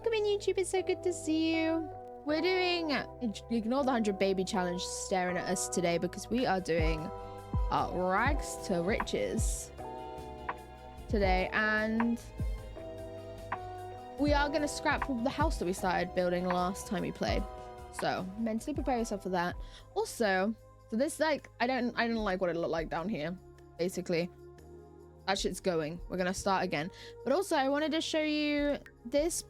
welcome in YouTube. It's so good to see you. We're doing, ignore the 100 baby challenge staring at us today because we are doing rags to riches today, and we are going to scrap the house that we started building last time we played. So mentally prepare yourself for that. Also, so this, like, I don't like what it looked like down here. Basically, that shit's going. We're gonna start again. But also, I wanted to show you this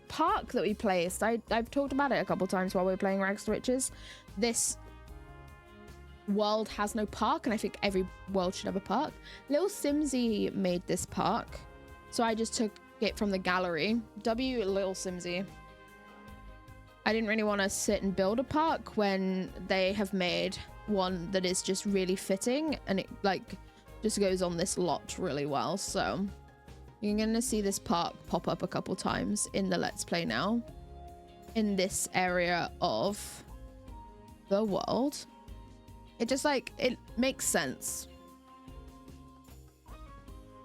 park that we placed. I've talked about it a couple times while we were playing Rags to Riches. This world has no park, and I think every world should have a park. Little Simsy made this park, so I just took it from the gallery. W Little Simsy. I didn't really want to sit and build a park when they have made one that is just really fitting, and it like just goes on this lot really well. So you're gonna see this park pop up a couple times in the Let's Play now in this area of the world. It just, like, it makes sense.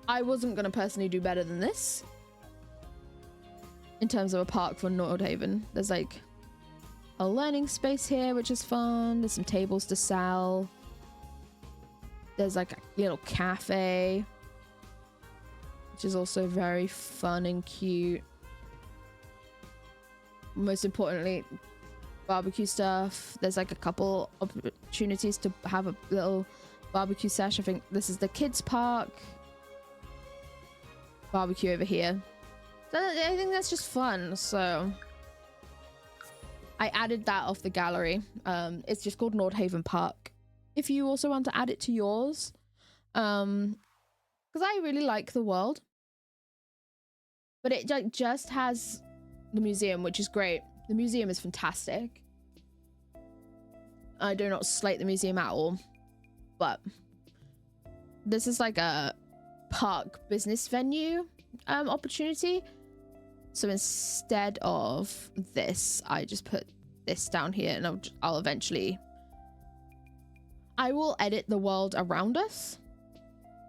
I wasn't gonna personally do better than this in terms of a park for Nordhaven. There's like a learning space here, which is fun. There's some tables to sell. There's like a little cafe, which is also very fun and cute. Most importantly, barbecue stuff. There's like a couple opportunities to have a little barbecue sesh. I think this is the kids park. Barbecue over here. So I think that's just fun. So I added that off the gallery. It's just called Nordhaven Park. If you also want to add it to yours, because I really like the world, but it just has the museum, which is great. The museum is fantastic. I do not slate the museum at all, but this is like a park business venue opportunity. So instead of this, I just put this down here, and I'll eventually, I will edit the world around us,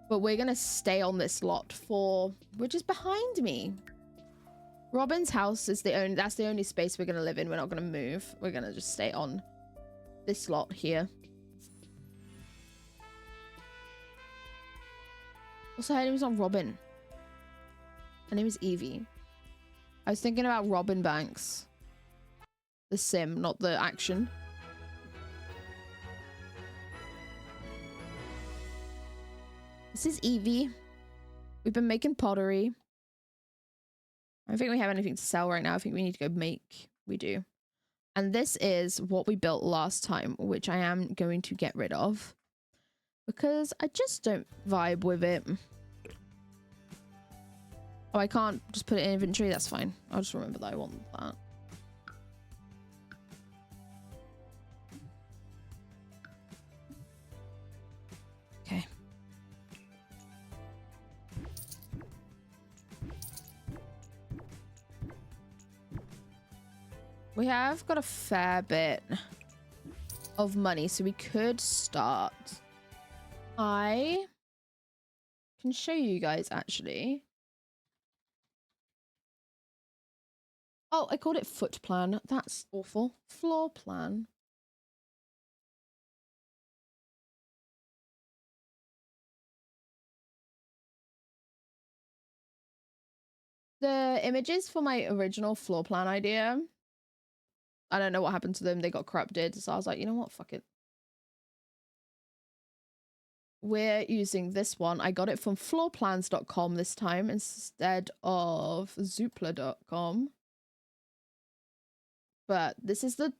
but we're gonna stay on this lot which is behind me. Robin's house is that's the only space we're gonna live in. We're not gonna move. We're gonna just stay on this lot here. Also, her name is not Robin. Her name is Evie. I was thinking about Robin Banks. The sim, not the action. This is Evie. We've been making pottery. I don't think we have anything to sell right now. I think we need to go make. We do. And this is what we built last time, which I am going to get rid of because I just don't vibe with it. Oh, I can't just put it in inventory. That's fine. I'll just remember that I want that. Okay. We have got a fair bit of money, so we could start. I can show you guys, actually. Oh, I called it foot plan. That's awful. Floor plan. The images for my original floor plan idea, I don't know what happened to them. They got corrupted. So I was like, you know what? Fuck it. We're using this one. I got it from floorplans.com this time instead of zoopla.com. But this is the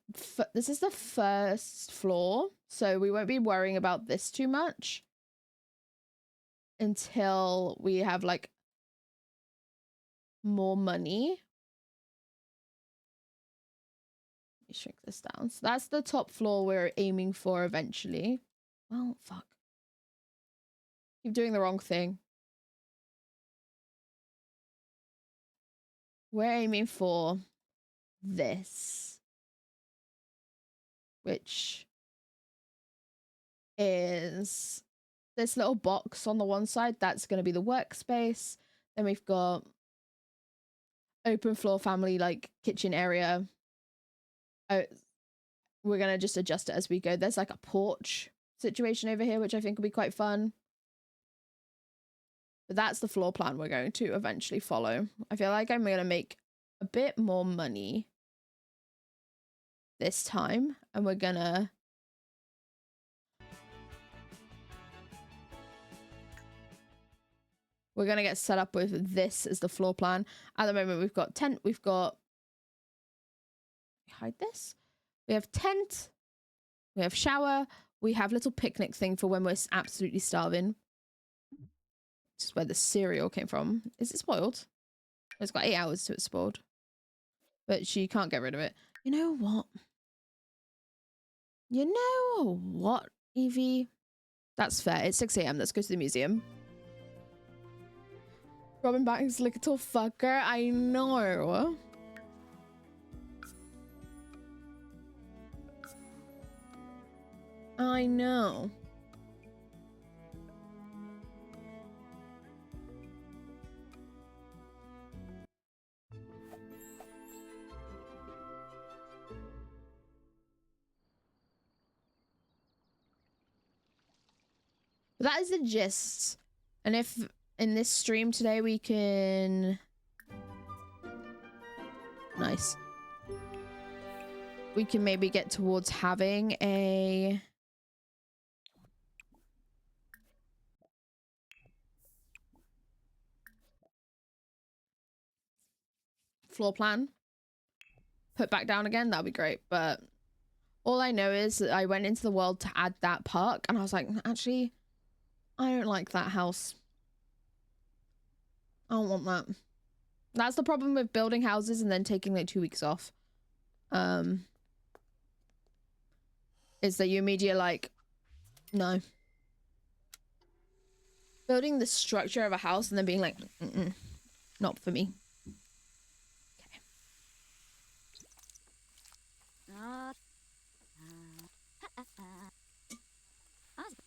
first floor, so we won't be worrying about this too much until we have like more money. Let me shrink this down. So that's the top floor we're aiming for eventually. Well, fuck. Keep doing the wrong thing. We're aiming for this, which is this little box on the one side. That's going to be the workspace. Then we've got open floor family like kitchen area. Oh, we're gonna just adjust it as we go. There's like a porch situation over here, which I think will be quite fun. But that's the floor plan we're going to eventually follow. I feel like I'm gonna make a bit more money this time, and we're gonna get set up with this as the floor plan. At the moment, we've got tent, we've got, hide this. We have tent, we have shower, we have little picnic thing for when we're absolutely starving. This is where the cereal came from. Is it spoiled? It's got 8 hours to it's spoiled. But she can't get rid of it. You know what? You know what, Evie? That's fair. It's 6 a.m. Let's go to the museum. Robin Banks, little fucker. I know. I know. That is the gist. And if in this stream today we can... Nice. We can maybe get towards having a... floor plan. Put back down again, that'd be great. But all I know is that I went into the world to add that park and I was like, actually, I don't like that house. I don't want that. That's the problem with building houses and then taking like 2 weeks off. Is that you immediately like, no. Building the structure of a house and then being like, not for me. Okay.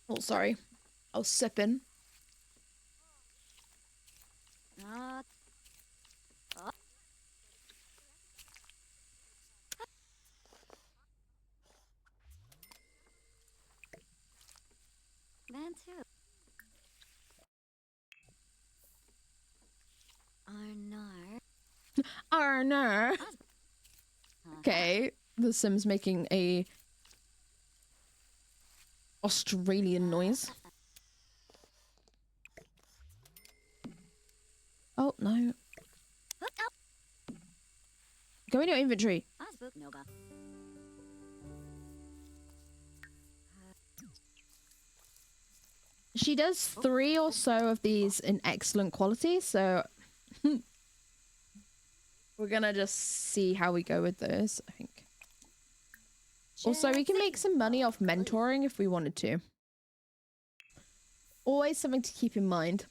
Oh, sorry. I was sipping. Man too. Arnar. Okay, the Sims making a Australian noise. Oh no. Go in your inventory. She does 3 or so of these in excellent quality, so we're gonna just see how we go with those, I think. Also, we can make some money off mentoring if we wanted to. Always something to keep in mind.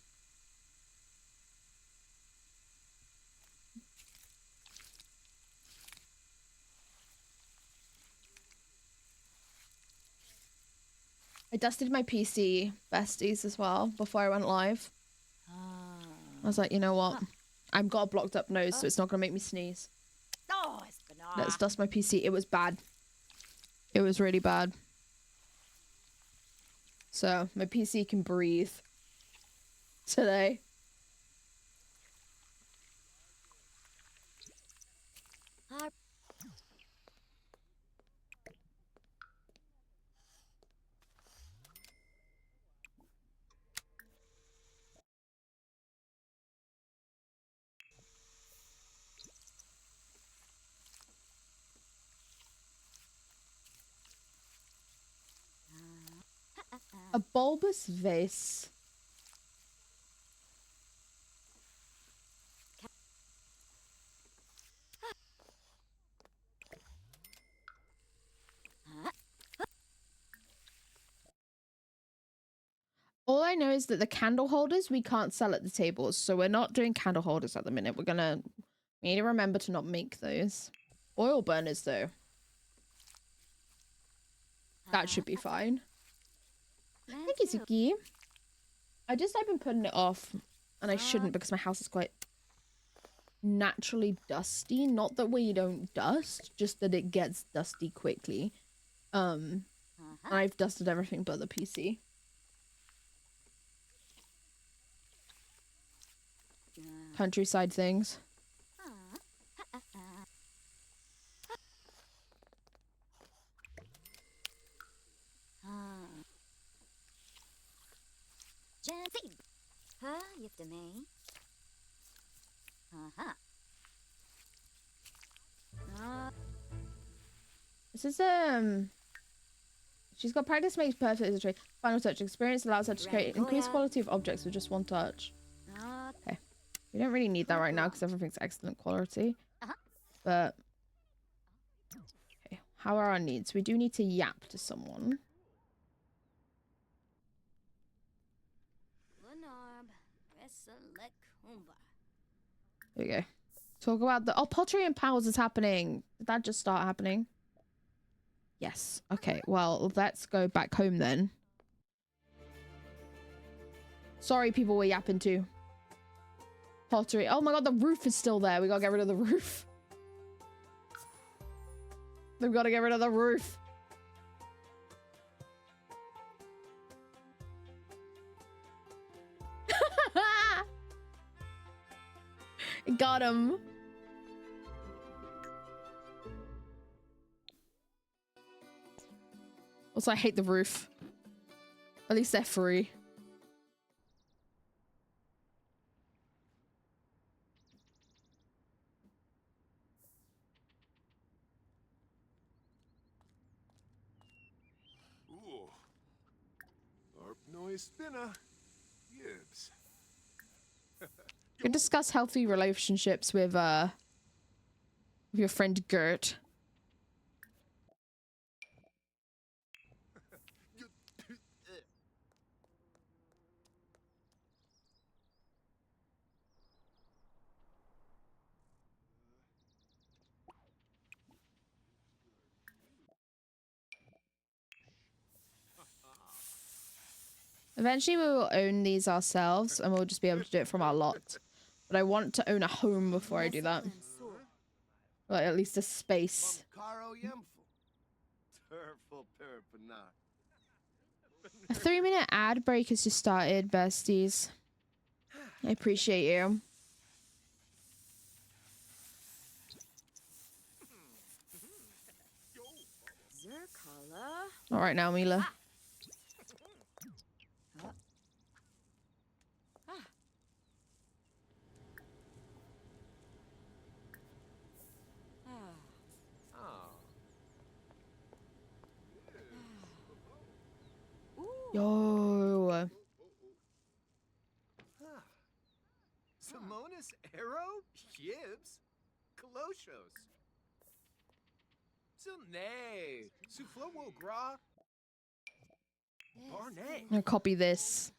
I dusted my PC besties as well before I went live. I was like, you know what? I've got a blocked up nose, so it's not gonna make me sneeze. Let's dust my PC. It was bad. It was really bad. So my PC can breathe today. A bulbous vase. All I know is that the candle holders we can't sell at the tables, so we're not doing candle holders at the minute. We need to remember to not make those. Oil burners though. That should be fine. Thank you, Zuki. I've been putting it off, and I shouldn't because my house is quite naturally dusty. Not that we don't dust, just that it gets dusty quickly. And I've dusted everything but the PC. Countryside things. GMT. Gifte me. This is she's got practice makes perfect as a trade. Final touch experience allows her to create increased quality of objects with just one touch. Okay. We don't really need that right now because everything's excellent quality. But okay, how are our needs? We do need to yap to someone. There we go. Talk about the Pottery Empire is happening. Did that just start happening? Yes. Okay, well, let's go back home then. Sorry, people we're yapping to. Pottery. Oh my god, the roof is still there. We gotta get rid of the roof. We've got to get rid of the roof. Got him. Also, I hate the roof. At least they're free. Ooh. Arp noise spinner. Yibs. You can discuss healthy relationships with your friend Gert. Eventually we will own these ourselves and we'll just be able to do it from our lot. But I want to own a home before I do that. Like at least a space. A 3-minute ad break has just started, besties. I appreciate you. All right now, Mila. Yo. Simonis Arrow? Yibs? Koloshos. Silne. Suflowo Gra. Barnett. I'm gonna copy this.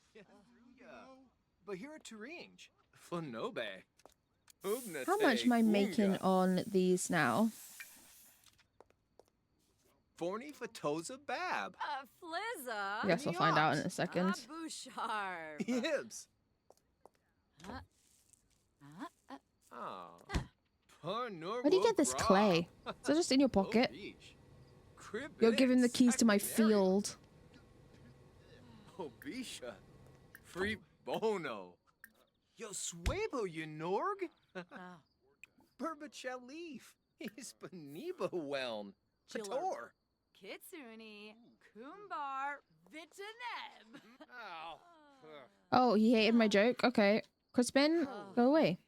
Bahira Turinge. Flanobe. How much am I making on these now? Forny Fatoza Bab. Flizza. I guess I'll find out in a second. Bouchard. Yibs. Where do you get this clay? Is it just in your pocket? You're giving the keys to my field. Obisha. Free Bono. Yo Swabo Yorg. Burba Leaf. Hispaniba Whelm. Pator. Kitsuni. Kumbar. Vitaneb. Oh, he hated my joke? Okay. Crispin, go away.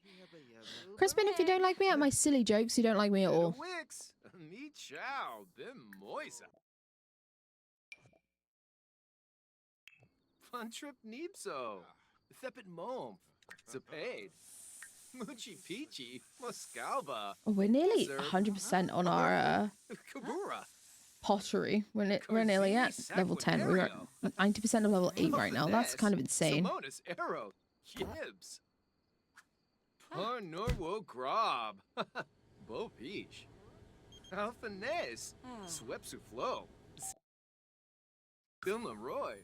Crispin, if you don't like me at my silly jokes, you don't like me at all. Wix. Me chow. Bim Moisa. Fun trip Nibso. Thepit Mom. Zapade. Muchi Peachy. Moscalba. Oh, we're nearly 100% on our Kabura. pottery. We're nearly at level 10. We're at 90% of level 8 right now. That's kind of insane. Simonis Arrow. Yibs. Par Norwo Grob. Bo Peach. Alphanese. Swepsu Flow. Bill Leroy.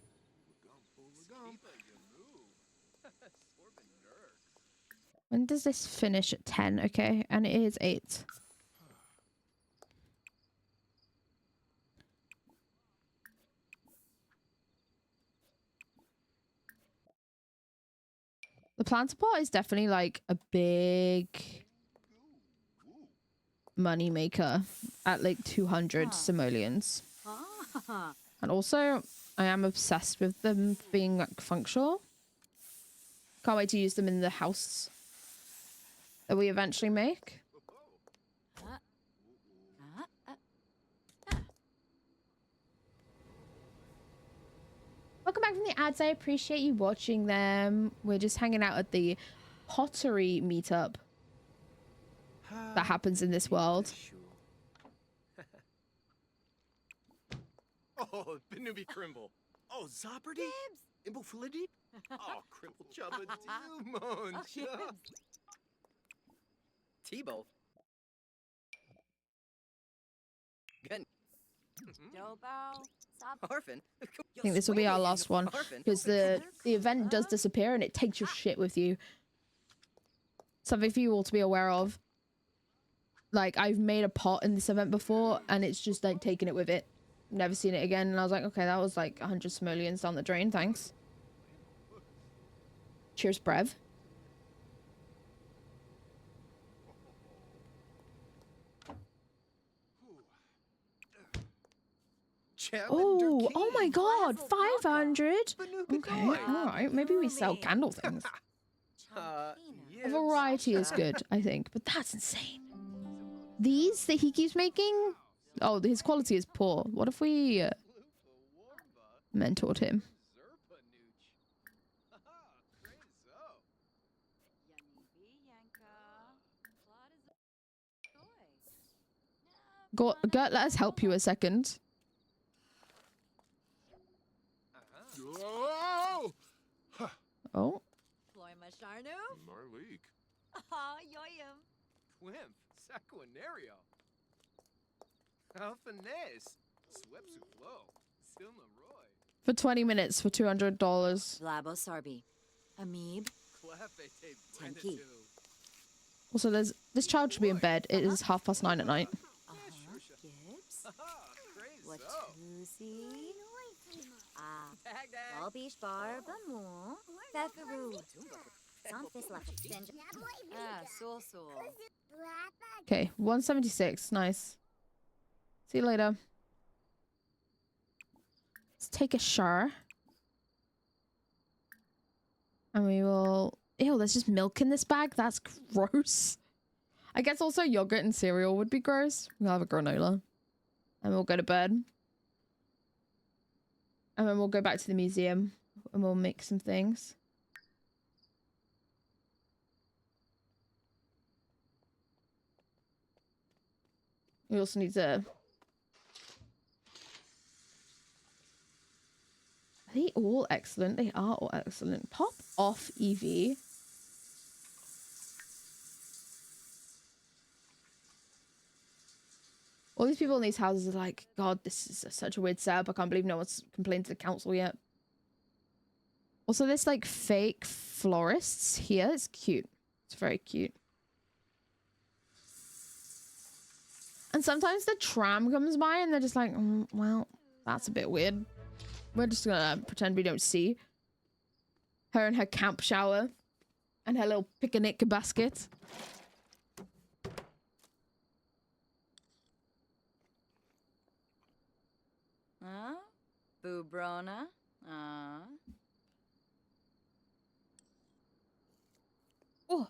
When does this finish? At 10, okay. And it is 8. The planter pot is definitely like a big money maker at like 200 simoleons. Ah. And also, I am obsessed with them being like functional. Can't wait to use them in the house that we eventually make. Welcome back from the ads. I appreciate you watching them. We're just hanging out at the pottery meetup that happens in this world. Oh, Benubi Crimble. Oh, Zopperty? Imble Fulidip? Oh, Crimble Chubba Dumon. Tebow. Gun. Dobo. Harfin. I think this will be our last one because the event does disappear and it takes your shit with you. Something for you all to be aware of. Like, I've made a pot in this event before and it's just like taking it with it. Never seen it again. And I was like, okay, that was like 100 simoleons down the drain. Thanks. Cheers, Brev. Oh my god, 500. Okay, all right. Maybe we sell candle things. A variety is good, I think, but that's insane. These that he keeps making, oh, his quality is poor. What if we mentored him? Gert, let us help you a second. Oh. Marleek. Yoyum. Twimp. Saquinario. Alphanes. Swepsu Flow. Silma Roy. For 20 minutes for $200. Labo Sarbi. Amoeb. Clefete Tenki. Brenatu. Also, this child should be in bed. It is 9:30 at night. Gibbs. What? Watusi. Walbish Barba Mo. Feferu. Something left extension. Soul. Okay, 176. Nice. See you later. Let's take a shower. And we will... Ew, there's just milk in this bag? That's gross. I guess also yogurt and cereal would be gross. We'll have a granola. And we'll go to bed. And then we'll go back to the museum. And we'll make some things. We also need to... Are they all excellent? They are all excellent. Pop off, Evie. All these people in these houses are like, God, this is such a weird setup. I can't believe no one's complained to the council yet. Also, this like fake florists here. It's cute. It's very cute. And sometimes the tram comes by and they're just like, well, that's a bit weird. We're just gonna pretend we don't see her in her camp shower and her little picnic basket. Bubrona. Oh,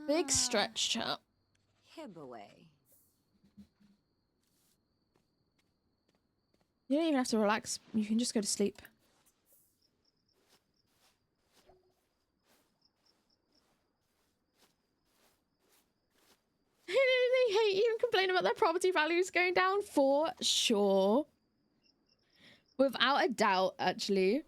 big stretch, chap. Hibaway. You don't even have to relax. You can just go to sleep. They hate you and complain about their property values going down for sure. Without a doubt, actually.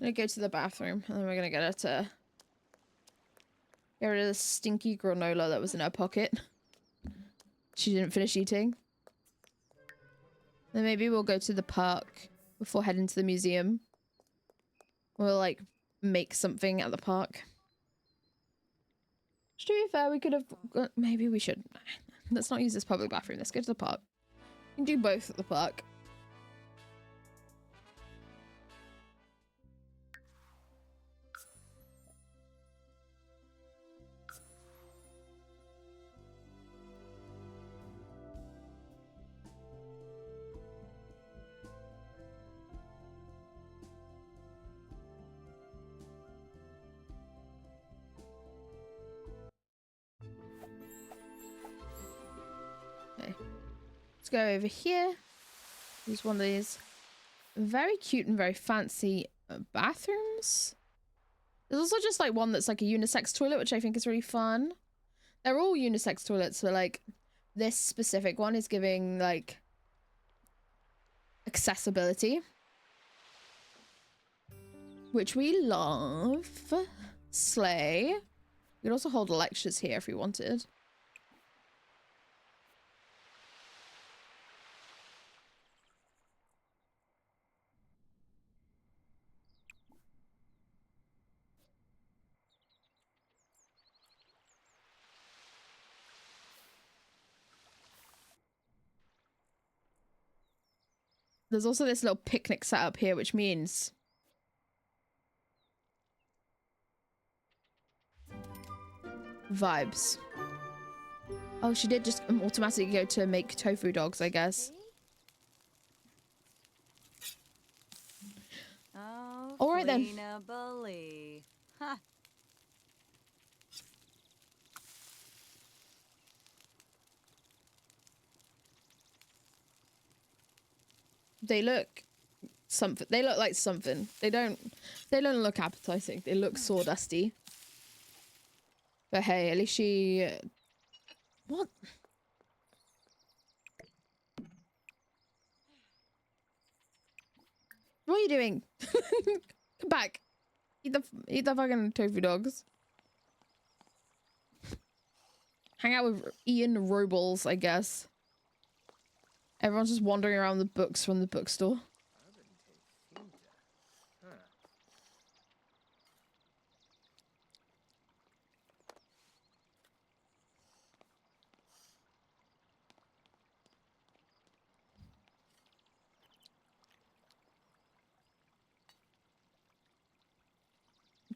gonna go to the bathroom, and then we're gonna get her to get rid of the stinky granola that was in her pocket. She didn't finish eating. Then maybe we'll go to the park before heading to the museum. We'll, like, make something at the park. To be fair, we could have... Maybe we should... Let's not use this public bathroom. Let's go to the park. We can do both at the park. Okay. Let's go over here. Use one of these very cute and very fancy bathrooms. There's also just like one that's like a unisex toilet, which I think is really fun. They're all unisex toilets, but like this specific one is giving like accessibility, which we love. Slay. We could also hold lectures here if we wanted. There's also this little picnic set up here, which means vibes. Oh, she did just automatically go to make tofu dogs, I guess. Oh, all right then. Ha. They look something. They look like something. They don't look appetizing. They look sawdusty. But hey, at least she... What? What are you doing? Come back. Eat the fucking tofu dogs. Hang out with Ian Robles, I guess. Everyone's just wandering around the books from the bookstore.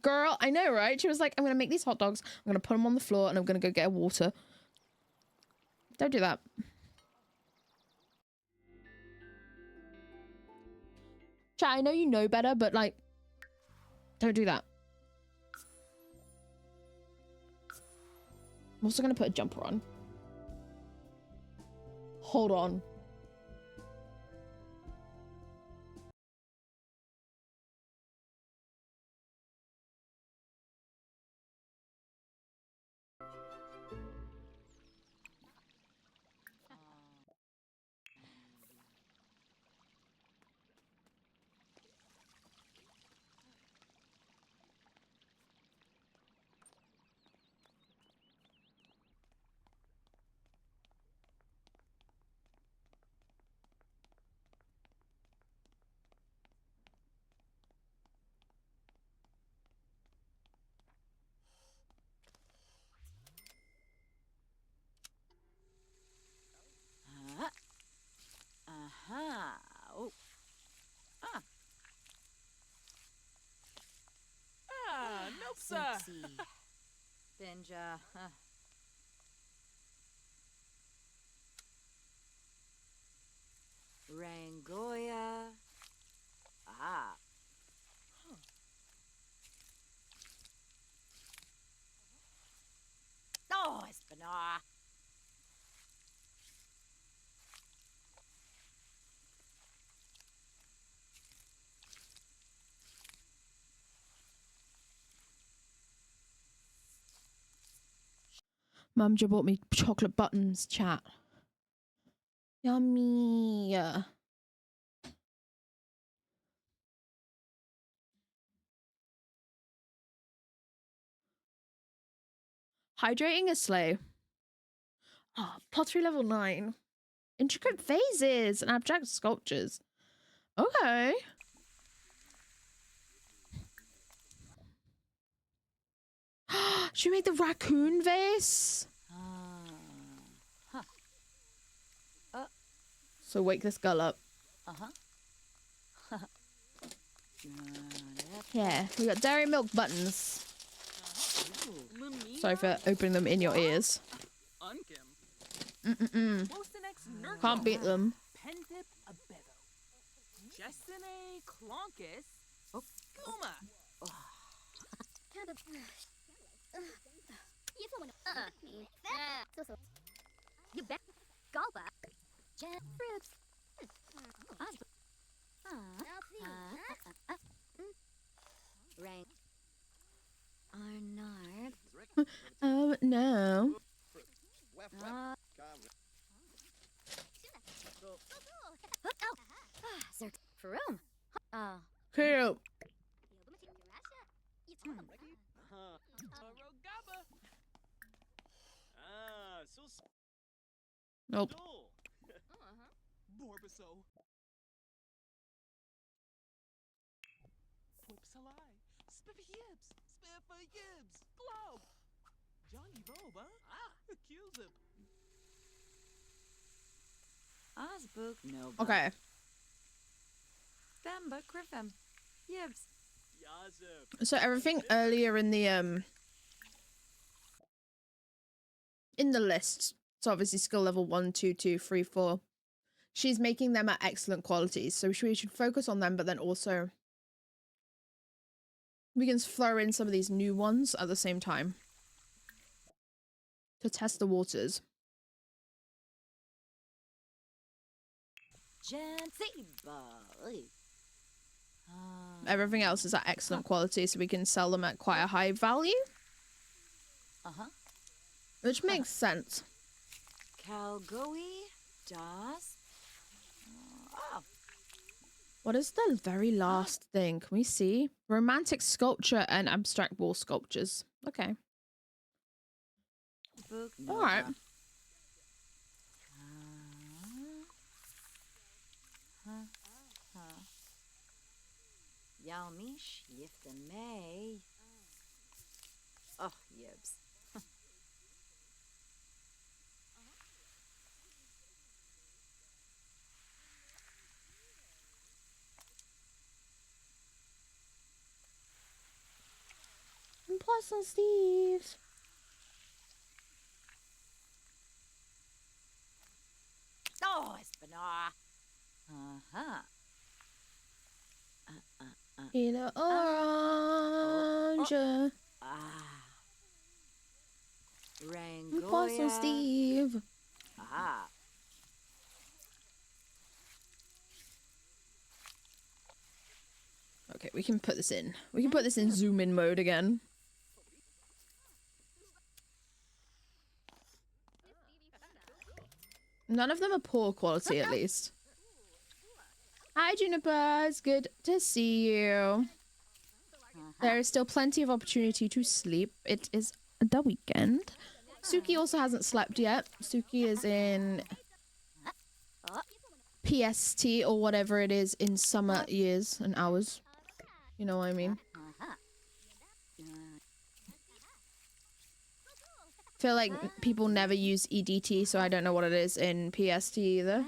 Girl, I know, right? She was like, I'm gonna make these hot dogs, I'm gonna put them on the floor, and I'm gonna go get a water. Don't do that. Chat, I know you know better, but like, don't do that. I'm also gonna put a jumper on. Hold on. Aha. Oh. Ah. Ah, nope, sir. Oopsie. Benja. Rangoya. Ah. Oh, Espana. Mum just bought me chocolate buttons, chat. Yummy. Hydrating a sleigh. Oh, pottery level 9. Intricate vases and abstract sculptures. Okay. She made the raccoon vase. Huh. So wake this girl up. Uh-huh. Yeah, we got dairy milk buttons. Sorry for opening them in your ears. Can't beat them. You bet. Galba. Jet ribs. Rain. Arnard. No. Sir Faroum. Cute. Nope. Borbaso. Whipsalai. Spiffy yibs. Spiffa yibs. Globe. Johnny Voba. Accuse him. Osbook no. Okay. Themba Griffin. Yibs. Yazip. So everything earlier in the list. So obviously skill level 1, 2, 2, 3, 4. She's making them at excellent qualities. So we should focus on them, but then also we can throw in some of these new ones at the same time to test the waters. Everything else is at excellent quality, so we can sell them at quite a high value. Which makes sense. Calgoe, Das. What is the very last thing? Can we see? Romantic sculpture and abstract wall sculptures. Okay. All right. Yalmish, Yifta May. Oh, yibs. And plus on Steve. Oh, Espana. Uh-huh. Either orange. And plus on Rangoya. Steve. Ah. Okay, we can put this in. We can put this in zoom in mode again. None of them are poor quality, at least. Hi, Juniper. It's good to see you. There is still plenty of opportunity to sleep. It is the weekend. Suki also hasn't slept yet. Suki is in PST or whatever it is in summer years and hours. You know what I mean? Feel like people never use EDT, so I don't know what it is in PST either.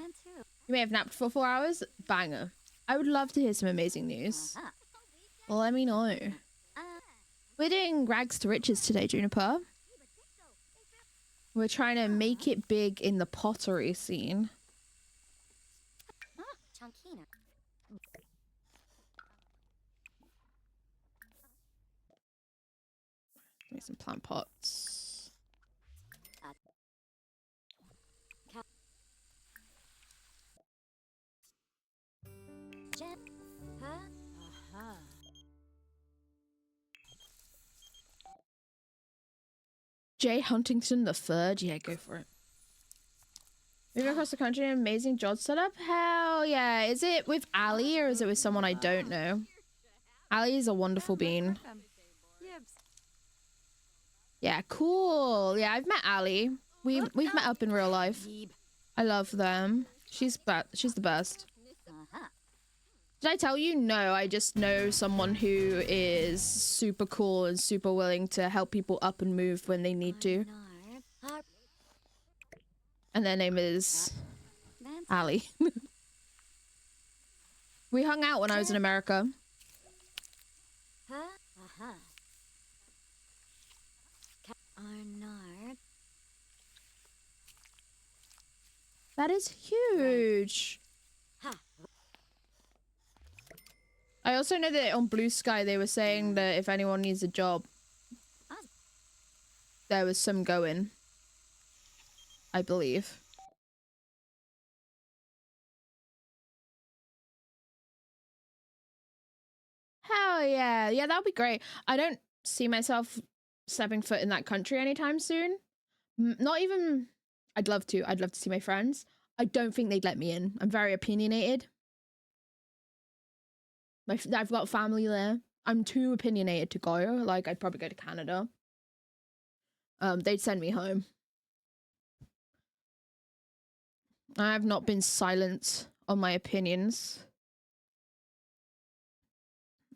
You may have napped for 4 hours. Banger. I would love to hear some amazing news. Let me know. We're doing rags to riches today, Juniper. We're trying to make it big in the pottery scene. Make some plant pots. Jay Huntington the Third, yeah, go for it. Moving across the country, an amazing job setup. Hell yeah! Is it with Ali or is it with someone I don't know? Ali is a wonderful bean. Yeah, cool. Yeah, I've met Ali. We've met up in real life. Yeeb. I love them. She's the best. Uh-huh. Did I tell you? No, I just know someone who is super cool and super willing to help people up and move when they need to. And their name is Ali. We hung out when I was in America. Uh-huh. Arnard. That is huge. Ha. I also know that on Blue Sky they were saying that if anyone needs a job, there was some going, I believe. Hell yeah. Yeah, that would be great. I don't see myself stepping foot in that country anytime soon. Not even... I'd love to. I'd love to see my friends. I don't think they'd let me in. I'm very opinionated. I've got family there. I'm too opinionated to go. Like, I'd probably go to Canada. They'd send me home. I have not been silent on my opinions.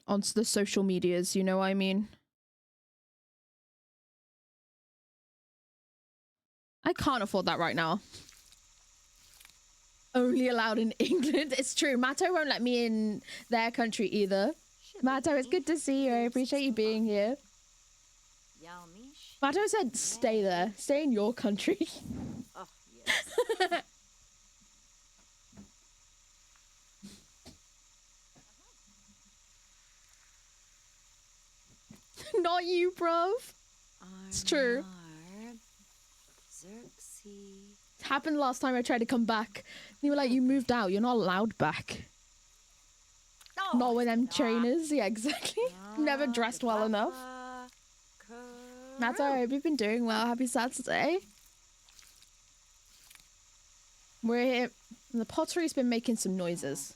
On the social medias, you know what I mean? I can't afford that right now. Only allowed in England. It's true. Matto won't let me in their country either. Matto, it's good to see you. I appreciate you being here. Matto said stay there. Stay in your country. Oh, yes. Not you, bruv. It's true. It happened last time I tried to come back. You were like, you moved out. You're not allowed back. Oh, Not with them trainers. Yeah, exactly. Never dressed well enough. Matt, I hope you've been doing well. Happy Saturday. We're here. The pottery's been making some noises.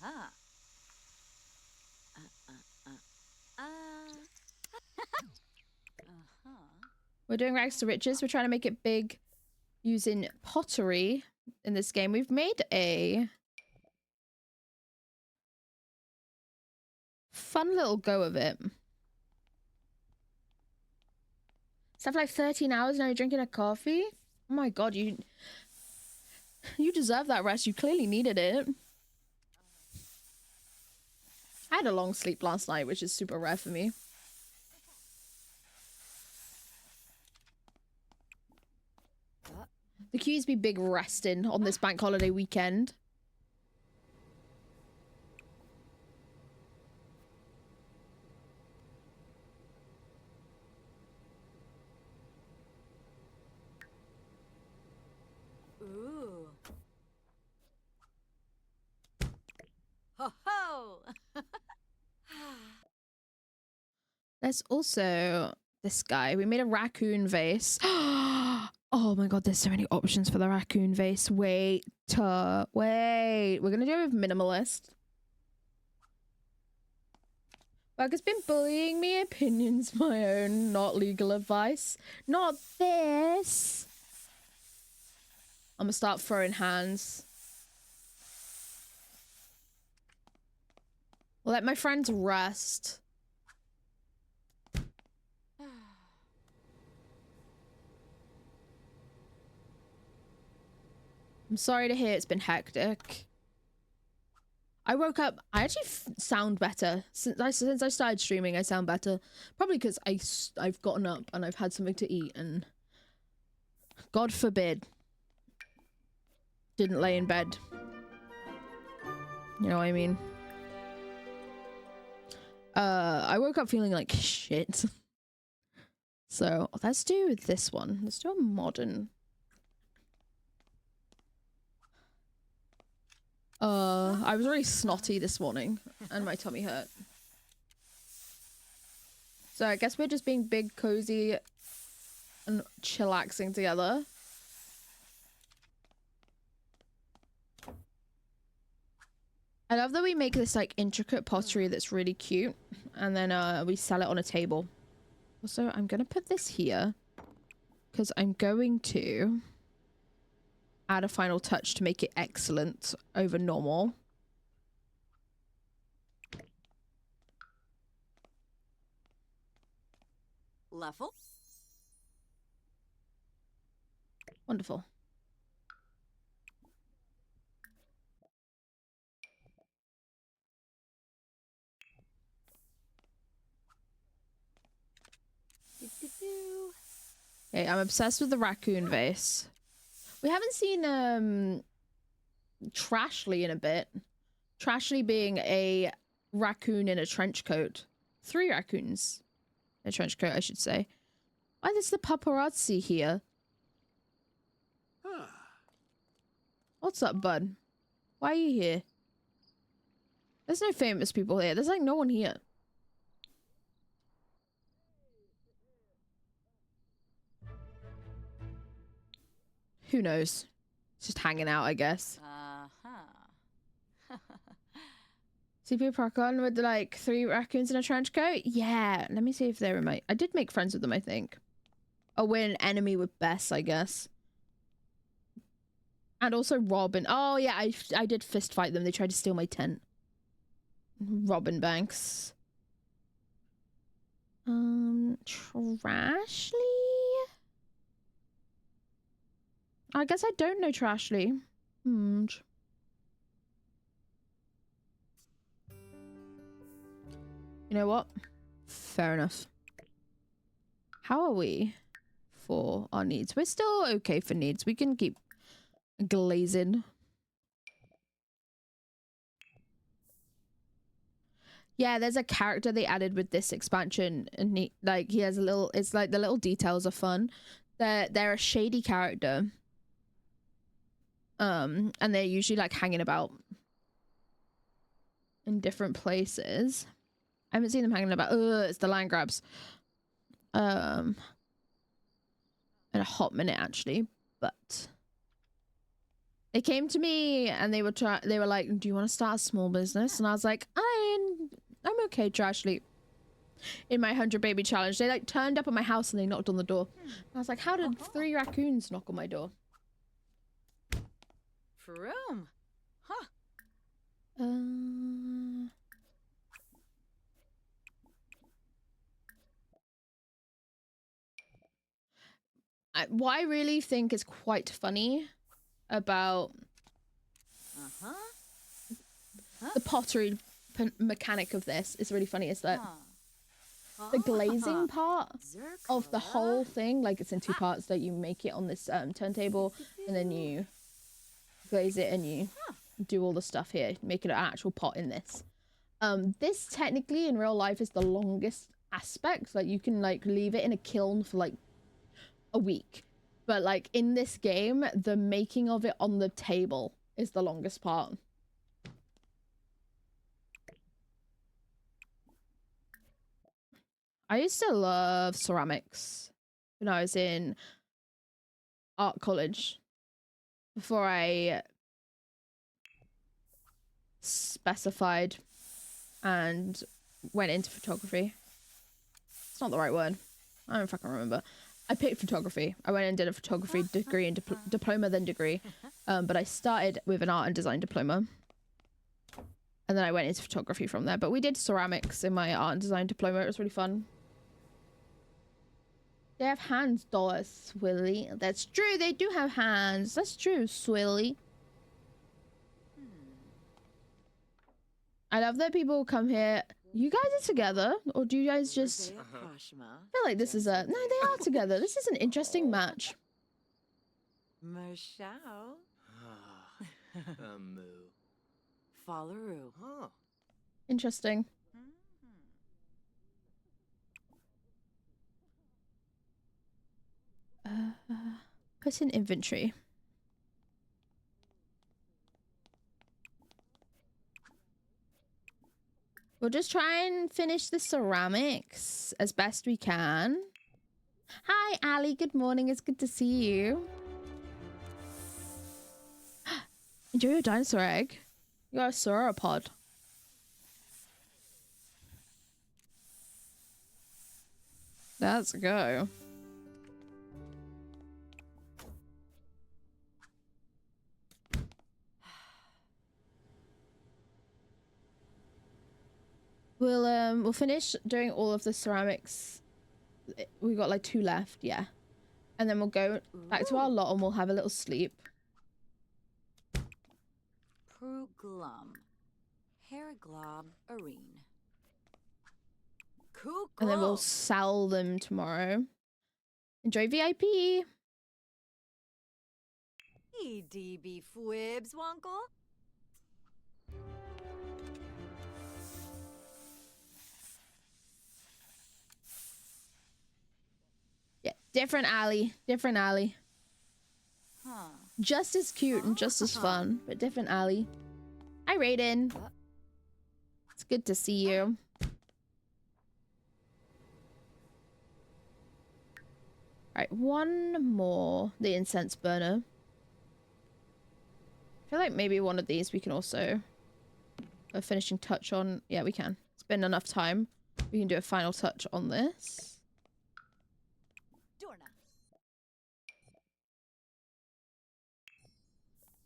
We're doing rags to riches. We're trying to make it big using pottery in this game. We've made a fun little go of it. Stuff like 13 hours now you're drinking a coffee? Oh my god, you deserve that rest. You clearly needed it. I had a long sleep last night, which is super rare for me. The queues be big resting on this bank holiday weekend. Ooh. Ho ho. There's also this guy. We made a raccoon vase. Oh my god, there's so many options for the raccoon vase. Wait. We're gonna do it with minimalist. Work has been bullying me. Opinions my own, not legal advice. Not this. I'm gonna start throwing hands. Let my friends rest. I'm sorry to hear it's been hectic. I woke up. I actually sound better since I started streaming. I sound better, probably because I've gotten up and I've had something to eat, and God forbid didn't lay in bed. You know what I mean? I woke up feeling like shit. So let's do this one. Let's do a modern. I was really snotty this morning and my tummy hurt. So I guess we're just being big, cozy and chillaxing together. I love that we make this like intricate pottery that's really cute and then we sell it on a table. Also, I'm gonna put this here because I'm going to add a final touch to make it excellent over normal. Level. Wonderful. Okay, I'm obsessed with the raccoon vase. We haven't seen Trashly in a bit. Trashly being a raccoon in a trench coat. 3 raccoons in a trench coat, I should say. Why is the paparazzi here? What's up, bud? Why are you here? There's no famous people here. There's like no one here. Who knows? Just hanging out, I guess. CP Procon with like 3 raccoons in a trench coat? Yeah, let me see if they're in my... I did make friends with them, I think. Oh, we're an enemy with Bess, I guess. And also Robin. Oh, yeah, I did fist fight them. They tried to steal my tent. Robin Banks. Trashly? I guess I don't know Trashly. You know what? Fair enough. How are we for our needs? We're still okay for needs. We can keep glazing. Yeah, there's a character they added with this expansion, and he has a little... It's like the little details are fun. They're a shady character. And they're usually like hanging about in different places. I haven't seen them hanging about. It's the land grabs. In a hot minute actually, but they came to me and they were like, "Do you want to start a small business?" And I was like, "I'm okay, Trashly." In my 100 baby challenge, they like turned up at my house and they knocked on the door. And I was like, "How did 3 raccoons knock on my door?" Vroom. Huh. What I really think is quite funny about the pottery mechanic of this is really funny is that the glazing part of the whole thing, like it's in 2 parts, that you make it on this turntable and then you glaze it and you do all the stuff here, make it an actual pot in this. This technically in real life is the longest aspect. Like you can like leave it in a kiln for like a week, but like in this game the making of it on the table is the longest part. I used to love ceramics when I was in art college before I specified and went into photography. It's not the right word. I don't fucking remember. I picked photography. I went and did a photography degree and diploma, then degree. But I started with an art and design diploma. And then I went into photography from there. But we did ceramics in my art and design diploma. It was really fun. They have hands, Doris, Swilly. That's true. They do have hands. That's true, Swilly. I love that people come here. You guys are together, or do you guys just feel like this is a... No, they are together. This is an interesting match. Mershao. Moo. Follaroo. Huh. Interesting. Put in inventory. We'll just try and finish the ceramics as best we can. Hi, Ali. Good morning. It's good to see you. Enjoy your dinosaur egg. You got a sauropod. Let's go. we'll finish doing all of the ceramics. We got like 2 left, yeah. And then we'll go back to our lot and we'll have a little sleep. Pruglum. Herglob Arene. And then we'll sell them tomorrow. Enjoy VIP. DB Fwibs, Wunkle. Yeah, different alley. Different alley. Huh. Just as cute and just as fun, but different alley. Hi, Raiden. It's good to see you. Alright, one more. The incense burner. I feel like maybe one of these we can also... A finishing touch on... Yeah, we can. It's been enough time. We can do a final touch on this.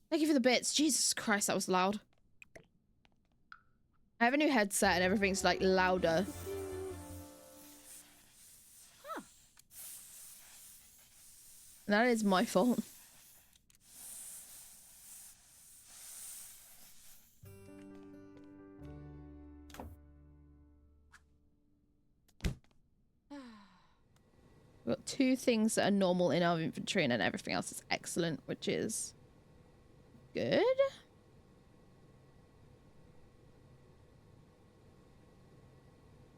Thank you for the bits. Jesus Christ, that was loud. I have a new headset and everything's like louder. Huh. And that is my fault. We've got 2 things that are normal in our inventory and then everything else is excellent, which is good.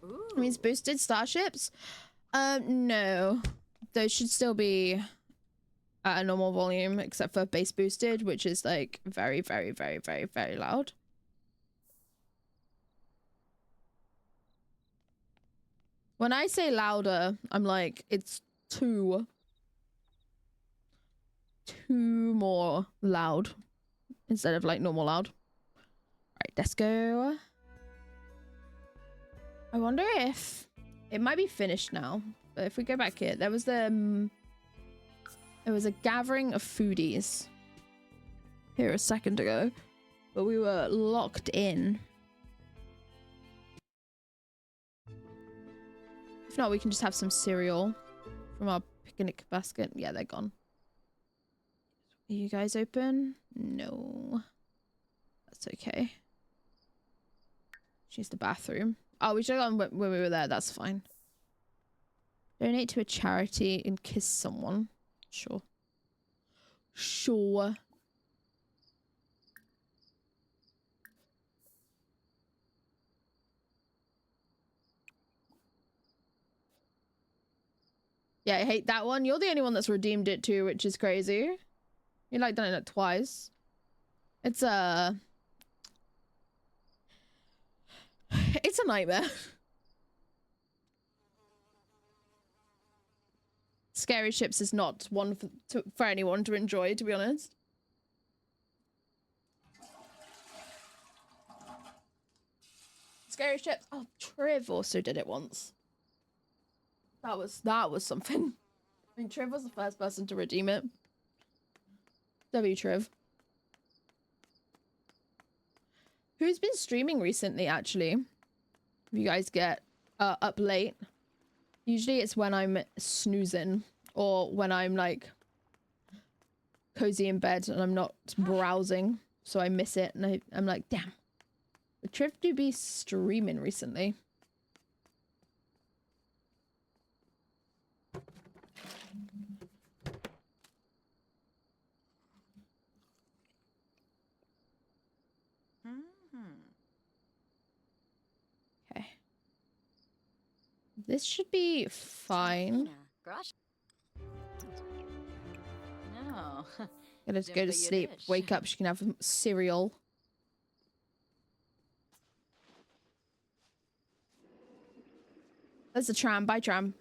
Ooh. It means boosted starships? No. Those should still be at a normal volume, except for base boosted, which is like very, very, very, very, very loud. When I say louder, I'm like, it's two more loud instead of like normal loud. Right, let's go. I wonder if it might be finished now, but if we go back here, there was a gathering of foodies here a second ago, but we were locked in. If not, we can just have some cereal from our picnic basket. Yeah, they're gone. Are you guys open? No. That's okay. She's the bathroom. Oh, we should have gone when we were there. That's fine. Donate to a charity and kiss someone. Sure. Sure. Yeah, I hate that one. You're the only one that's redeemed it too, which is crazy. You like done it twice. It's a nightmare. Scary Ships is not one for anyone to enjoy, to be honest. Scary Ships. Oh, Triv also did it once. That was something. I mean, Triv was the first person to redeem it. W Triv. Who's been streaming recently, actually? If you guys get up late. Usually it's when I'm snoozing or when I'm like cozy in bed and I'm not browsing, so I miss it and I'm like, damn. But Triv do be streaming recently. Okay. This should be fine. No. Gotta go to sleep. Wake up, she can have cereal. There's a tram. Bye, tram.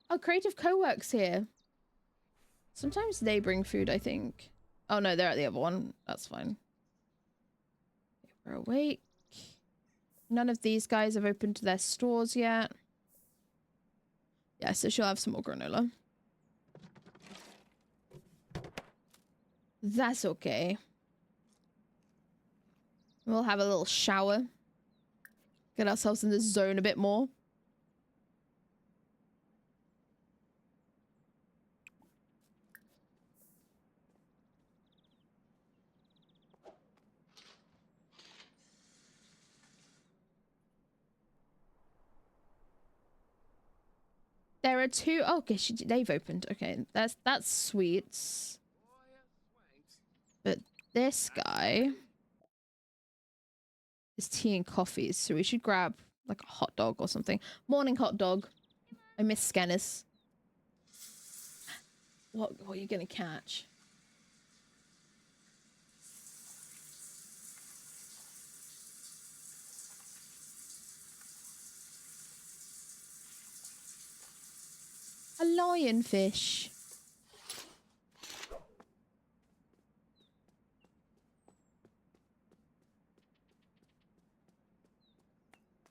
Oh, Creative Co-works here. Sometimes they bring food, I think. Oh no, they're at the other one. That's fine. We're awake. None of these guys have opened their stores yet. Yeah, so she'll have some more granola. That's okay. We'll have a little shower. Get ourselves in the zone a bit more. There are two. Oh, okay, they've opened. Okay, that's sweets. But this guy is tea and coffees, so we should grab like a hot dog or something. Morning hot dog. I miss scanners. What are you gonna catch? A lionfish.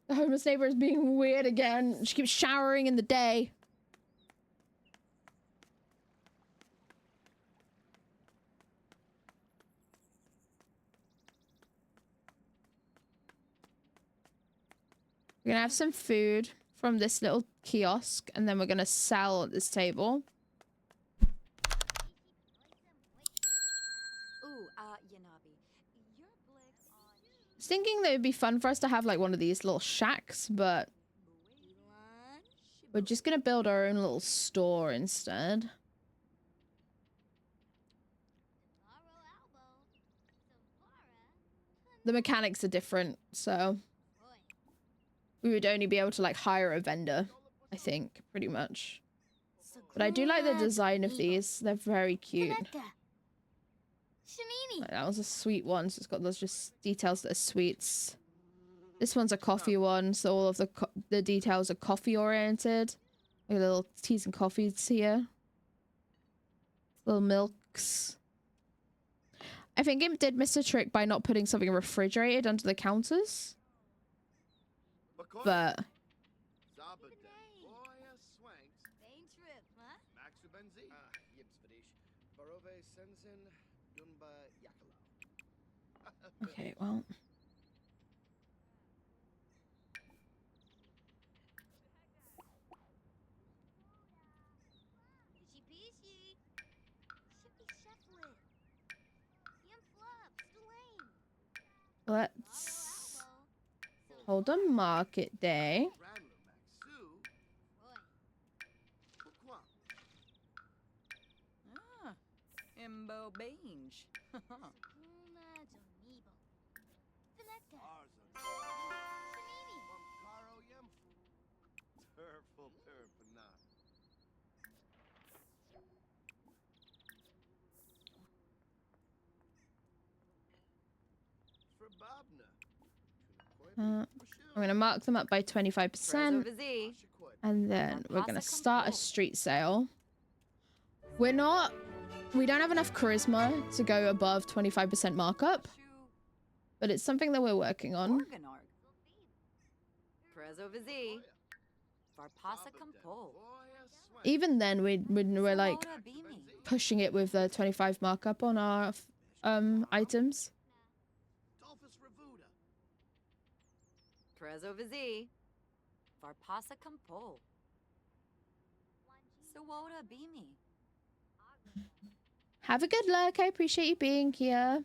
The homeless neighbor is being weird again. She keeps showering in the day. We're gonna have some food from this little kiosk, and then we're gonna sell at this table. Ooh, Yanabi. Your blick on. I was thinking that it would be fun for us to have like one of these little shacks, but we're just gonna build our own little store instead. The mechanics are different, so we would only be able to like hire a vendor, I think, pretty much. But I do like the design of these. They're very cute. Like, that was a sweet one, so it's got those just details that are sweets. This one's a coffee one, so all of the details are coffee oriented. Like little teas and coffees here. Little milks. I think it did miss a trick by not putting something refrigerated under the counters. But okay, well. Let's hold a market day. Imbo Bange. I'm going to mark them up by 25%. And then we're going to start a street sale. We don't have enough charisma to go above 25% markup. But it's something that we're working on. Even then, we're like pushing it with the 25 markup on our items. Have a good look. I appreciate you being here.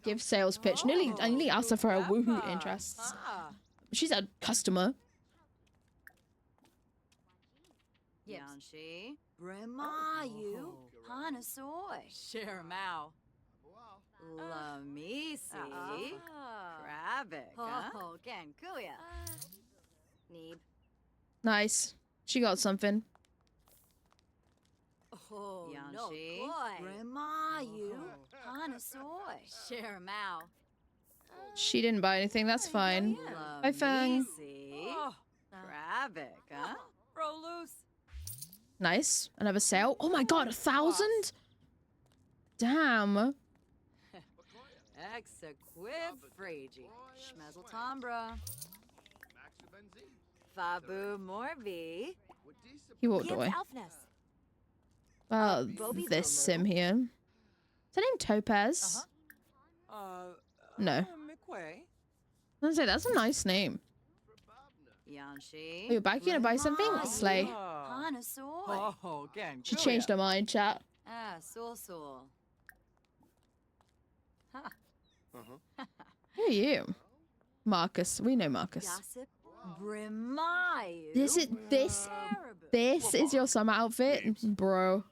Give sales pitch. I nearly asked her for her woohoo interests. She's a customer. Yanshi. Bremayu. Hanasoy. Shermao. Lamisi. Kravik. Oh, Gankuya. Neeb. Nice. She got something. Oh, Yanshi. Bremayu. Hanasoy. Shermao. She didn't buy anything. That's fine. Bye, Fang. Kravik, huh? Roll loose. Nice. Another sale. Oh my god, 1,000? Damn. Exequib Fragi. Schmezel Tombra. Fabu Morbi. He walked away. Well, this sim here. Is her name Topaz? No. I was gonna say, that's a nice name. Yanshi. Oh, you're back? You gonna buy something? Slay. She changed her mind, chat. Ah, Sul. Huh. Who are you? Marcus. We know Marcus. This is your summer outfit? Bro.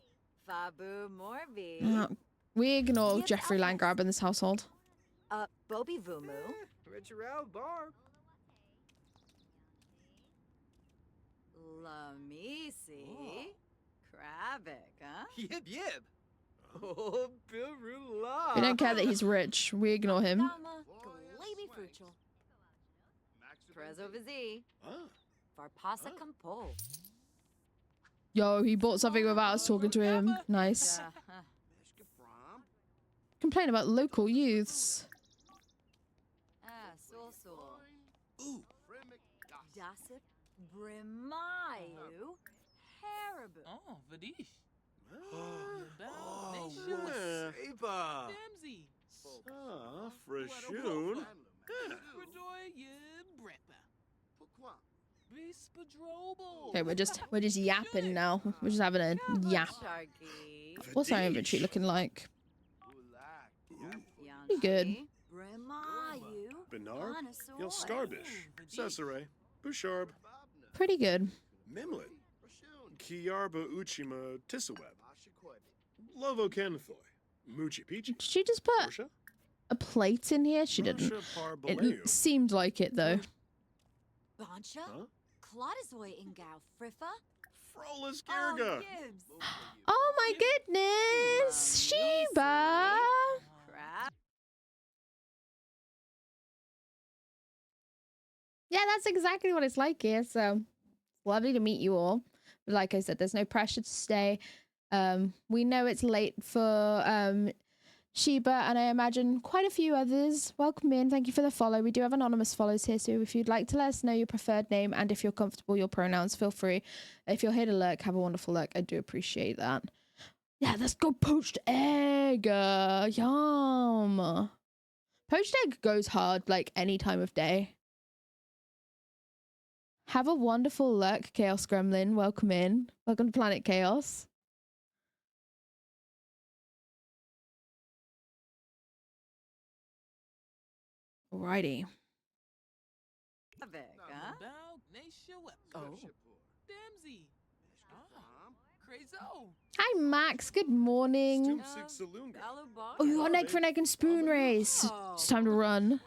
Fabu Morbi. We ignore Jeffrey Landgrab in this household. Bobby Vumu. Richard Bar. Lamisi. Kravik, huh? Yib. Oh, Birula. We don't care that he's rich. We ignore him. Prezo Vizi. Varpasa Campo. Yo, he bought something without us talking to him. Nice. Complain about local youths. Sul. Dasip Brimayu. Haribu. Oh, Vadish. Seba. Damsy. Frishoon. Okay, we're just yapping now. We're just having a yap. What's our inventory looking like? Pretty good. Benar, Yelskarbish, Cesare, Busharb. Pretty good. Mimlet, Kiarba Uchima Tisaweb, Lovo Canathoy, Muchi Peachy. Did she just put a plate in here? She didn't. It seemed like it though. Bancha? Claudizoy Ingao Friffa? Frolus Girga. Oh my goodness! Sheba! Yeah, that's exactly what it's like here. So lovely to meet you all. But like I said, there's no pressure to stay. We know it's late for Sheba and I imagine quite a few others. Welcome in. Thank you for the follow. We do have anonymous follows here, so if you'd like to let us know your preferred name and if you're comfortable your pronouns, feel free. If you're here to lurk, have a wonderful lurk. I do appreciate that. Yeah, let's go poached egg. Yum. Poached egg goes hard like any time of day. Have a wonderful lurk, Chaos Gremlin. Welcome in. Welcome to Planet Chaos. Alrighty. Oh. Damsy. Crazo. Hi, Max. Good morning. Oh, you got an egg for an egg and spoon race. It's time to run.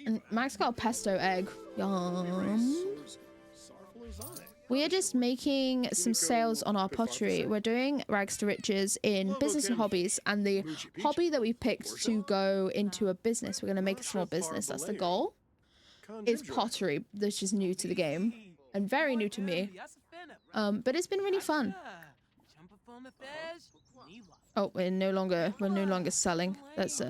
And Max got a pesto egg. Yum. We are just making some sales on our pottery. We're doing rags to riches in business and hobbies, and the hobby that we picked to go into a business, we're going to make a small business, that's the goal, is pottery, which is new to the game and very new to me. But it's been really fun. Oh, we're no longer selling. That's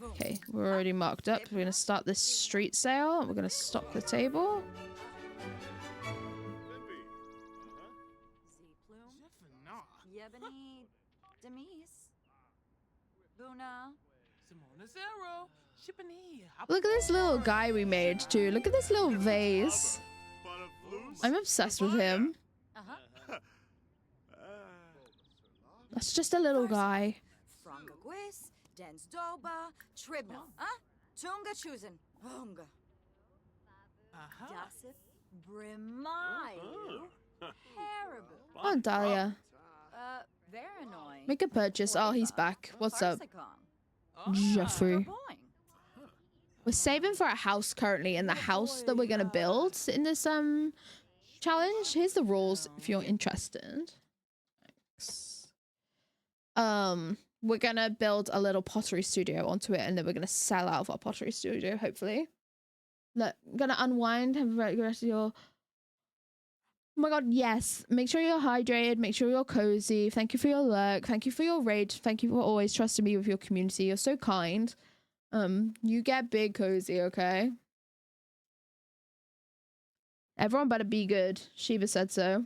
okay, we're already marked up. We're going to start this street sale. We're going to stock the table. Look at this little guy we made too. Look at this little vase. I'm obsessed with him. That's just a little guy. Oh, Dahlia. Make a purchase. Oh, he's back. What's up? Jeffrey. We're saving for a house currently, and the house that we're gonna build in this challenge. Here's the rules if you're interested. Thanks. We're gonna build a little pottery studio onto it, and then we're gonna sell out of our pottery studio, hopefully. Look, I'm gonna unwind, have the rest of your my god, yes. Make sure you're hydrated. Make sure you're cozy. Thank you for your lurk. Thank you for your raid. Thank you for always trusting me with your community. You're so kind. You get big cozy, okay? Everyone better be good. Shiva said so.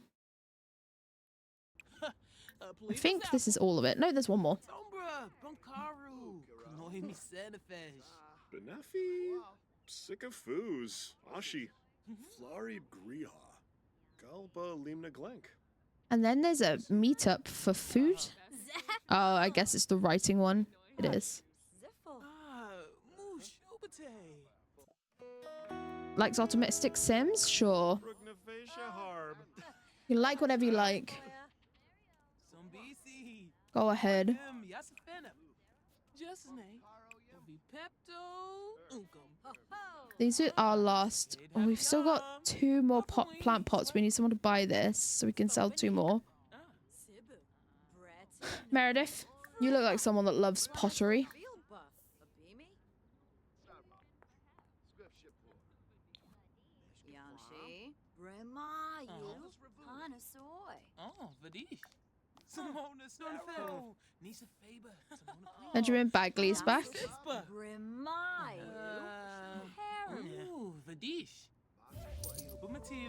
I think this is all of it. No, there's one more. Sombra, Bunkaru, Konoimi Senefesh. Benefi, Sycophus, Ashi, Flari Griha, Galba Limna Glenk. And then there's a meetup for food. Oh, I guess it's the writing one. It is. Ziffle. Moosh, Obate. Likes optimistic Sims? Sure. Rugnafasha Harb. You like whatever you like. Some BC. Go ahead. Yasafena. Just name. Be Pepto. Unkum. These are our last. Oh, we've still got 2 more plant pots. We need someone to buy this so we can sell 2 more. Sibu. Brett. Meredith, you look like someone that loves pottery. Real buff. Abimi. Yanshi. Bremayu. Hanasoy. Oh, Vadish. Simona Stonefell. Nisa Faber. Simona Benjamin Bagley's back. Bremayu. Ooh, Vadish.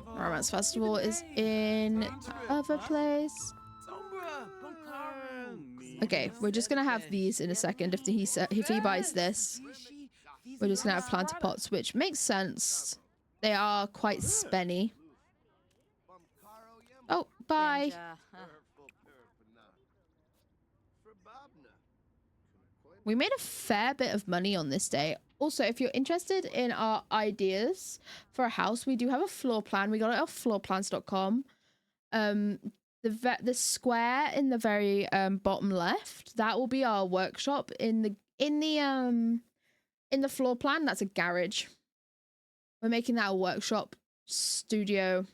Romance Festival is in other place. Sombra, Bunkaru. Okay, we're just gonna have these in a second. If he buys this, we're just gonna have planter pots, which makes sense. They are quite spenny. Oh, bye. We made a fair bit of money on this day. Also, if you're interested in our ideas for a house, we do have a floor plan. We got it off floorplans.com. The square in the very bottom left, that will be our workshop. In the floor plan, that's a garage. We're making that a workshop, studio,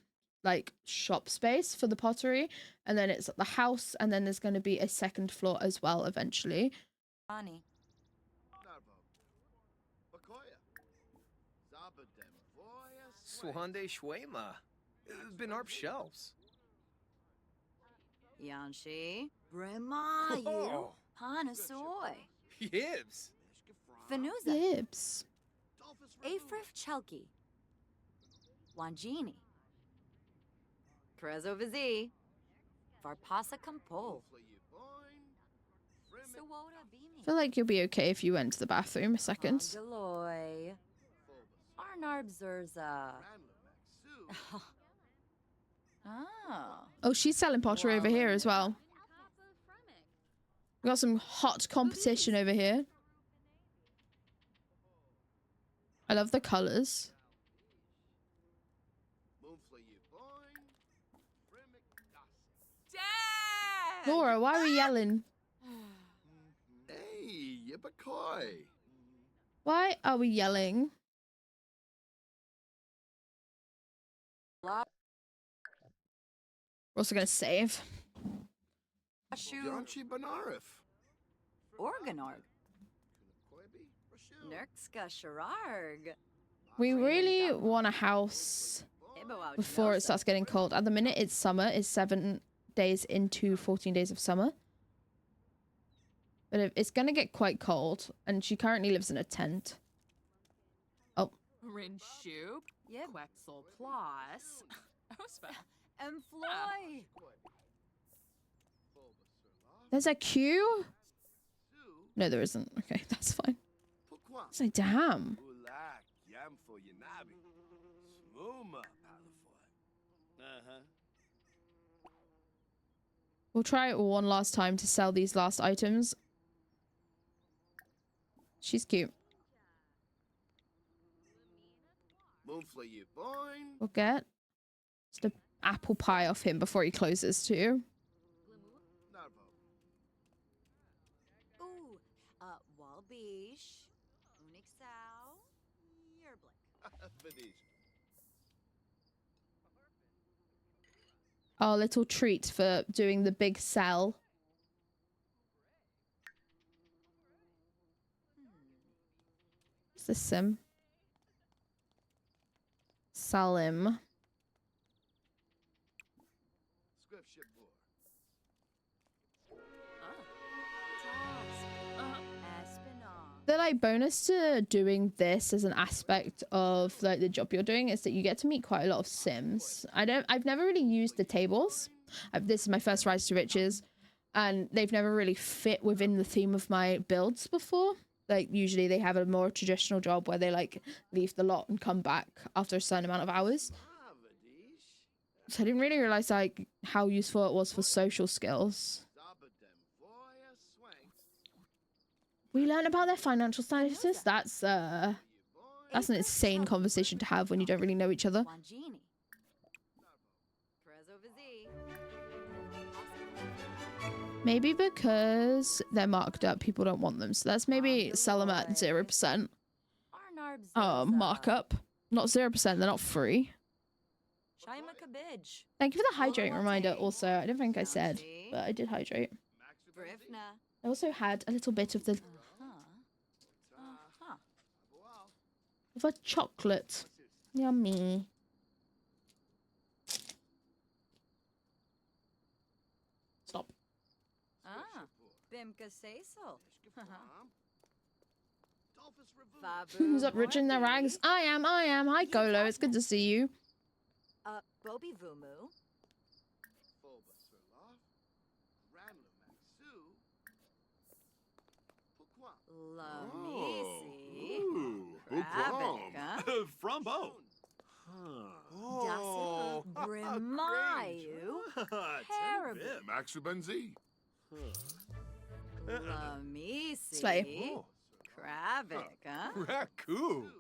like shop space for the pottery, and then it's the house, and then there's going to be a second floor as well eventually. Ani. Swande Shwema. Benarp shelves. Yanshi. Bremayu. Oh. Hanasoy. Yibs. Fenuza. Yibs. Afrif Chelki. Wanjini. Krezo Vizi. Varpasa Kampol. Sawoda I feel like you'll be okay if you went to the bathroom a second. Galoy. Arnarb Zurza. Oh. Oh, she's selling pottery over here as well. We got some hot competition over here. I love the colors. Laura, why are we yelling? Hey, Yibakoy. Why are we yelling? We're also going to save. Yanchi Banarif. Organorg. Nerkska Shararg. We really want a house before it starts getting cold. At the minute, it's summer. It's 7 days into 14 days of summer. But it's going to get quite cold. And she currently lives in a tent. Oh. Rinshoop. Yep. Quexel Plus. Employ. There's a queue? No, there isn't. Okay, that's fine. So damn. We'll try it one last time to sell these last items. She's cute. We'll get just an apple pie off him before he closes too. Ooh. Walbish. Unixow. Yerblick. Our little treat for doing the big sell. What's this sim? Salim. The like bonus to doing this as an aspect of like the job you're doing is that you get to meet quite a lot of Sims. I've never really used the tables. This is my first Rise to Riches, and they've never really fit within the theme of my builds before. Like usually they have a more traditional job where they like leave the lot and come back after a certain amount of hours. So I didn't really realize like how useful it was for social skills. We learned about their financial status. That's an insane conversation to have when you don't really know each other. Maybe because they're marked up, people don't want them. So let's maybe sell them at 0%. Markup. Not 0%, they're not free. Thank you for the hydrating reminder also. I don't think I said, but I did hydrate. I also had a little bit of the of a chocolate. Yummy. Stop. Who's up rich in their rags? I am. Hi, Golo. It's good to see you. Gobi Vumu. Frombo. Oh, Grimayu. Maxu Benzi. Lamisi. Slay. Kravik, Raku.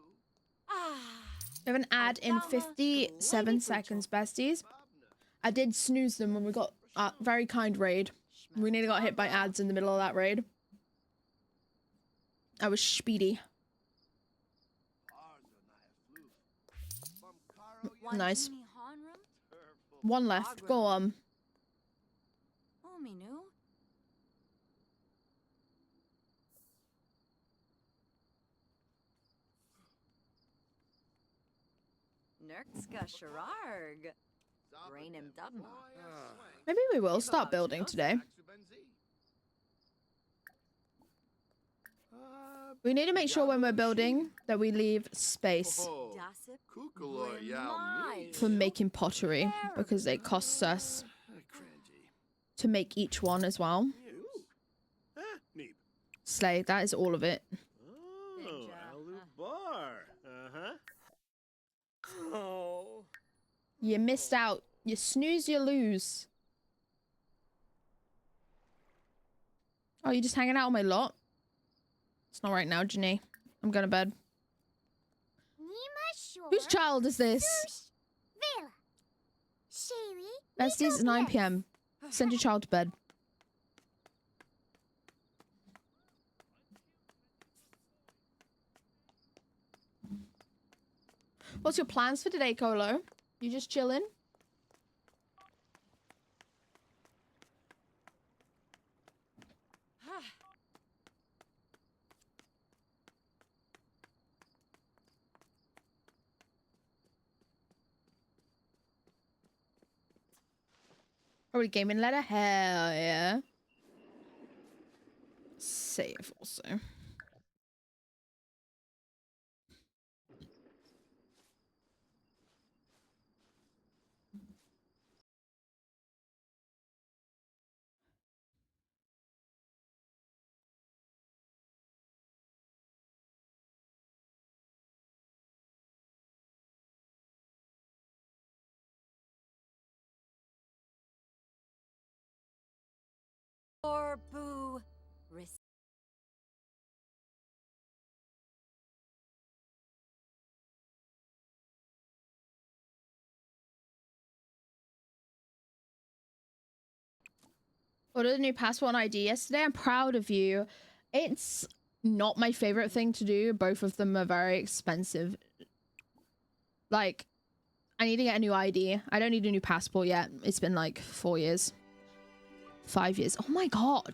We have an ad in 57 seconds, besties. I did snooze them when we got a very kind raid. We nearly got hit by ads in the middle of that raid. I was speedy. Nice. One left. Go on. Nerkska Shararg. Rainim Dubma. Maybe we will start building today. We need to make sure when we're building that we leave space for making pottery, because it costs us to make each one as well. Slay, that is all of it. You missed out. You snooze, you lose. Oh, you're just hanging out on my lot? It's not right now, Janae. I'm going to bed. Whose child is this? Besties, it's 9 PM. Send your child to bed. What's your plans for today, Colo? You just chilling? Probably gaming letter? Hell yeah. Save also. Or boo. Ordered a new passport and ID yesterday. I'm proud of you. It's not my favorite thing to do. Both of them are very expensive. Like, I need to get a new ID. I don't need a new passport yet. It's been like 4 years. 5 years. Oh my god.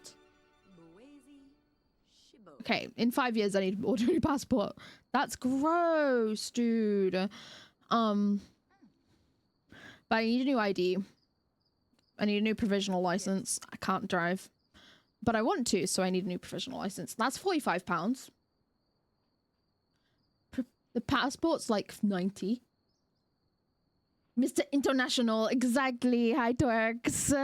Okay, in 5 years I need to order a new passport. That's gross, dude. But I need a new ID. I need a new provisional license. I can't drive. but I want to, so I need a new professional license. That's £45. The passport's like 90. Mr. International, exactly. Hi, Twerks.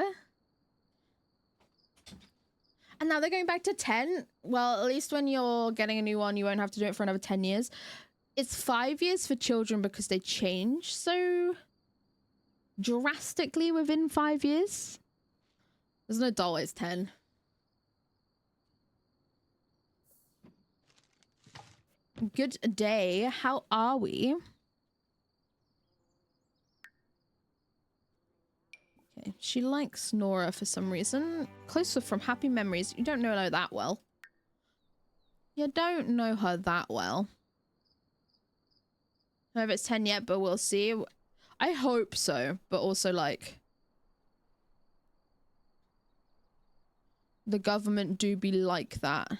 And now they're going back to 10. Well, at least when you're getting a new one, you won't have to do it for another 10 years. It's 5 years for children because they change so drastically within 5 years. As an adult, it's 10. Good day. How are we? Okay, she likes Nora for some reason. Closer from Happy Memories. You don't know her that well. You don't know her that well. I don't know if it's 10 yet, but we'll see. I hope so, but also like the government do be like that.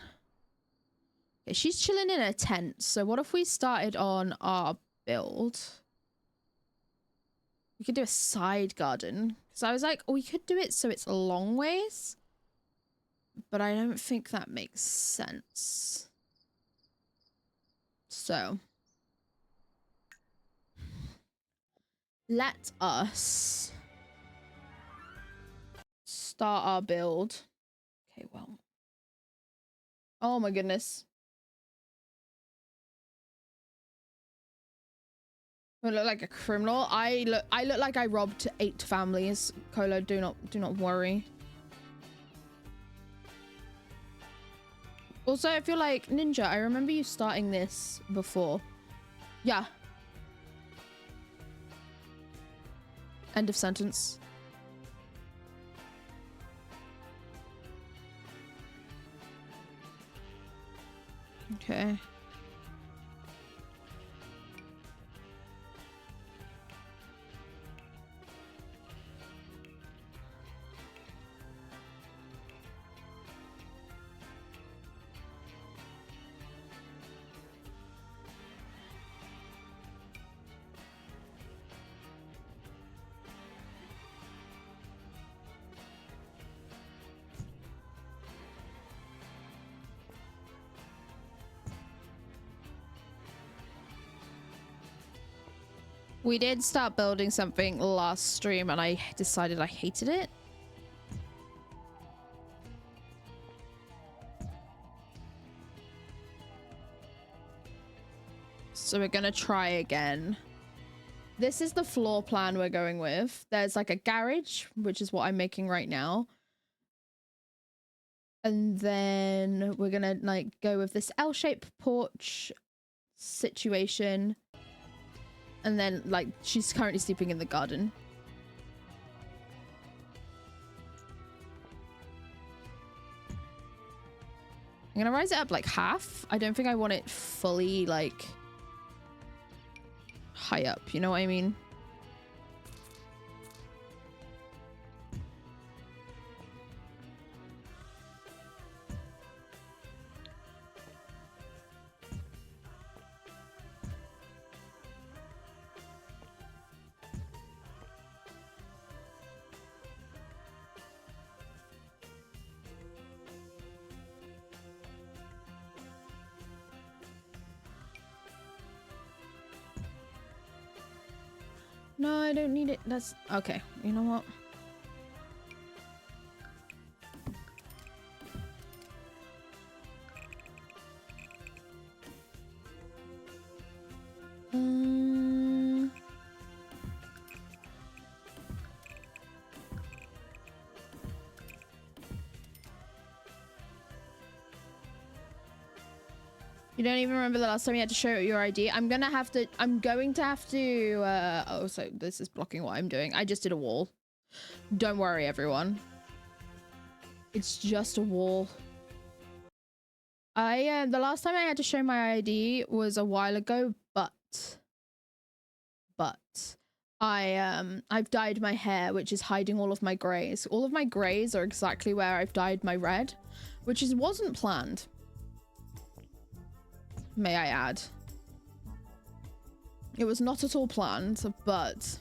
Okay, she's chilling in a tent. So what if we started on our build? We could do a side garden. Because I was like, we could do it so it's a long ways. But I don't think that makes sense. So let us start our build. Okay, well. Oh my goodness. I look like a criminal. I look like I robbed 8 families. Colo, do not worry. Also, I feel like Ninja, I remember you starting this before. Yeah. End of sentence. Okay. We did start building something last stream and I decided I hated it. So we're gonna try again. This is the floor plan we're going with. There's like a garage, which is what I'm making right now. And then we're gonna like go with this L-shaped porch situation. And then, like, she's currently sleeping in the garden. I'm gonna rise it up, like, half. I don't think I want it fully, like, high up. You know what I mean? No, I don't need it. That's okay. You know what? You don't even remember the last time you had to show your ID? I'm going to have to oh, so this is blocking what I'm doing. I just did a wall. Don't worry, everyone. It's just a wall. The last time I had to show my ID was a while ago, but I've dyed my hair, which is hiding all of my grays. All of my grays are exactly where I've dyed my red, which wasn't planned. May I add. It was not at all planned, but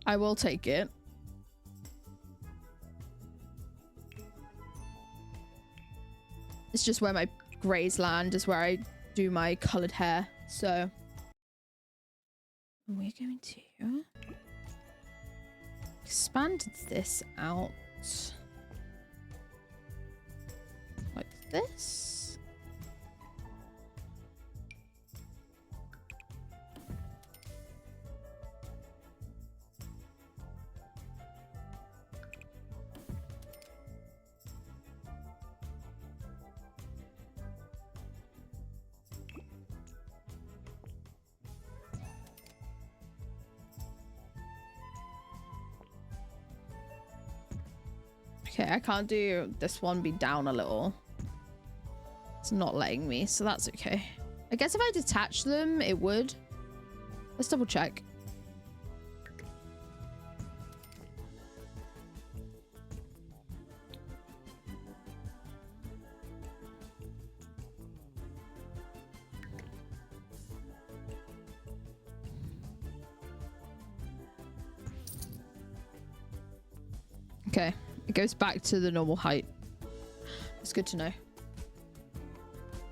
I will take it. It's just where my grays land is where I do my colored hair. So we're going to expand this out like this. Okay, I can't do this one be down a little. It's not letting me, so that's okay. I guess if I detach them, it would. Let's double check. Okay. It goes back to the normal height. It's good to know.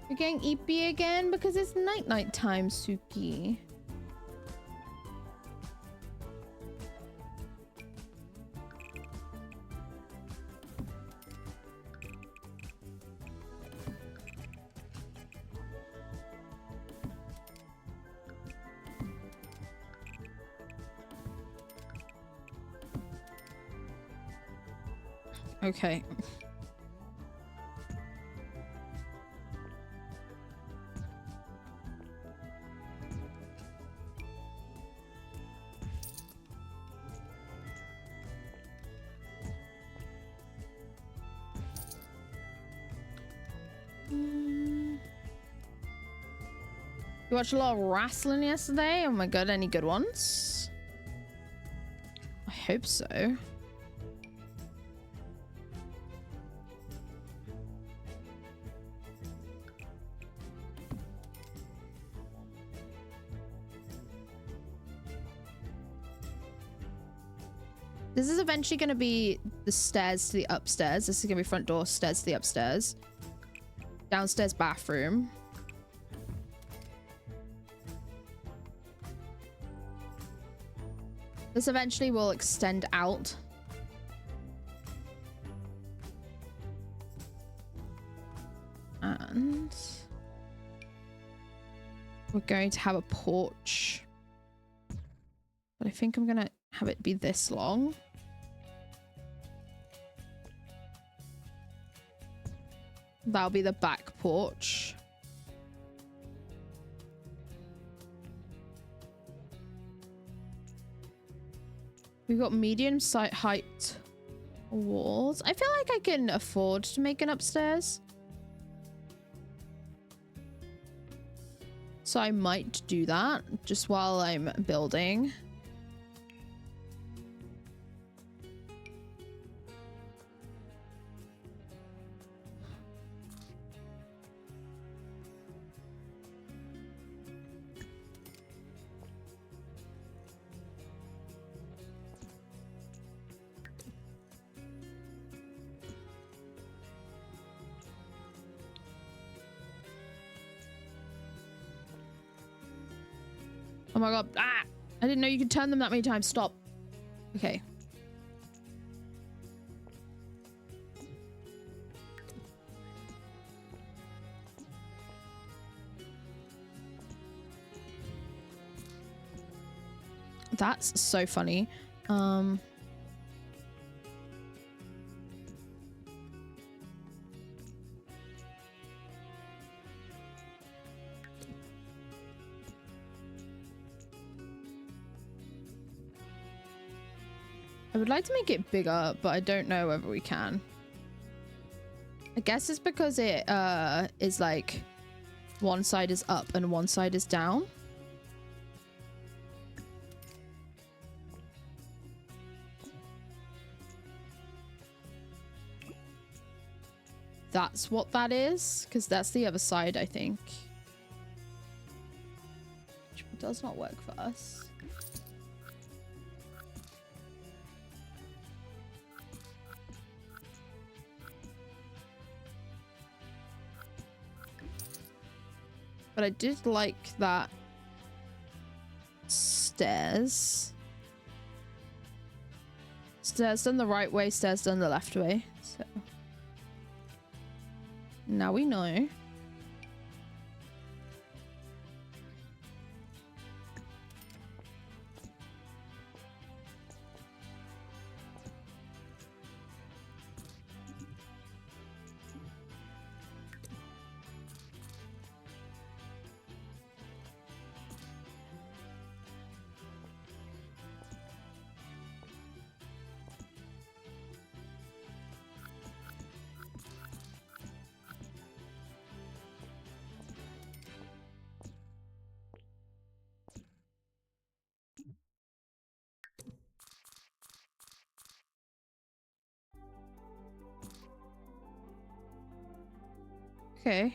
You're getting eepy again because it's night time, Suki. Okay. You watched a lot of wrestling yesterday? Oh my god, any good ones? I hope so. This is eventually going to be the stairs to the upstairs. This is going to be front door, stairs to the upstairs. Downstairs bathroom. This eventually will extend out. And we're going to have a porch. But I think I'm going to have it be this long. That'll be the back porch. We've got medium height walls. I feel like I can afford to make an upstairs. So I might do that just while I'm building. Oh my god. Ah! I didn't know you could turn them that many times. Stop. Okay. That's so funny. I would like to make it bigger, but I don't know whether we can. I guess it's because it is like one side is up and one side is down. That's what that is, because that's the other side, I think. Which does not work for us. But I did like that stairs. Stairs done the right way, stairs done the left way. So now we know. Okay.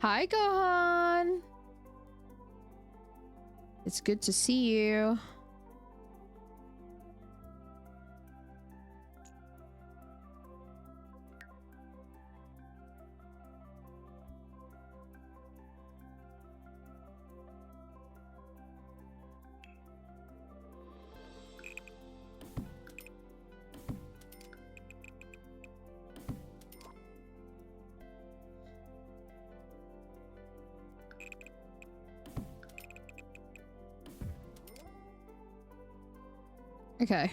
Hi, Gohan. It's good to see you. Okay.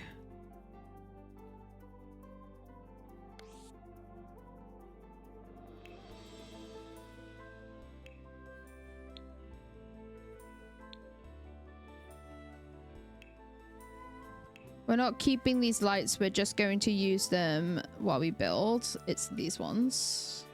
We're not keeping these lights, we're just going to use them while we build. It's these ones.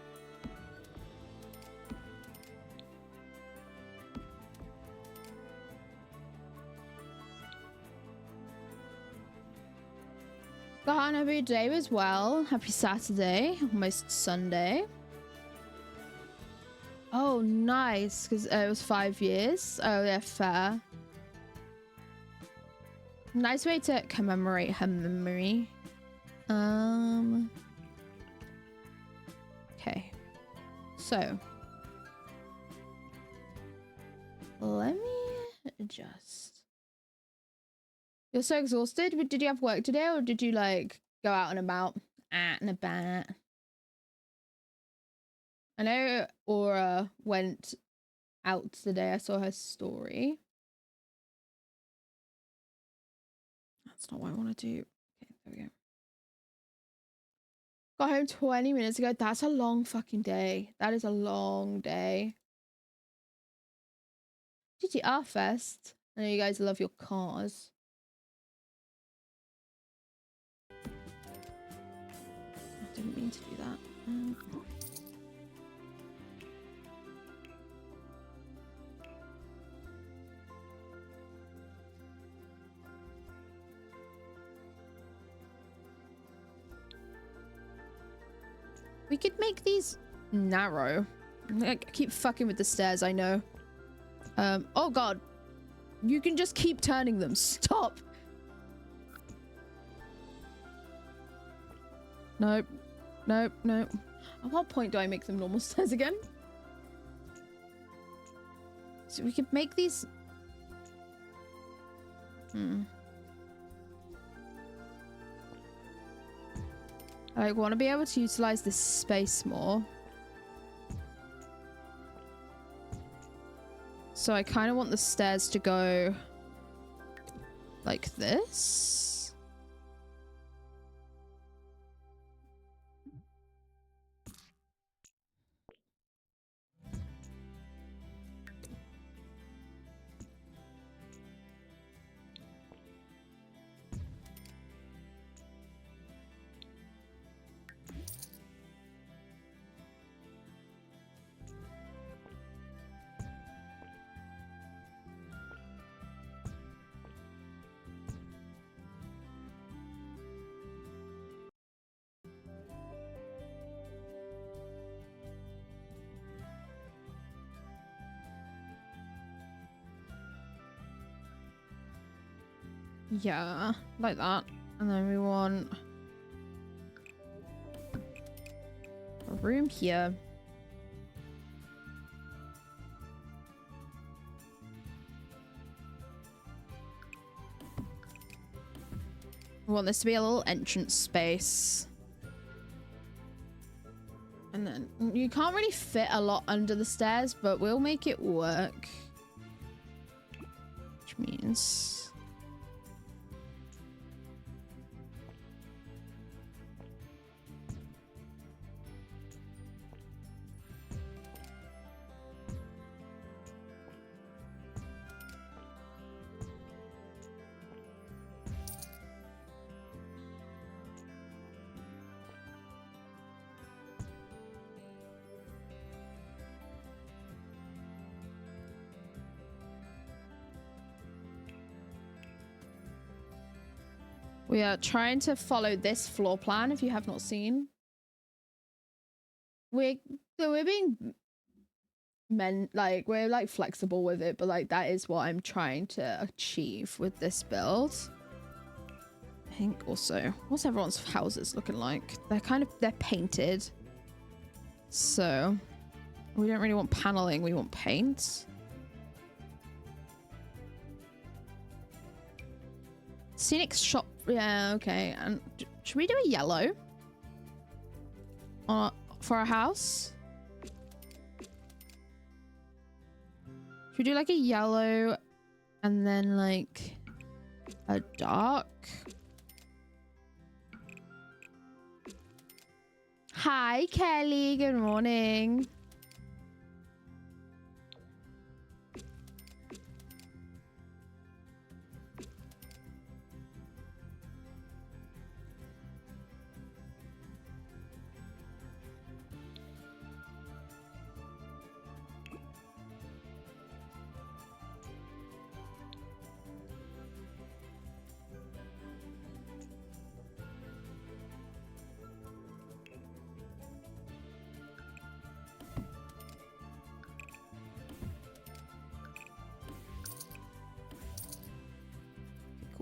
Gohan, happy day as well. Happy Saturday, almost Sunday. Oh, nice, because it was 5 years. Oh, yeah, fair. Nice way to commemorate her memory. Okay. So. Let me adjust. You're so exhausted. Did you have work today or did you like go out and about? Out and about. I know Aura went out today. I saw her story. That's not what I want to do. Okay, there we go. Got home 20 minutes ago. That's a long fucking day. That is a long day. GTR Fest. I know you guys love your cars. I didn't mean to do that. We could make these narrow. I keep fucking with the stairs, I know. Oh god. You can just keep turning them. Stop. Nope. Nope, nope. At what point do I make them normal stairs again? So we could make these... I want to be able to utilize this space more. So I kind of want the stairs to go like this. Yeah, like that. And then we want a room here. We want this to be a little entrance space. And then you can't really fit a lot under the stairs, but we'll make it work. Which means... We are trying to follow this floor plan, if you have not seen. We're being we're like flexible with it, but like that is what I'm trying to achieve with this build. I think also, what's everyone's houses looking like? They're painted. So we don't really want paneling, we want paint. Scenic shop, yeah, okay. And should we do a yellow for our house? Should we do like a yellow and then like a dark? Hi, Kelly. Good morning.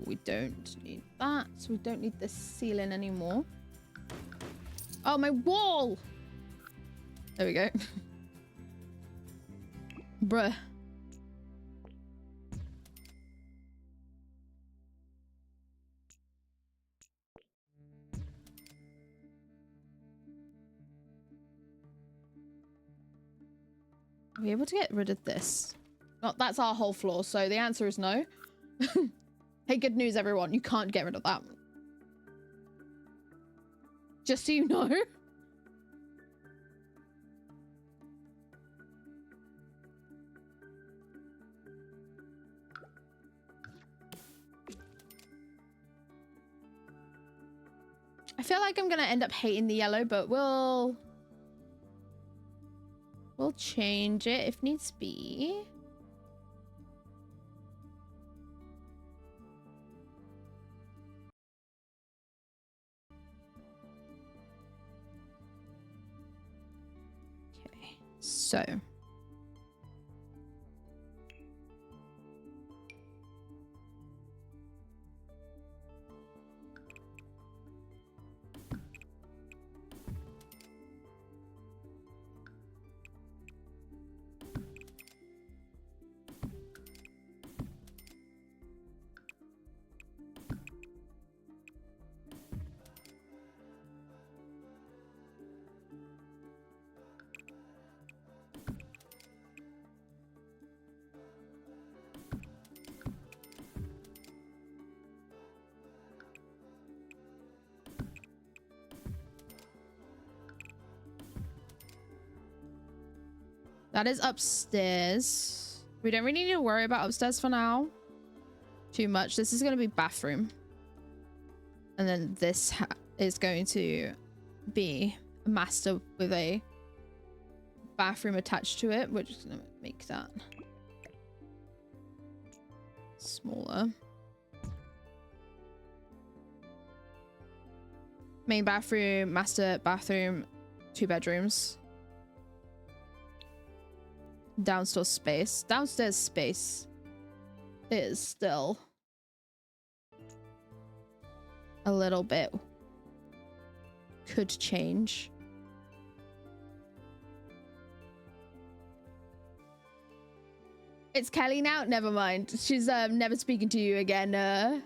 We don't need that, so we don't need this ceiling anymore. Oh, my wall! There we go. Bruh. Are we able to get rid of this? Well, that's our whole floor, so the answer is no. Hey, good news, everyone. You can't get rid of that. Just so you know. I feel like I'm gonna end up hating the yellow, but we'll change it if needs be. So that is upstairs. We don't really need to worry about upstairs for now too much. This is going to be bathroom. And then this is going to be a master with a bathroom attached to it. We're just going to make that smaller. Main bathroom, master bathroom, 2 bedrooms. Downstairs space is still a little bit, could change. It's Kelly now. Never mind, she's never speaking to you again.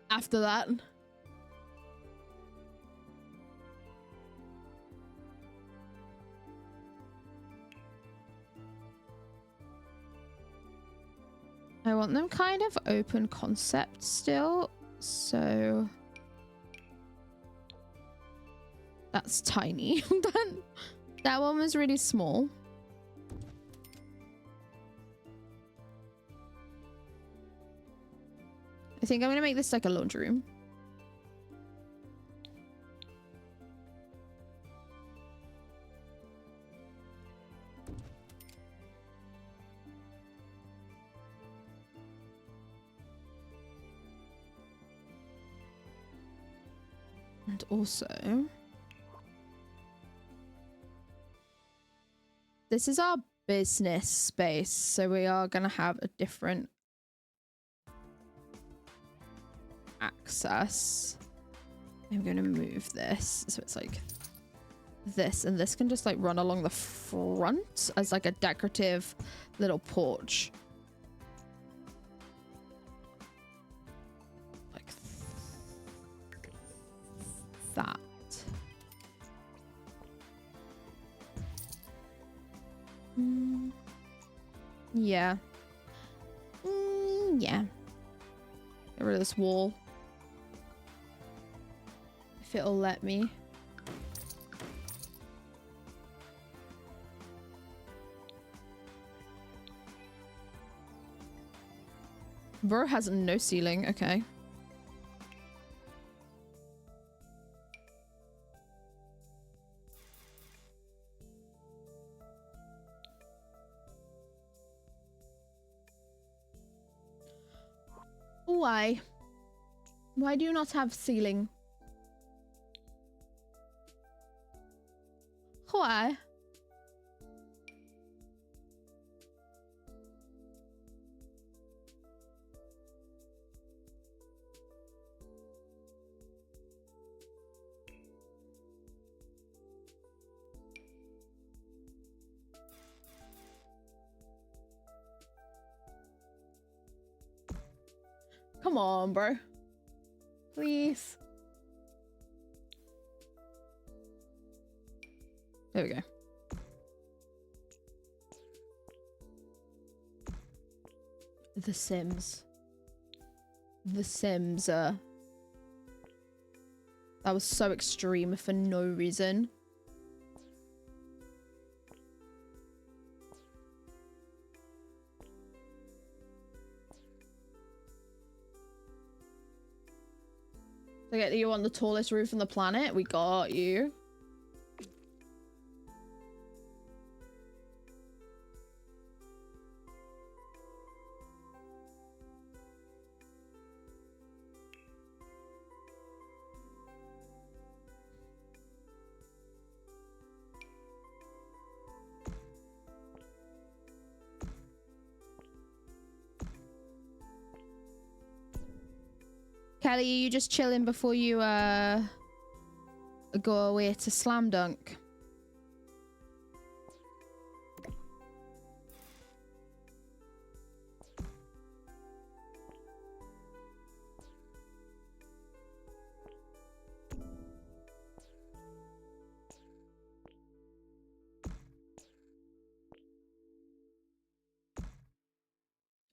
after that. I want them kind of open concept still, so that's tiny. That one was really small. I think I'm gonna make this like a laundry room. And also, this is our business space, so we are gonna have a different access. I'm gonna move this so it's like this, and this can just like run along the front as like a decorative little porch. Like that. Yeah. Yeah. Get rid of this wall. If it'll let me. Bro has no ceiling. Okay. Why? Why do you not have ceiling? Why? Come on, bro. Please. There we go. The Sims. The Sims. That was so extreme for no reason. Forget that you want the tallest roof on the planet? We got you. Kelly, are you just chilling before you go away to slam dunk?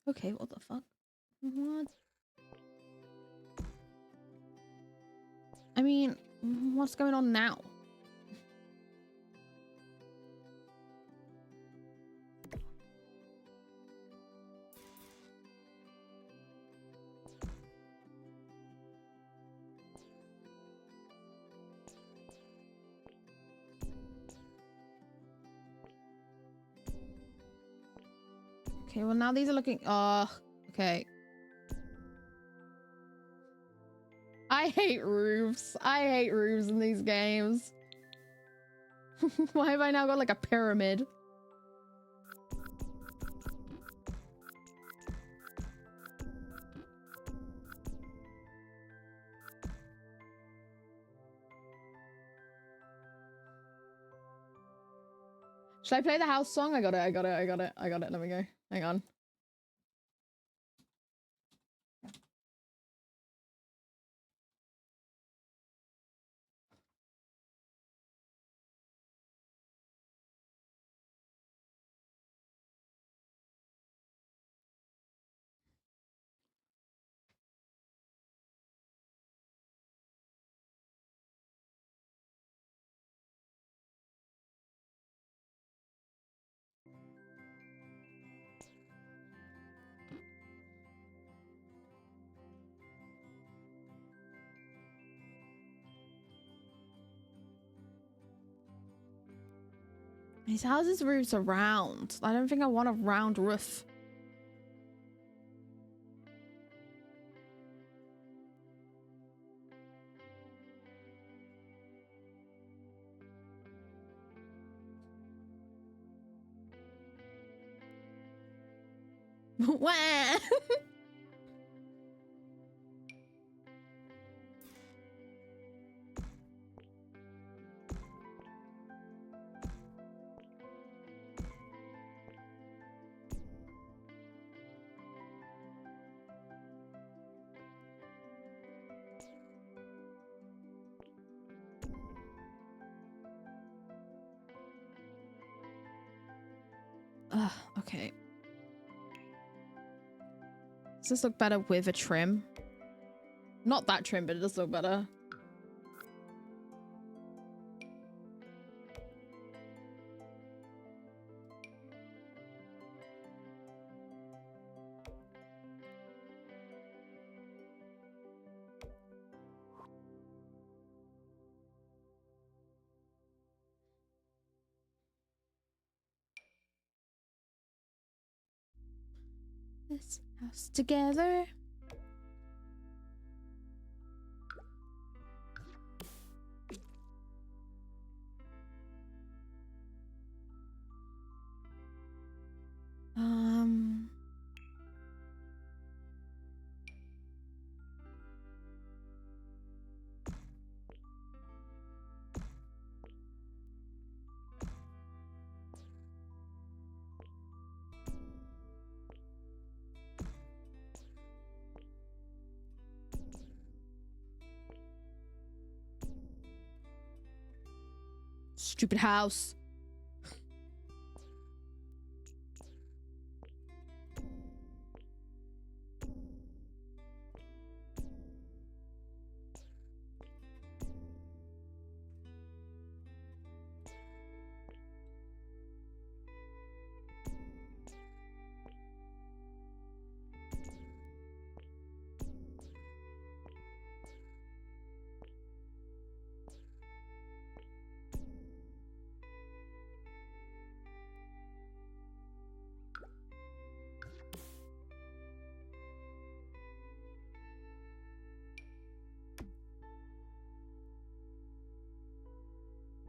Okay, what the fuck? What? I mean, what's going on now? Okay, well now these are looking... Oh, okay. I hate roofs. I hate roofs in these games. Why have I now got like a pyramid? Should I play the house song? I got it. Let me go. Hang on. His house's roofs are round. I don't think I want a round roof. Wah! Okay. Does this look better with a trim? Not that trim, but it does look better. This house together. Stupid house.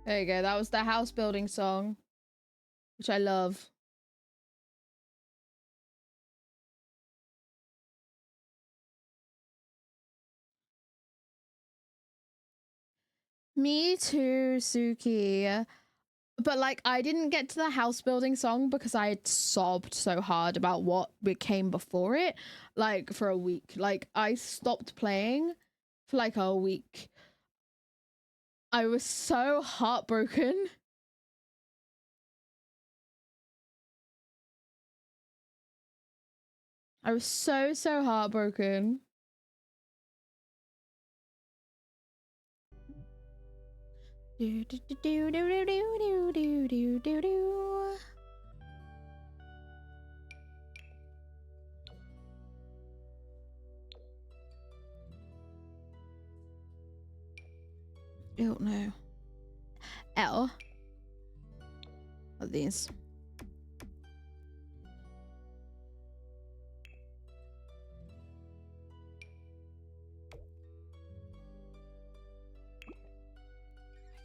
There you go. That was the house building song, which I love. Me too, Suki. But like, I didn't get to the house building song because I had sobbed so hard about what came before it, like for a week. Like, I stopped playing for like a week. I was so heartbroken. I was so heartbroken. Do do do do do do do do do do. Oh no. L. What are these?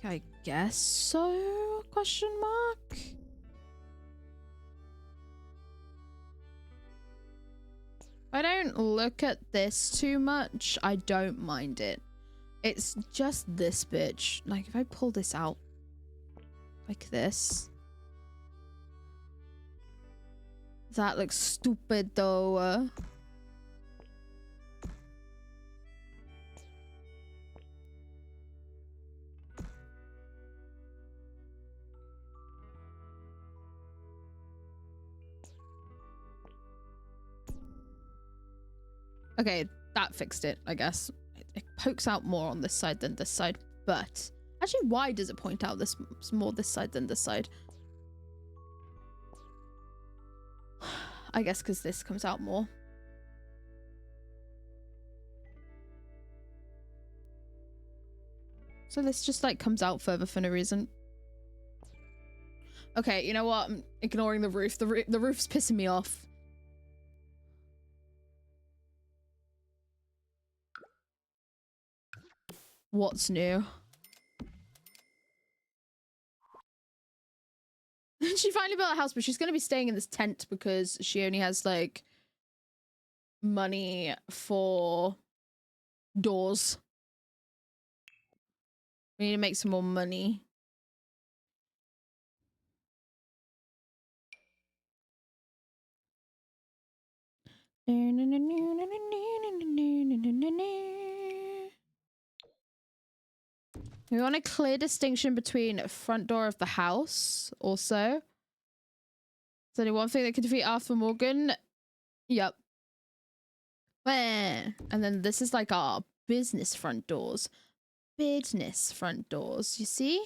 I guess so? Question mark? I don't look at this too much. I don't mind it. It's just this bitch. Like, if I pull this out like this. That looks stupid though. Okay, that fixed it, I guess. It pokes out more on this side than this side, but actually, why does it point out this more this side than this side? I guess because this comes out more. So this just like comes out further for no reason. Okay, you know what? I'm ignoring the roof. The roof's pissing me off. What's new? She finally built a house, but she's going to be staying in this tent because she only has, like, money for doors. We need to make some more money. We want a clear distinction between front door of the house also. Is there one thing that could defeat Arthur Morgan? Yep. And then this is like our business front doors. Business front doors, you see?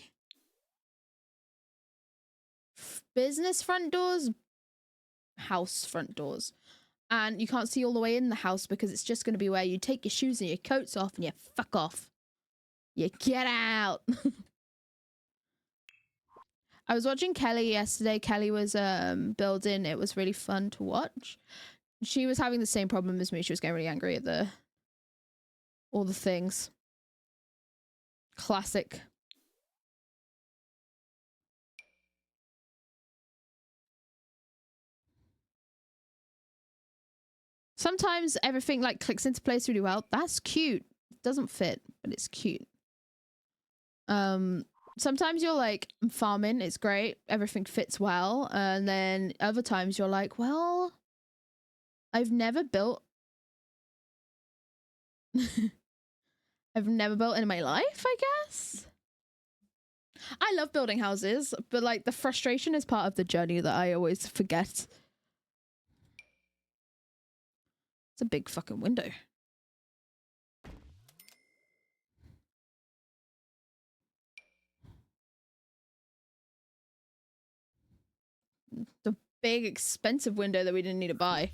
Business front doors, house front doors. And you can't see all the way in the house because it's just going to be where you take your shoes and your coats off and you fuck off. You get out. I was watching Kelly yesterday. Kelly was building. It was really fun to watch. She was having the same problem as me. She was getting really angry at all the things. Classic. Sometimes everything like clicks into place really well. That's cute. It doesn't fit, but it's cute. Sometimes you're like, I'm farming, it's great, everything fits well, and then other times you're like, well, I've never built I've never built in my life, I guess. I love building houses, but like the frustration is part of the journey that I always forget. It's a big fucking window. The big expensive window that we didn't need to buy.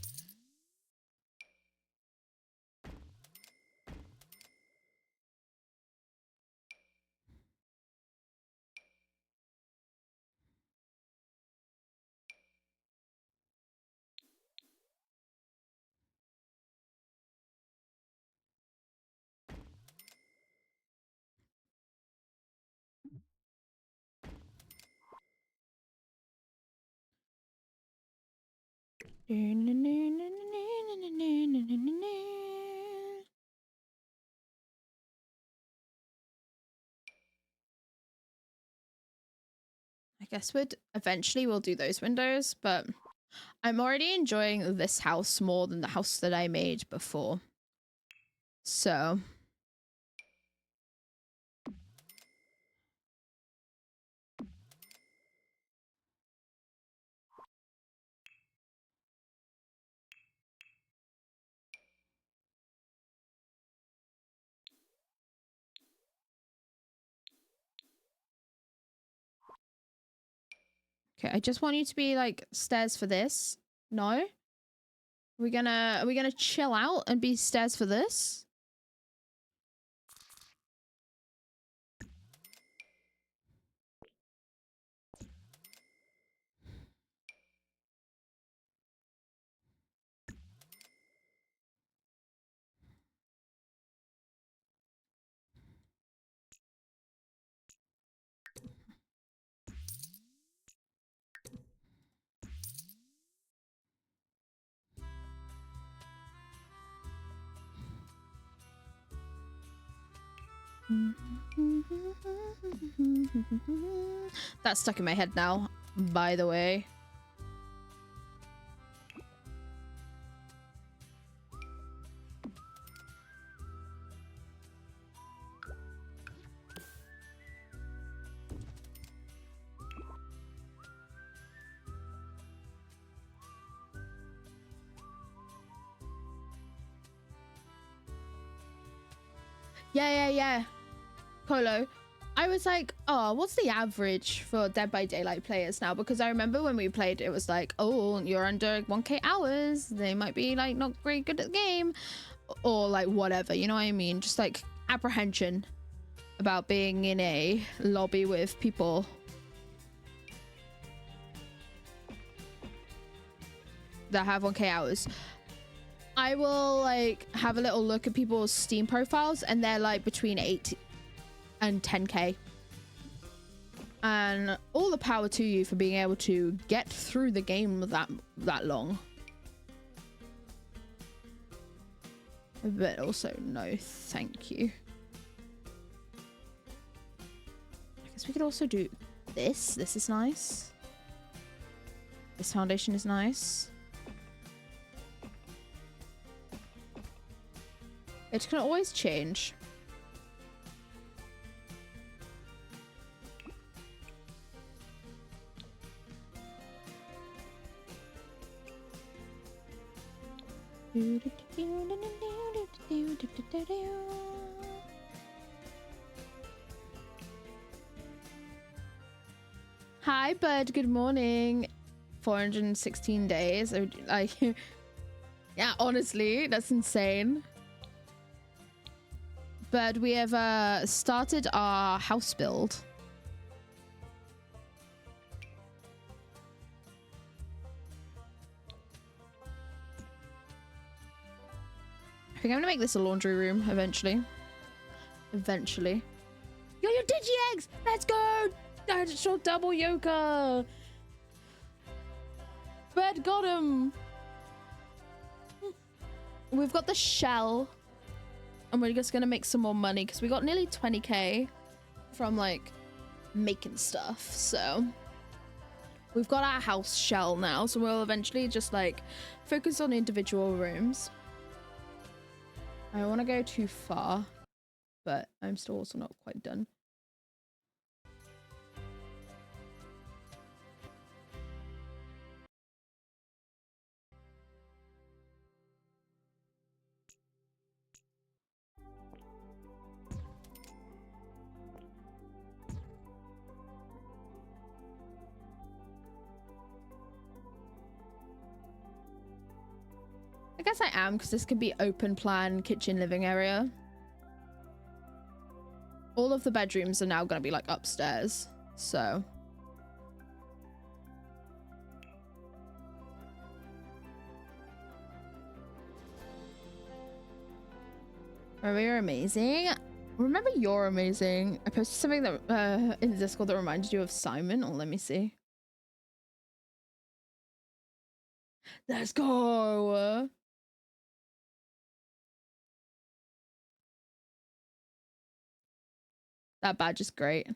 I guess eventually we'll do those windows, but I'm already enjoying this house more than the house that I made before. So okay, I just want you to be like stairs for this. No? Are we gonna chill out and be stairs for this? That's stuck in my head now, by the way. Yeah. Polo. I was like, oh, what's the average for Dead by Daylight players now? Because I remember when we played, it was like, oh, you're under 1k hours. They might be like not very good at the game or like whatever, you know what I mean? Just like apprehension about being in a lobby with people that have 1k hours, I will like have a little look at people's Steam profiles, and they're like between 8 and 10k. And all the power to you for being able to get through the game that long. But also no thank you. I guess we could also do this. This is nice. This foundation is nice. It can always change. Hi, bud. Good morning. 416 days. Like, yeah, honestly, that's insane. But we have started our house build. I think I'm gonna make this a laundry room eventually. Eventually. Yo, your digi eggs! Let's go! I just shot double yoga. Bird got him. We've got the shell. And we're just gonna make some more money because we got nearly 20k from like making stuff. So we've got our house shell now. So we'll eventually just like focus on individual rooms. I don't want to go too far, but I'm still also not quite done. I guess I am, because this could be open plan kitchen living area. All of the bedrooms are now going to be like upstairs, so. Remember, you're amazing. Remember, you're amazing. I posted something that in the Discord that reminded you of Simon. Oh, let me see. Let's go. That badge is great.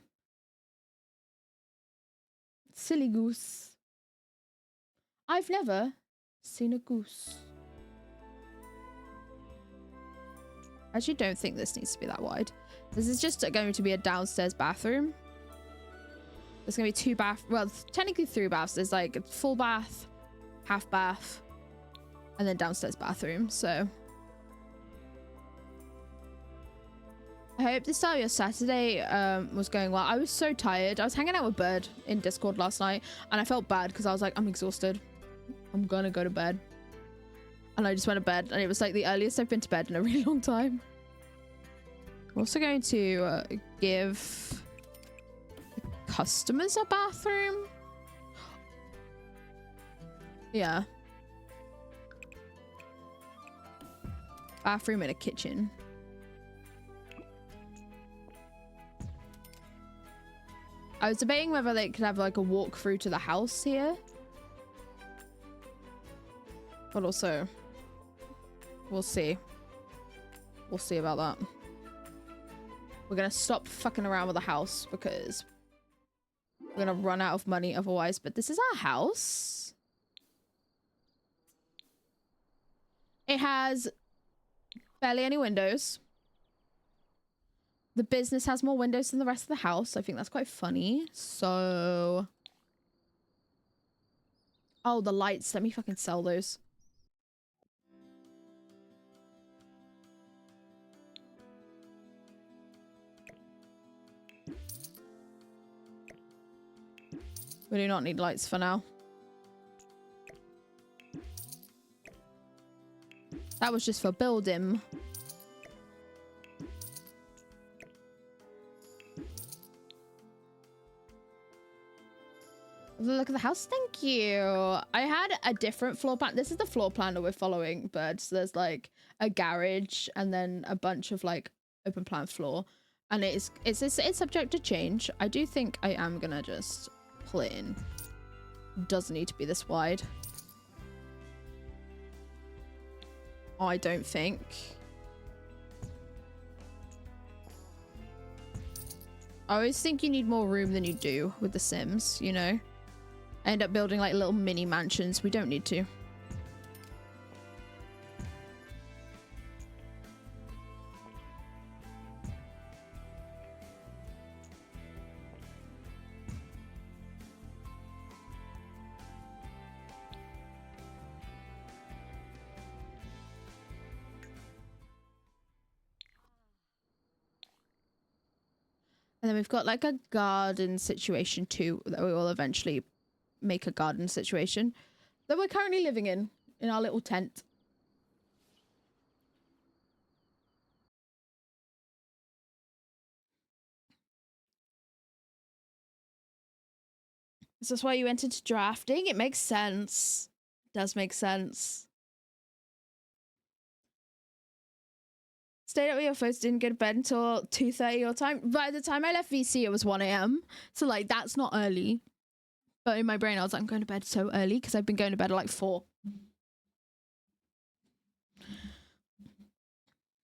Silly goose. I've never seen a goose. I actually don't think this needs to be that wide. This is just going to be a downstairs bathroom. There's going to be 2 baths. Well, technically 3 baths. There's like a full bath, half bath, and then downstairs bathroom. So I hope the start of your Saturday was going well. I was so tired. I was hanging out with Bird in Discord last night, and I felt bad because I was like, I'm exhausted. I'm gonna go to bed. And I just went to bed, and it was like the earliest I've been to bed in a really long time. I'm also going to give the customers a bathroom. Yeah. Bathroom and a kitchen. I was debating whether they could have like a walk through to the house here. But also, we'll see. We'll see about that. We're gonna stop fucking around with the house because we're gonna run out of money otherwise. But this is our house. It has barely any windows. The business has more windows than the rest of the house. I think that's quite funny. So, oh, the lights. Let me fucking sell those. We do not need lights for now. That was just for building. look at the house. Thank you. I had a different floor plan. This is the floor plan that we're following, but so there's like a garage and then a bunch of like open plan floor, and it's subject to change. I do think I am gonna just pull it in. Doesn't need to be this wide. I don't think. I always think you need more room than you do with The Sims, you know? I end up building like little mini mansions. We don't need to. And then we've got like a garden situation too that we will eventually make a garden situation that we're currently living in our little tent. Is this why you went into drafting? It makes sense. It does make sense. Stayed up with your folks, didn't go to bed until 2:30 your time. By the time I left VC, it was 1 a.m. So like, that's not early. But in my brain, I was like, I'm going to bed so early because I've been going to bed at like 4.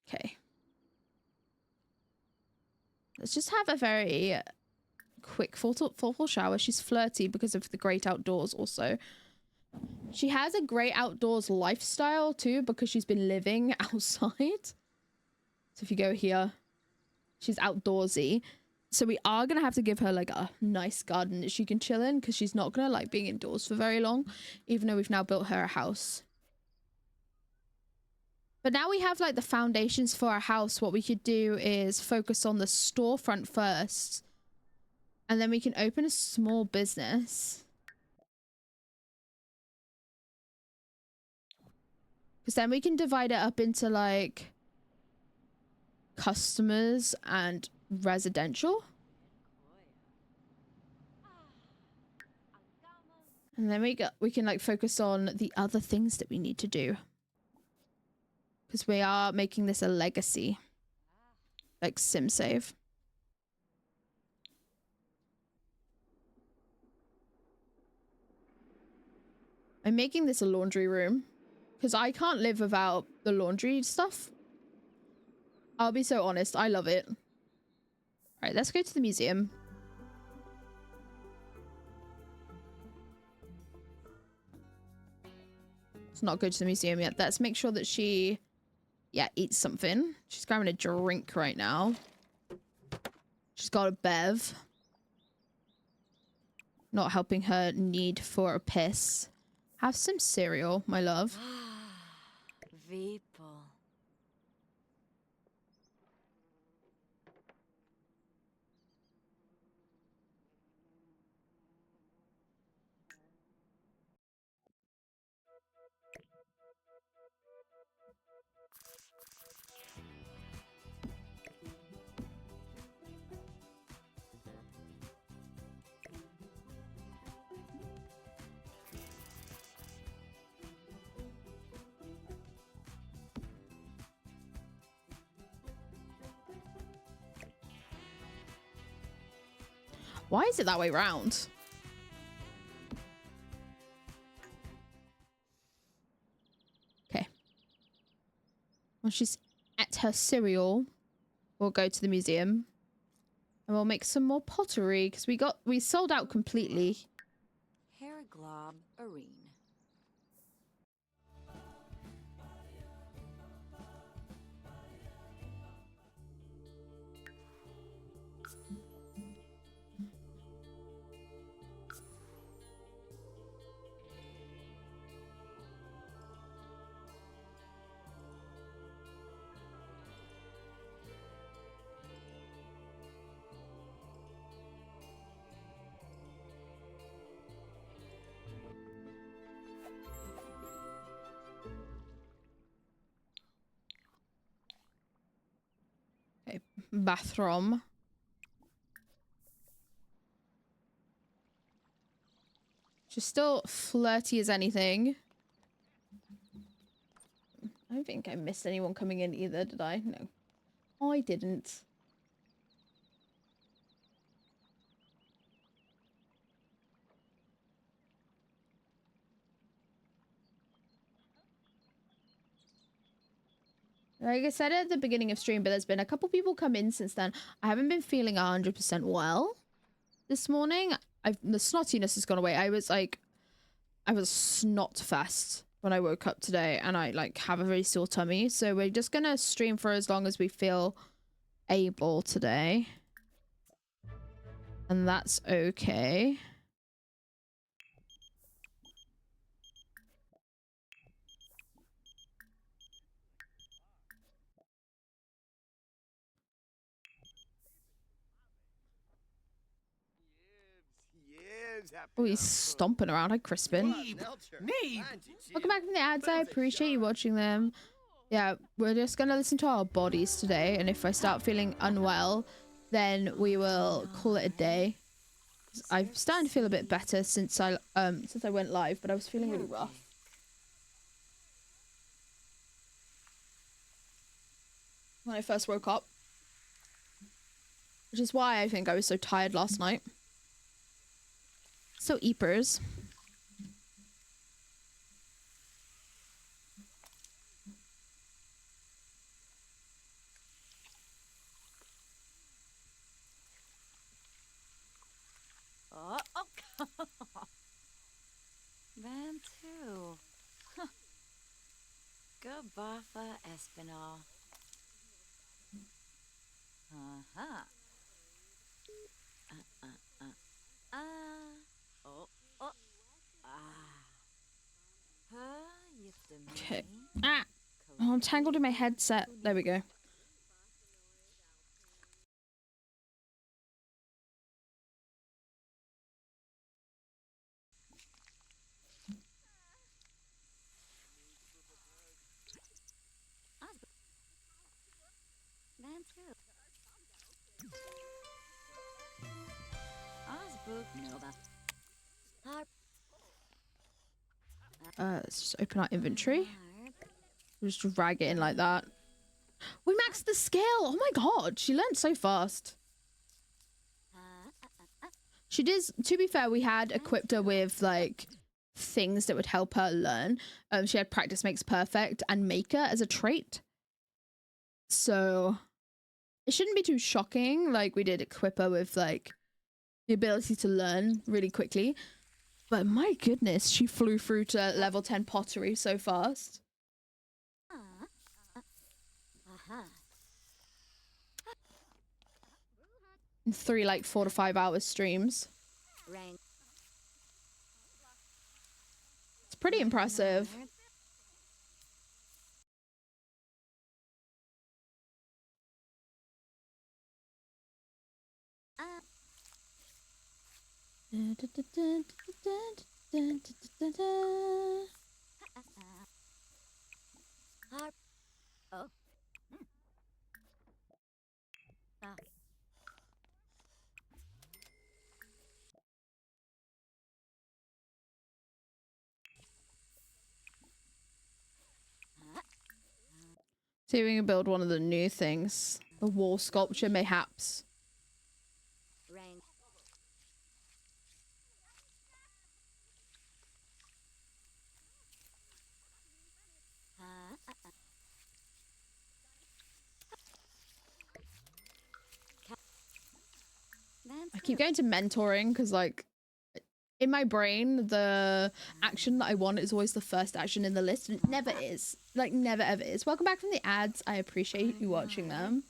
Okay. Let's just have a very quick full shower. She's flirty because of the great outdoors also. She has a great outdoors lifestyle too because she's been living outside. So if you go here, she's outdoorsy. So we are going to have to give her like a nice garden that she can chill in because she's not going to like being indoors for very long, even though we've now built her a house. But now we have like the foundations for our house. What we could do is focus on the storefront first. And then we can open a small business. Because then we can divide it up into like customers and residential. And then we can like focus on the other things that we need to do. Because we are making this a legacy. Like sim save. I'm making this a laundry room. Because I can't live without the laundry stuff. I'll be so honest, I love it. Alright, let's go to the museum. Let's not go to the museum yet. Let's make sure that she, eats something. She's grabbing a drink right now. She's got a bev. Not helping her need for a piss. Have some cereal, my love. Veeple. Why is it that way round? Okay. When she's at her cereal, we'll go to the museum. And we'll make some more pottery because we sold out completely. Haraglob Arene. Bathroom. She's still flirty as anything. I don't think I missed anyone coming in either, did I? No. I didn't. Like I said at the beginning of stream, but there's been a couple people come in since then. I haven't been feeling 100% well this morning. The snottiness has gone away. I was snot fest when I woke up today, and I like have a very sore tummy. So we're just gonna stream for as long as we feel able today, and that's okay. Oh, he's stomping around. Hi, Crispin. Welcome back from the ads. I appreciate you watching them. Yeah, we're just gonna listen to our bodies today, and if I start feeling unwell, then we will call it a day. I'm starting to feel a bit better since I went live, but I was feeling really rough when I first woke up, which is why I think I was so tired last night. So eepers. Them too. Huh. Good buffa Espinal. Uh-huh. Oh. Okay. Ah! Oh, I'm tangled in my headset. There we go. Let's just open our inventory. We'll just drag it in like that. We maxed the skill! Oh my god, she learned so fast. She does, to be fair, we had equipped her with like things that would help her learn. She had practice makes perfect and maker as a trait. So it shouldn't be too shocking. Like, we did equip her with like the ability to learn really quickly. But my goodness, she flew through to level 10 pottery so fast. In 3 like 4 to 5 hours streams. It's pretty impressive. See if we can build one of the new things. The wall sculpture, mayhaps. I keep going to mentoring because, like, in my brain, the action that I want is always the first action in the list, and it never is. Like, never ever is. Welcome back from the ads. I appreciate you watching them.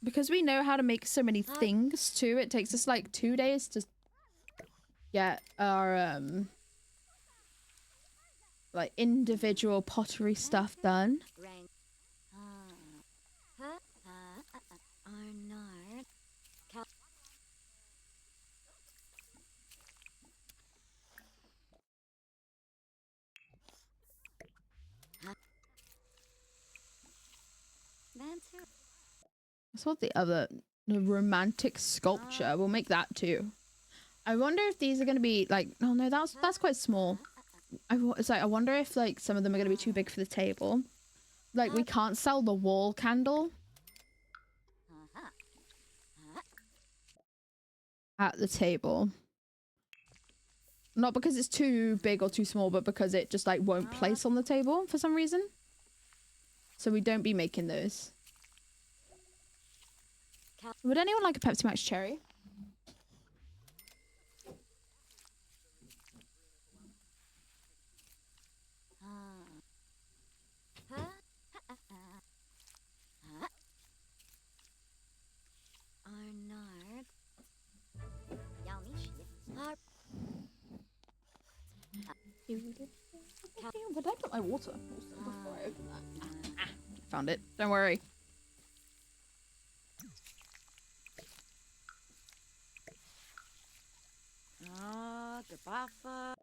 Because we know how to make so many things too, it takes us like 2 days to get our like individual pottery stuff done. Rain. Arnard. Mantu. That's what the romantic sculpture. We'll make that too. I wonder if these are gonna be like. Oh no, that's quite small. It's like I wonder if like some of them are gonna be too big for the table. Like we can't sell the wall candle at the table. Not because it's too big or too small, but because it just like won't place on the table for some reason. So we don't be making those. Would anyone like a Pepsi Max cherry? Arnard. Where did I put my water? Before I open that. Found it. Don't worry. Gabafa.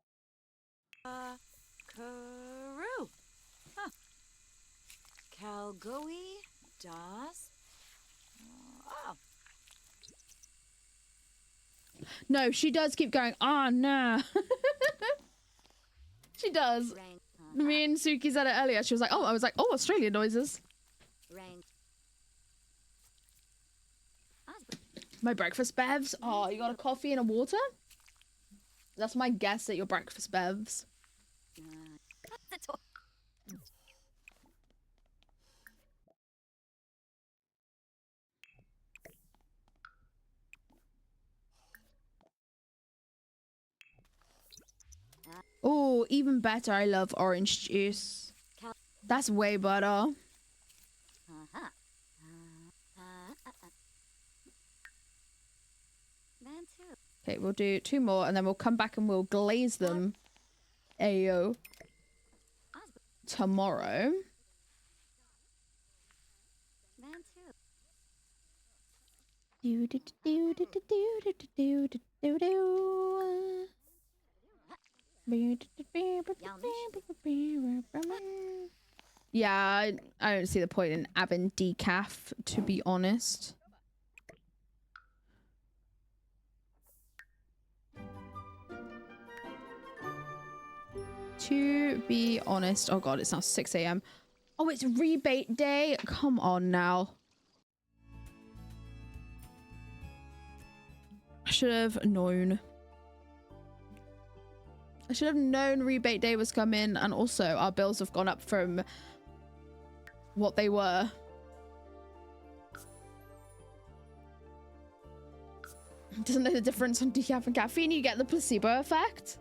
Karu. Huh. Kalgoi. Das. Oh. No, she does keep going. Oh, no. She does. Rain. Me and Suki said it earlier. She was like, oh, I was like, oh, Australian noises. Rain. My breakfast bevs. Oh, you got a coffee and a water? That's my guess at your breakfast bevs. Oh, even better. I love orange juice. That's way better. Okay, we'll do 2 more and then we'll come back and we'll glaze them. Ayo. Tomorrow. Yeah, I don't see the point in having decaf, to be honest. To be honest. Oh god, it's now 6 AM. Oh, it's rebate day. Come on now. I should have known. I should have known rebate day was coming, and also our bills have gone up from what they were. Doesn't know the difference on decaf and caffeine. You get the placebo effect.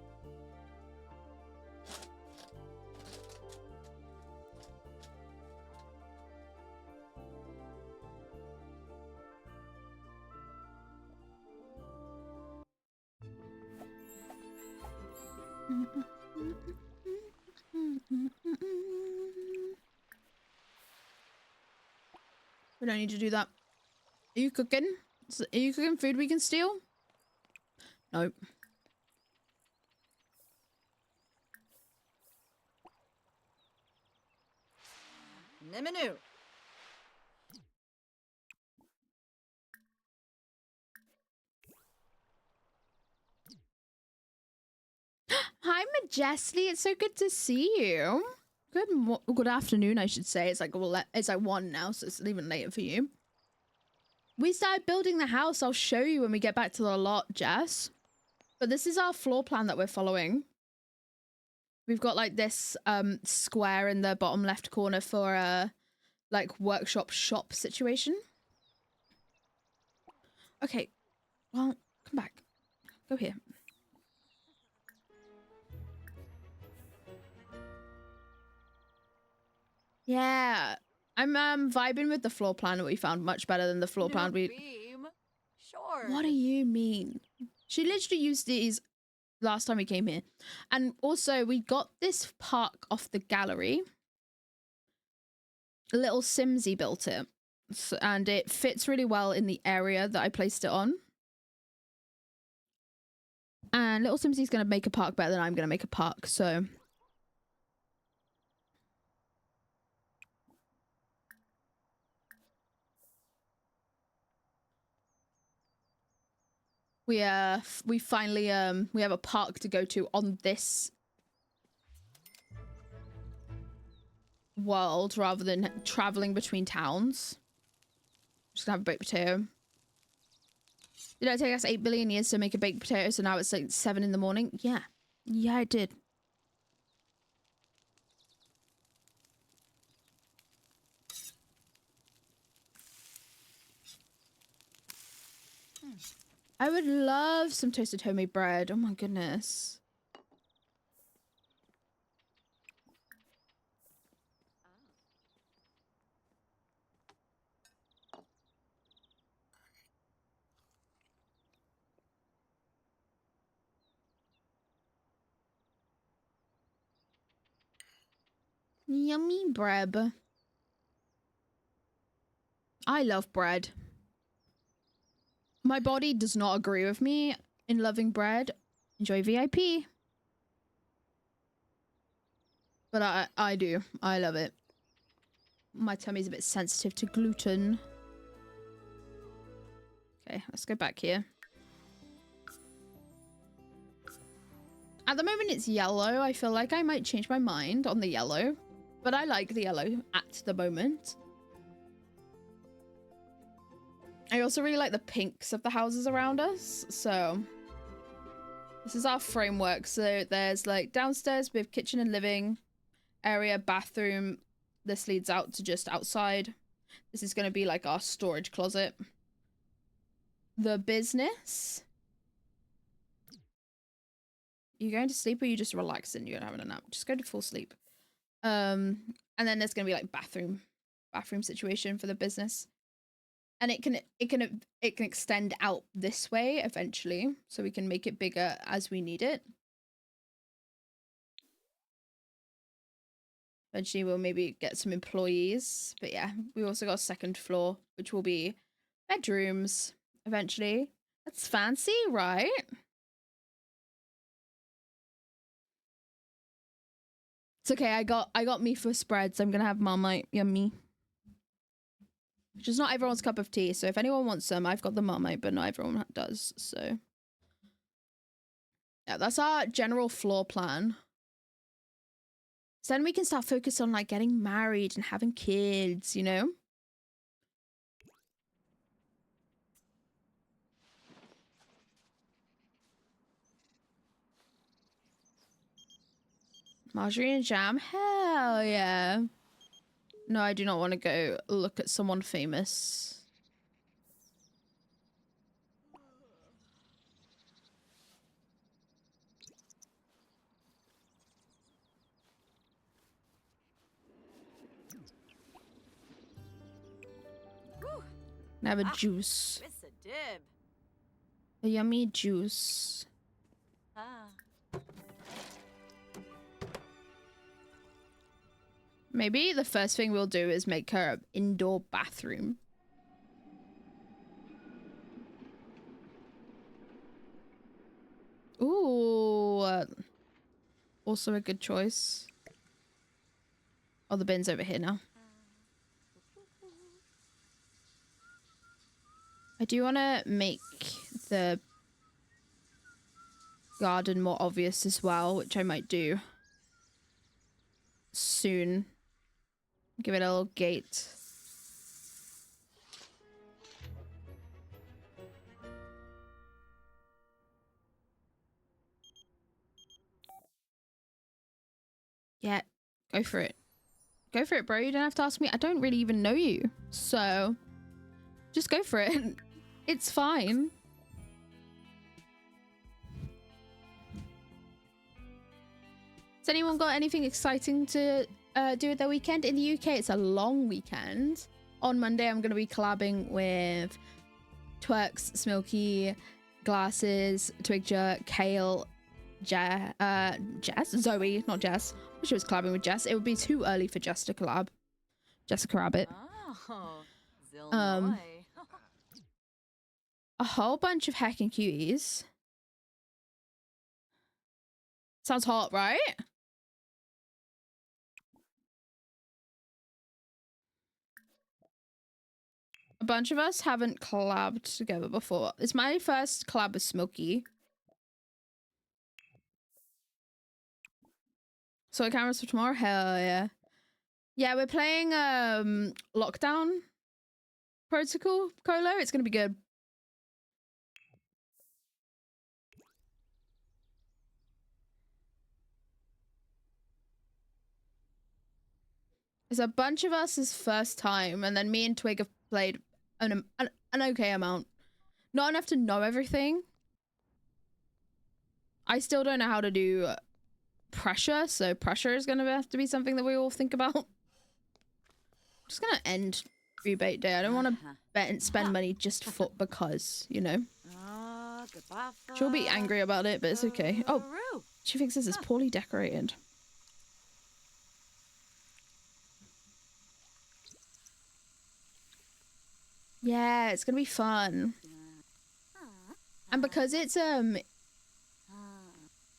We don't need to do that. Are you cooking? Are you cooking food we can steal? Nope. Niminu. Hi, Majesty. It's so good to see you. Good afternoon, I should say. It's like, well, it's like 1 now, so it's even later for you. We started building the house. I'll show you when we get back to the lot, Jess. But this is our floor plan that we're following. We've got like this square in the bottom left corner for a like workshop shop situation. Okay, well, come back. Go here. Yeah, I'm vibing with the floor plan that we found much better than the floor plan we... Beam. Sure. What do you mean? She literally used these last time we came here. And also we got this park off the gallery. Little Simsy built it. So, and it fits really well in the area that I placed it on. And Little Simsy's going to make a park better than I'm going to make a park, so... we finally we have a park to go to on this world rather than traveling between towns. Just gonna have a baked potato. Did it take us 8 billion years to make a baked potato, so now it's like 7 in the morning? Yeah. Yeah, it did. I would love some toasted homemade bread. Oh my goodness. Yummy bread. I love bread. My body does not agree with me in loving bread. Enjoy VIP. But I do. I love it. My tummy's a bit sensitive to gluten. Okay, let's go back here. At the moment it's yellow. I feel like I might change my mind on the yellow. But I like the yellow at the moment. I also really like the pinks of the houses around us. So this is our framework. So there's like downstairs with kitchen and living area, bathroom. This leads out to just outside. This is going to be like our storage closet. The business. You going to sleep or you just relaxing? You're having a nap? Just go to full sleep. And then there's going to be like bathroom situation for the business. And it can extend out this way eventually, so we can make it bigger as we need it. Eventually we'll maybe get some employees, but yeah, we also got a second floor, which will be bedrooms eventually. That's fancy, right? It's okay. I got me for spreads. I'm gonna have Marmite. Yummy. Which is not everyone's cup of tea. So if anyone wants some, I've got the Marmite, but not everyone does. So yeah, that's our general floor plan. So then we can start focus on like getting married and having kids, you know? Margarine and jam? Hell yeah. No, I do not want to go look at someone famous. And have a juice. It's a dib. A yummy juice. Ah. Maybe the first thing we'll do is make her an indoor bathroom. Ooh. Also a good choice. Oh, the bin's over here now. I do want to make the garden more obvious as well, which I might do soon. Give it a little gate. Yeah, go for it. Go for it, bro. You don't have to ask me. I don't really even know you. So, just go for it. It's fine. Has anyone got anything exciting to do with their weekend? In the UK, it's a long weekend. On Monday, I'm going to be collabing with Twerks, Smilky, Glasses, Twig Jerk, Kale, Jess, Zoe, not Jess. She was collabing with Jess. It would be too early for Jess to collab. Jessica Rabbit. Oh, Um, Zilnoy. A whole bunch of heckin' cuties. Sounds hot, right? A bunch of us haven't collabed together before. It's my first collab with Smokey. So cameras for tomorrow? Hell yeah. Yeah, we're playing Lockdown Protocol Colo. It's gonna be good. It's a bunch of us' first time, and then me and Twig have played an okay amount. Not enough to know everything. I still don't know how to do pressure, so pressure is gonna have to be something that we all think about. I'm just gonna end rebate day. I don't want to bet and spend money just for because, you know. She'll be angry about it, but it's okay. Oh, she thinks this is poorly decorated. Yeah, it's gonna be fun. And because it's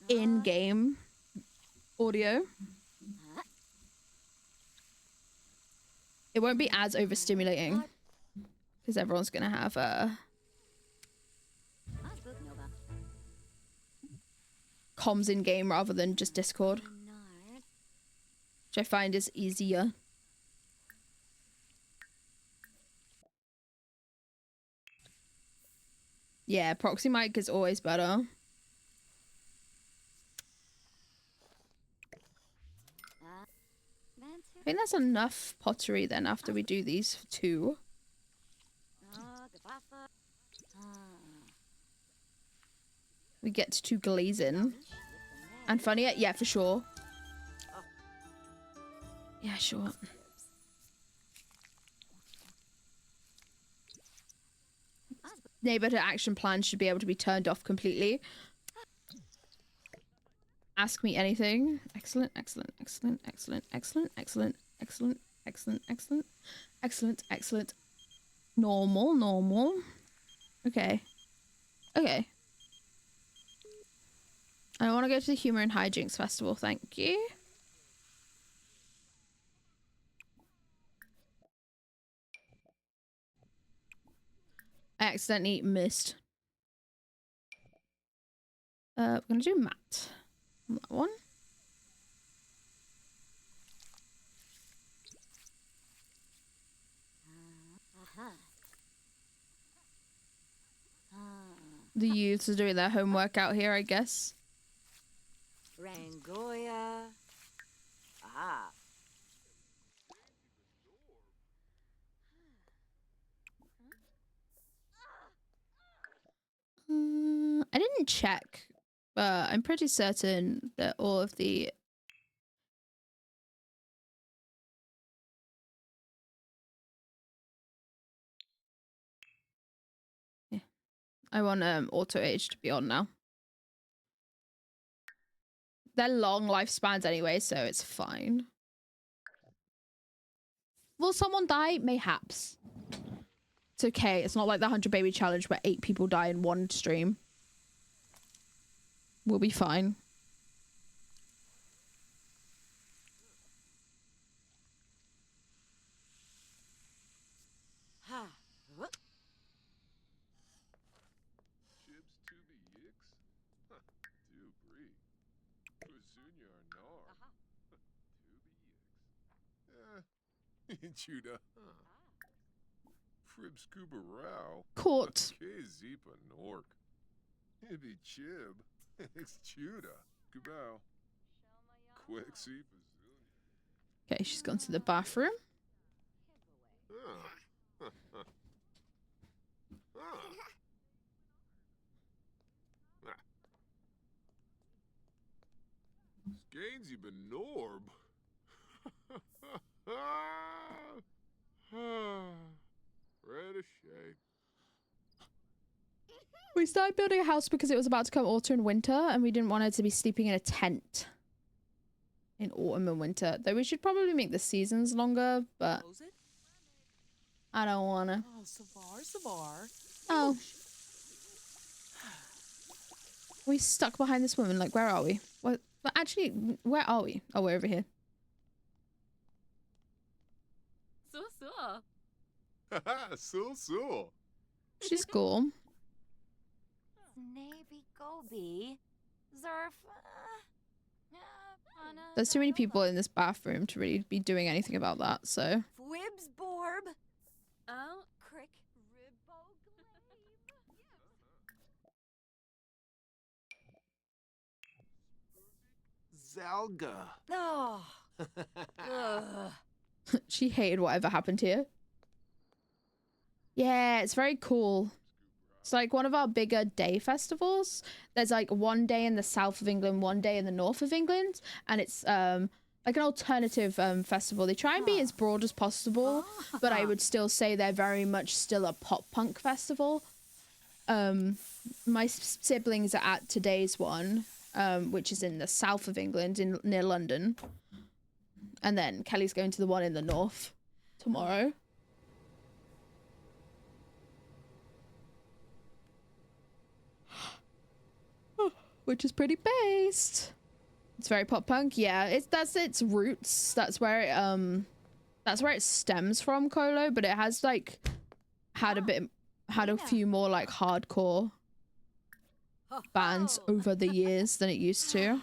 in-game audio, it won't be as overstimulating because everyone's gonna have comms in game rather than just Discord, which I find is easier. Yeah, proxy mic is always better. I think that's enough pottery then after we do these two. We get to glazing. And funnier? Yeah, for sure. Yeah, sure. Neighborhood action plans should be able to be turned off completely. Ask me anything. Excellent, excellent, excellent, excellent, excellent, excellent, excellent, excellent, excellent, excellent, excellent. Normal, normal. Okay. Okay. I don't want to go to the Humor and Hijinks Festival, thank you. I accidentally missed. We're gonna do Matt on that one. The youths are doing their homework out here, I guess. Rangoya. Ah. I didn't check, but I'm pretty certain that all of the I want auto age to be on now. They're long lifespans anyway, so it's fine. Will someone die? Mayhaps. It's okay. It's not like the 100 baby challenge where 8 people die in one stream. We'll be fine. Chibs to be yicks? Huh. Do brie. Kuzunya nar. To be yicks. Judah. Frib scuba row. Caught. Zipa nork. Ibby chib. It's Judah. Goodbow. Quick see Okay, she's gone to the bathroom. Gainsy Benorb. Red a shade. We started building a house because it was about to come autumn and winter, and we didn't want her to be sleeping in a tent in autumn and winter. Though we should probably make the seasons longer, but Close it. I don't wanna. Oh, Savar. Oh. We stuck behind this woman. Like, where are we? Well, actually, where are we? Oh, we're over here. So. So. She's cool. Navy Gobi. Zerf. There's too many people in this bathroom to really be doing anything about that, so. Fwibs Borb. Oh. Crick. Ribbo Zalga. Oh. Ugh. She hated whatever happened here. Yeah, it's very cool. It's like one of our bigger day festivals. There's like one day in the south of England, one day in the north of England, and it's like an alternative festival. They try and be as broad as possible, but I would still say they're very much still a pop punk festival. My siblings are at today's one, which is in the south of England, near London, and then Kelly's going to the one in the north tomorrow. Which is pretty based. It's very pop punk. Yeah, that's its roots. That's where it stems from, Colo, but it has like had a few more like hardcore bands over the years than it used to.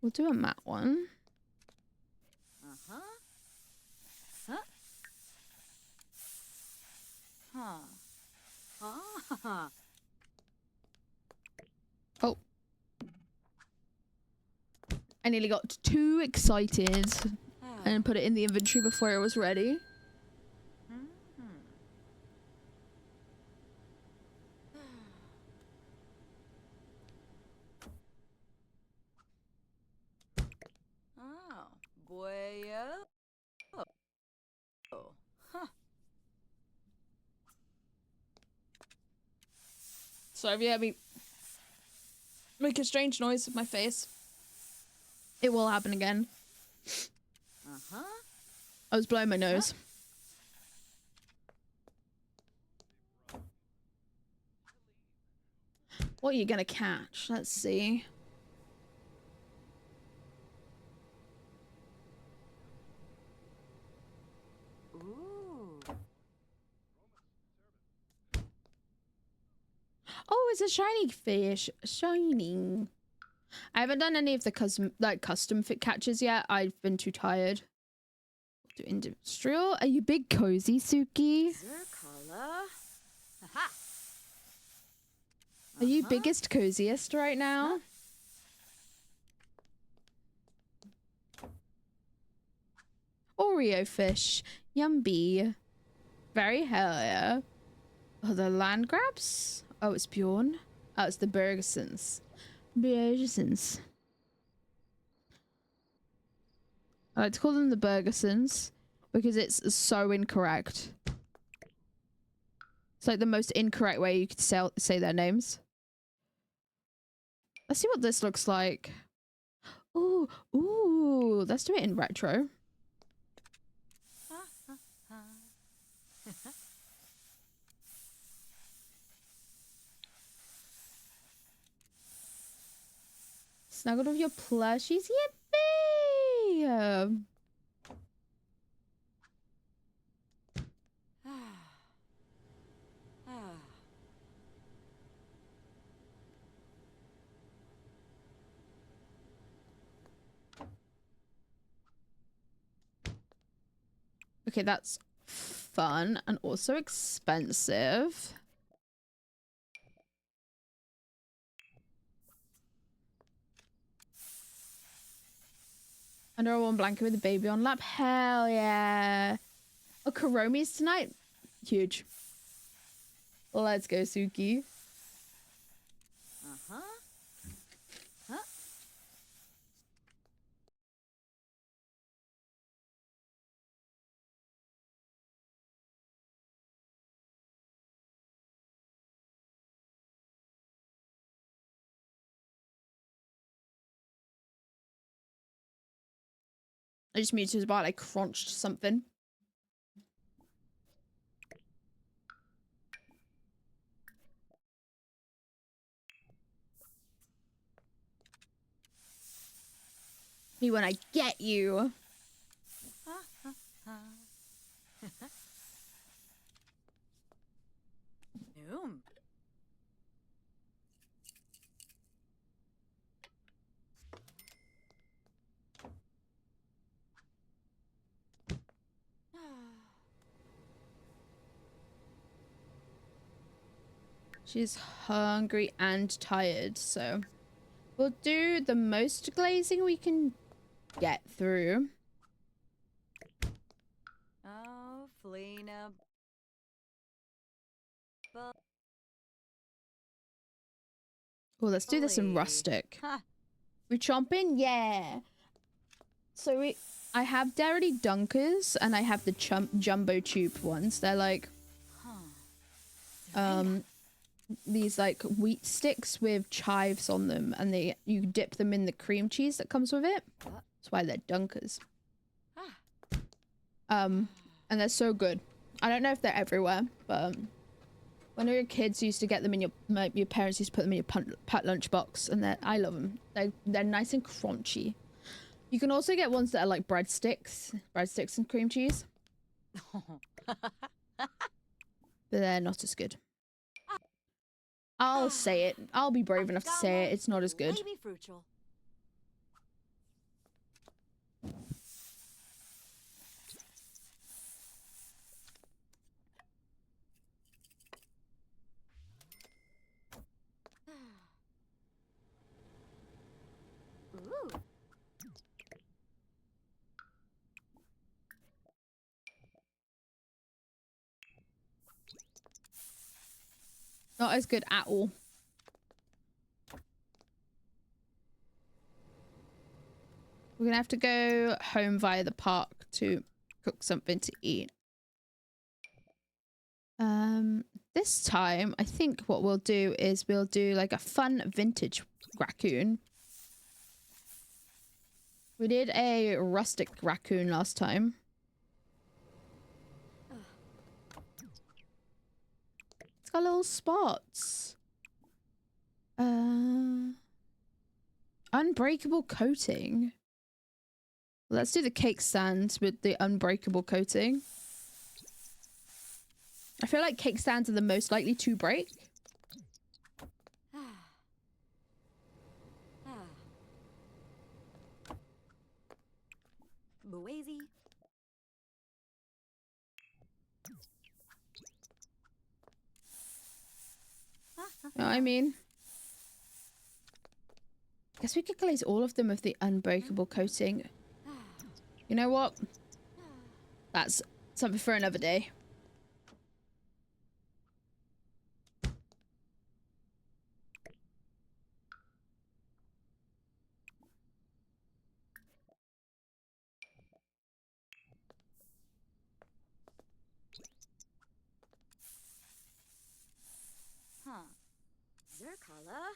We'll do a matte one. Oh. I nearly got too excited and put it in the inventory before it was ready. Oh, boy. Oh. Huh. Sorry if you hear me make a strange noise with my face. It will happen again. I was blowing my nose. What are you gonna catch? Let's see. Ooh. Oh, it's a shiny fish. Shining. I haven't done any of the custom fit catches yet. I've been too tired. Do industrial. Are you big cozy, Suki? Zerkala. Aha. Are you biggest coziest right now? Oreo fish. Yumby. Very hell yeah. Oh, the land grabs? Oh, it's Bjorn. Oh, it's the Bergesons. Bergesons. I like to call them the Bergesons because it's so incorrect. It's like the most incorrect way you could say their names. Let's see what this looks like. Ooh, ooh, let's do it in retro. Snuggled with your plushies, yippee! Okay, that's fun and also expensive. Under a warm blanket with a baby on lap. Hell yeah. Oh, Kuromi's tonight? Huge. Let's go, Suki. I just muted about I crunched something. Me when I get you. Noom. She's hungry and tired, so we'll do the most glazing we can get through. Oh, Felina. Oh, let's do this in Bully. rustic. Ha. We chomping? Yeah. So I have dairy dunkers and I have the jumbo tube ones. They're like, these like wheat sticks with chives on them, and you dip them in the cream cheese that comes with it. That's why they're dunkers. And they're so good. I don't know if they're everywhere, but when we were kids, you used to get them in your parents used to put them in your pet lunchbox, and I love them. They're nice and crunchy. You can also get ones that are like breadsticks and cream cheese, but they're not as good. I'll say it. I'll be brave enough to say it. It's not as good. Maybe frugal. Ooh. Not as good at all. We're gonna have to go home via the park to cook something to eat. This time, I think what we'll do is we'll do like a fun vintage raccoon. We did a rustic raccoon last time. It's got little spots. Unbreakable coating. Let's do the cake stands with the unbreakable coating. I feel like cake stands are the most likely to break. Boazy. You know what I mean? Guess we could glaze all of them with the unbreakable coating. You know what? That's something for another day. Zerkala.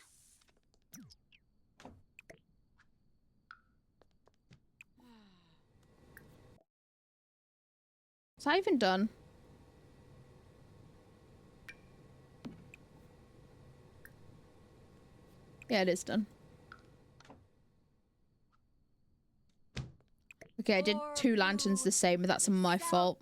Is that even done? Yeah, it is done. Okay, I did 2 lanterns the same, but that's my fault.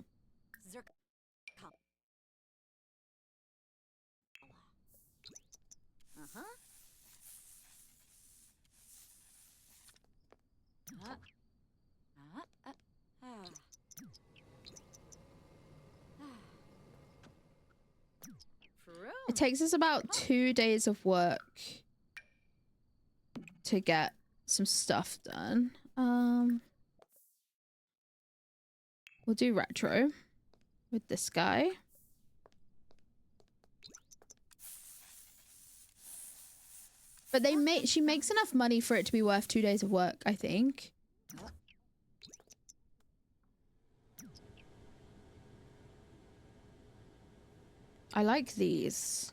It takes us about 2 days of work to get some stuff done. We'll do retro with this guy. But she makes enough money for it to be worth 2 days of work, I think. I like these.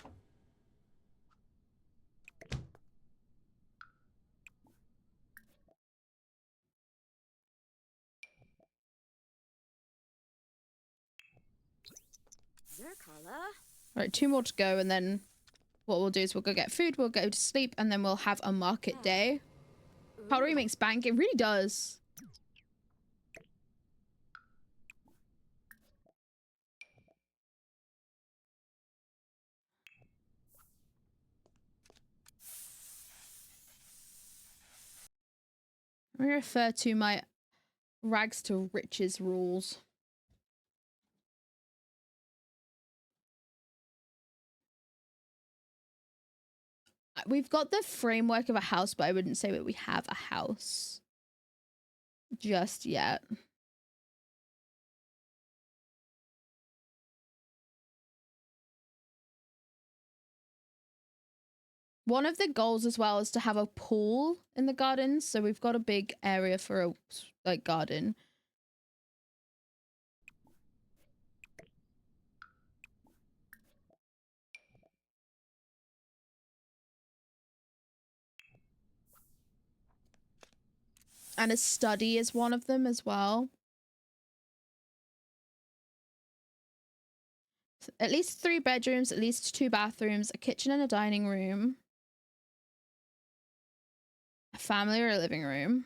Zerkala. Right, 2 more to go, and then what we'll do is we'll go get food, we'll go to sleep, and then we'll have a market day. Pottery makes bank. It really does. I refer to my rags to riches rules. We've got the framework of a house, but I wouldn't say that we have a house just yet. One of the goals as well is to have a pool in the garden, so we've got a big area for a like garden. And a study is one of them as well. At least 3 bedrooms, at least 2 bathrooms, a kitchen and a dining room. A family or a living room.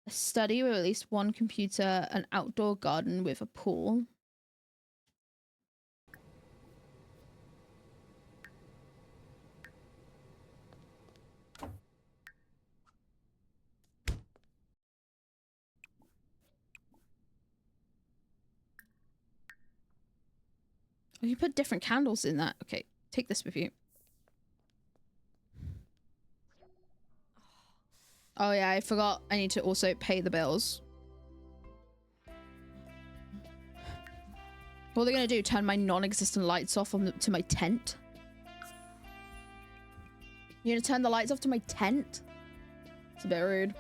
A study with at least 1 computer, an outdoor garden with a pool. Oh, you put different candles in that. Okay, take this with you. Oh yeah, I forgot. I need to also pay the bills. What are they gonna do? Turn my non-existent lights off on to my tent? You're gonna turn the lights off to my tent? It's a bit rude.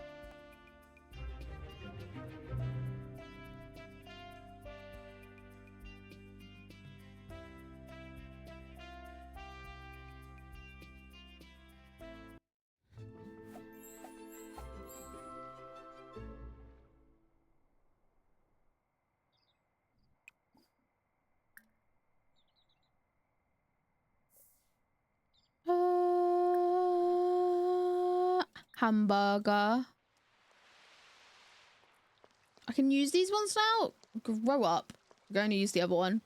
Hamburger. I can use these ones now? Grow up. I'm going to use the other one.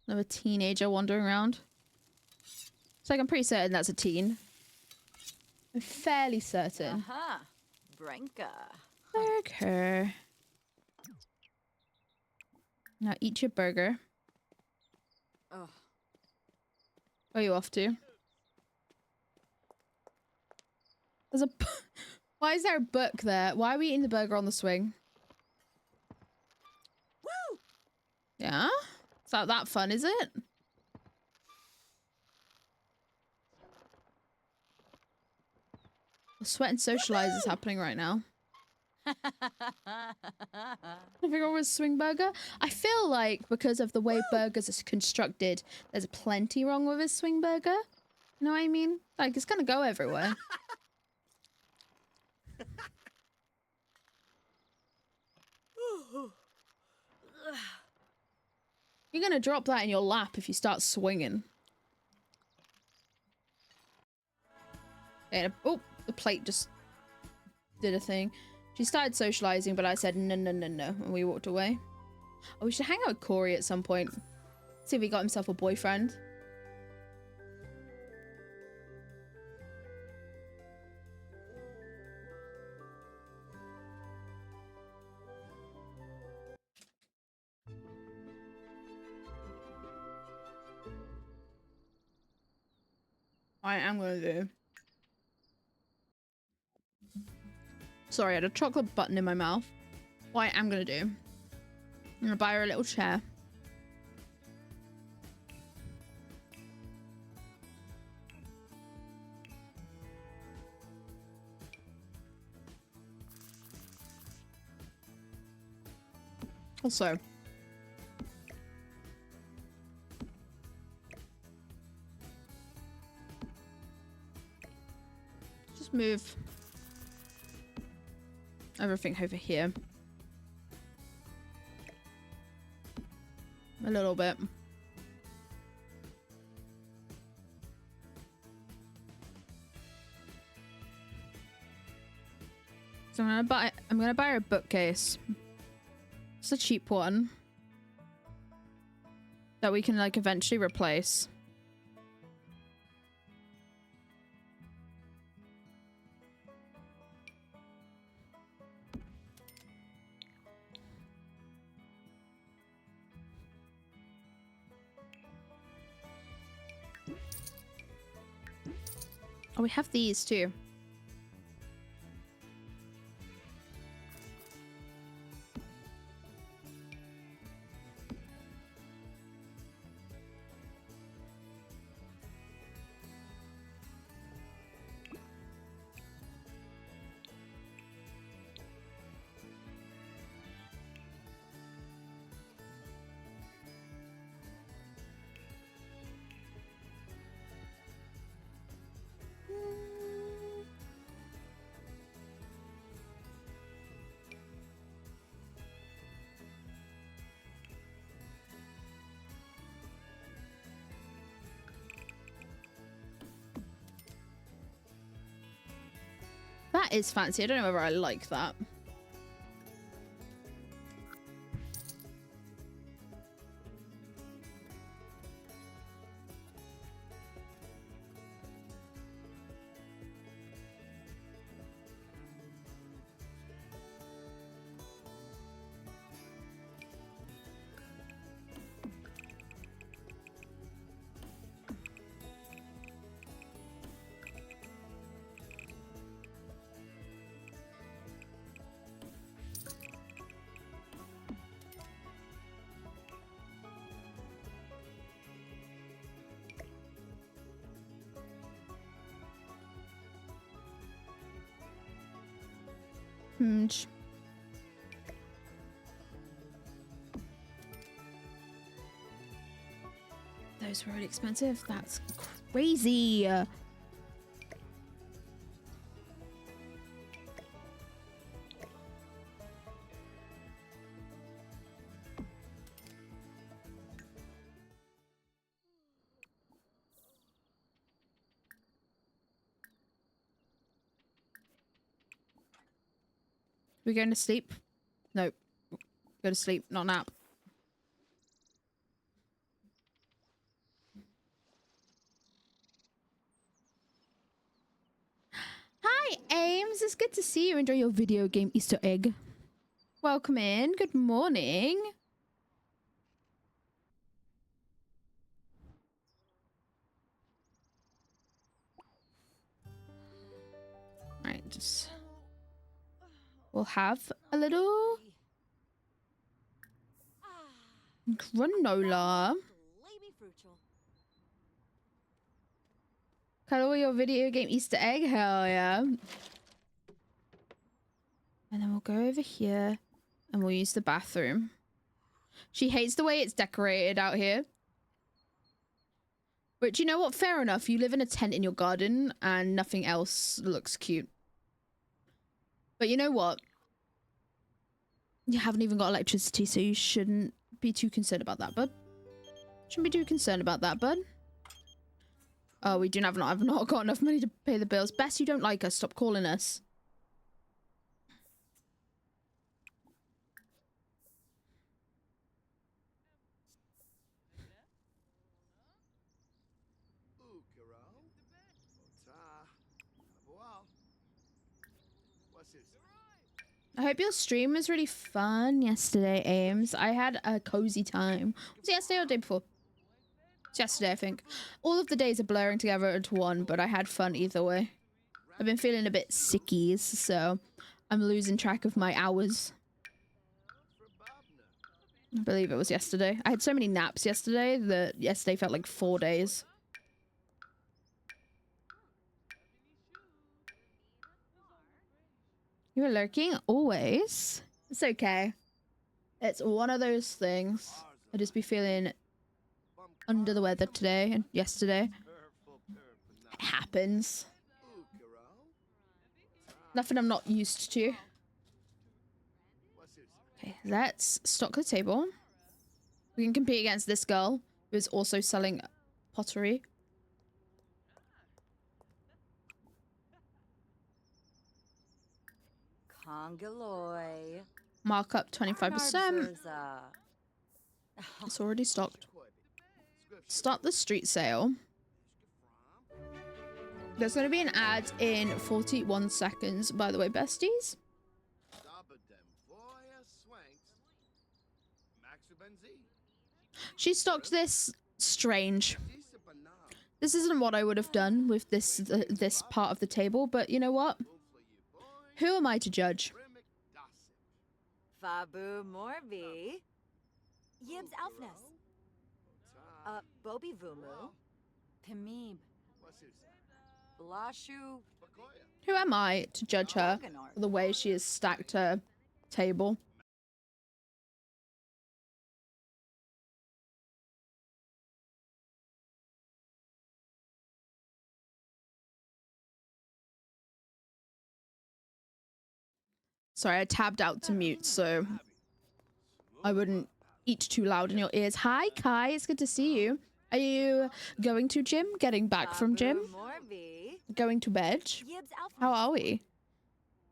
Another teenager wandering around. It's like I'm pretty certain that's a teen. I'm fairly certain. Aha. Branka. Burger. Now eat your burger. Oh. Where are you off to? There's a... Why is there a book there? Why are we eating the burger on the swing? Woo! Yeah? It's not that fun, is it? The sweat and socialize is happening right now. Nothing wrong with swing burger. I feel like because of the way burgers are constructed, there's plenty wrong with a swing burger. You know what I mean? Like, it's gonna go everywhere. You're gonna drop that in your lap if you start swinging. And oh, the plate just did a thing. She started socializing, but I said no, no, no, no, and we walked away. Oh, we should hang out with Corey at some point. See if he got himself a boyfriend. I am gonna do. Sorry, I had a chocolate button in my mouth. What I am gonna do I'm gonna buy her a little chair. Also, just move everything over here a little bit. So I'm gonna buy her a bookcase. It's a cheap one that we can like eventually replace. Oh, we have these too. That is fancy. I don't know whether I like that. Those were really expensive. That's crazy. We going to sleep? No. Go to sleep, not nap. Hi, Ames. It's good to see you. Enjoy your video game Easter egg. Welcome in. Good morning. Right, just... We'll have a little... granola. Cuddle your video game Easter egg? Hell yeah. And then we'll go over here and we'll use the bathroom. She hates the way it's decorated out here. But you know what? Fair enough. You live in a tent in your garden and nothing else looks cute. But you know what? You haven't even got electricity, so you shouldn't be too concerned about that, bud. Shouldn't be too concerned about that, bud. Oh, we do have not. I've not got enough money to pay the bills. Bess, you don't like us. Stop calling us. I hope your stream was really fun yesterday, Ames. I had a cozy time. Was it yesterday or the day before? It's yesterday, I think. All of the days are blurring together into one, but I had fun either way. I've been feeling a bit sickies, so I'm losing track of my hours. I believe it was yesterday. I had so many naps yesterday that yesterday felt like 4 days. You were lurking? Always. It's okay. It's one of those things. I just be feeling under the weather today and yesterday. It happens. Nothing I'm not used to. Okay, let's stock the table. We can compete against this girl who is also selling pottery. Congaloy. Markup 25%. It's already stocked. Start the street sale. There's going to be an ad in 41 seconds, by the way, besties. She stocked this strange. This isn't what I would have done with this part of the table, but you know what? Who am I to judge? Fabu Morbi. Yibs Alfness. Bobi Vumu. Pimib. Blashu. Who am I to judge her for the way she has stacked her table? Sorry, I tabbed out to mute so I wouldn't eat too loud in your ears. Hi, Kai. It's good to see you. Are you going to gym? Getting back from gym? Going to bed? How are we?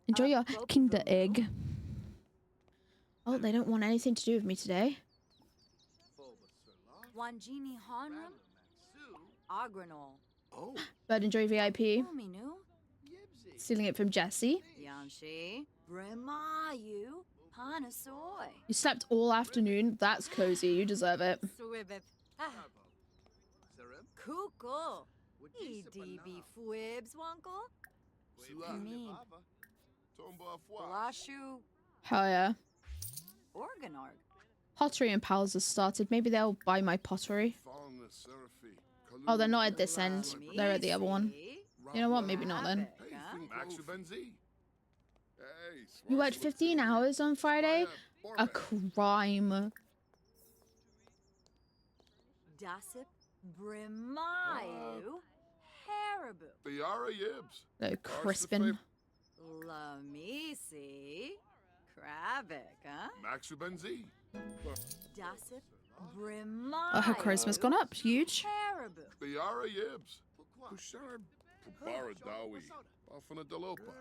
Enjoy your Kinder Egg. Oh, they don't want anything to do with me today. Wanjini Hanram. Agranol. But enjoy VIP. Stealing it from Jesse. Yanshi. Bremayu. Panasoy. You slept all afternoon. That's cozy. You deserve it. Swibib. Kukul. EDB Fwibs Wankle. Pimib. Blashu. Hell yeah. Organorg. Pottery Empire has started. Maybe they'll buy my pottery. Oh, they're not at this end. They're at the other one. You know what? Maybe not then. You worked 15 hours on Friday? A crime. Dasip. Brimayu. Haribu. Biara Yibs. No, crispin. Lamisi. Kravik, huh? Maxu Benzi. Dasip. Brimayu. Oh, her charisma's gone up. Huge. Haribu. Biara Yibs. Pushar Pubara Dawi. Bafana Dalopa.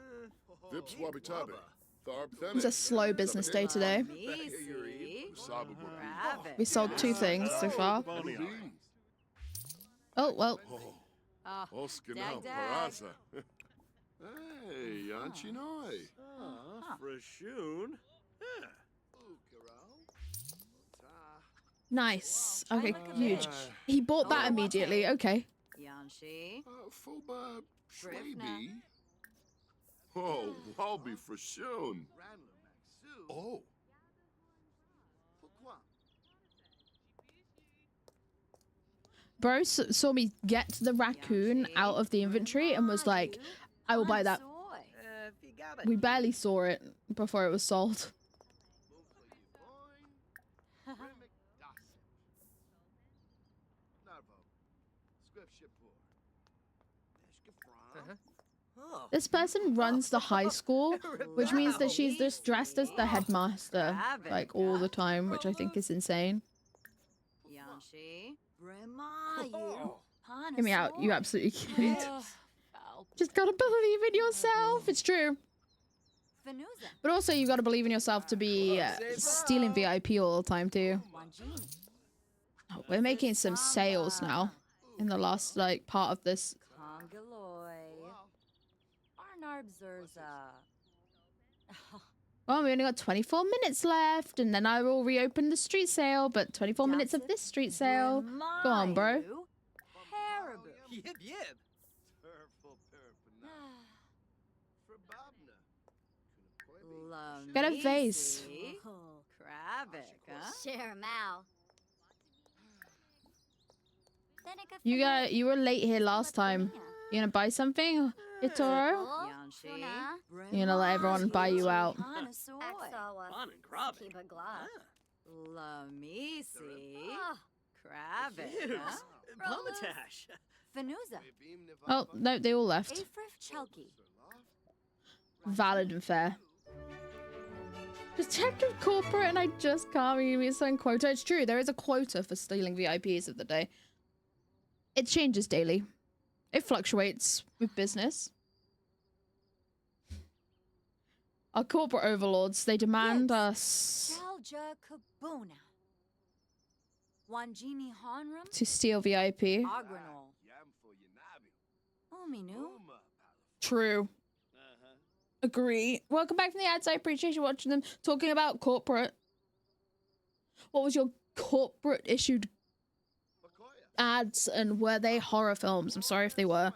Vips Wabitabe. It's a slow business day today. We sold 2 things so far. Oh, well. Oskinal Paraza. Hey, Yanchinoi. Frashoon. Nice. Okay, huge. He bought that immediately. Okay. Yanshi. Fuba Shwabi. Oh, Walby Frashoon. Oh. Bro saw me get the raccoon out of the inventory and was like, I will buy that. We barely saw it before it was sold. This person runs the high school, which means that she's just dressed as the headmaster, like, all the time, which I think is insane. Hear me out, you absolutely kid. Just gotta believe in yourself. It's true. But also, you gotta believe in yourself to be stealing VIP all the time, too. Oh, we're making some sales now in the last, like, part of this. Well, we only got 24 minutes left, and then I will reopen the street sale, but 24 minutes of this street sale. Go on, bro. Yib yib. Get a vase. Kravik, huh? Share Mao. You were late here last time. You gonna buy something, Itoro? Yanshi. You gonna let everyone buy you out? Hanasoy. Bon and Krabe. Keep a glass. Lamisi. Ah, Kravik, huh? Pomatash. Fanuza. Oh no, they all left. Afrif Chelky. Valid and fair. Detective corporate, and I just can't read me some quota. It's true, there is a quota for stealing VIPs of the day. It changes daily. It fluctuates with business. Our corporate overlords, they demand us Chalja Kabuna. Wanjini Hanram. to steal VIP. Agranol. Ominu. True. Agree. Welcome back from the ads. I appreciate you watching them. Talking about corporate. What was your corporate issued ads, and were they horror films? I'm sorry if they were.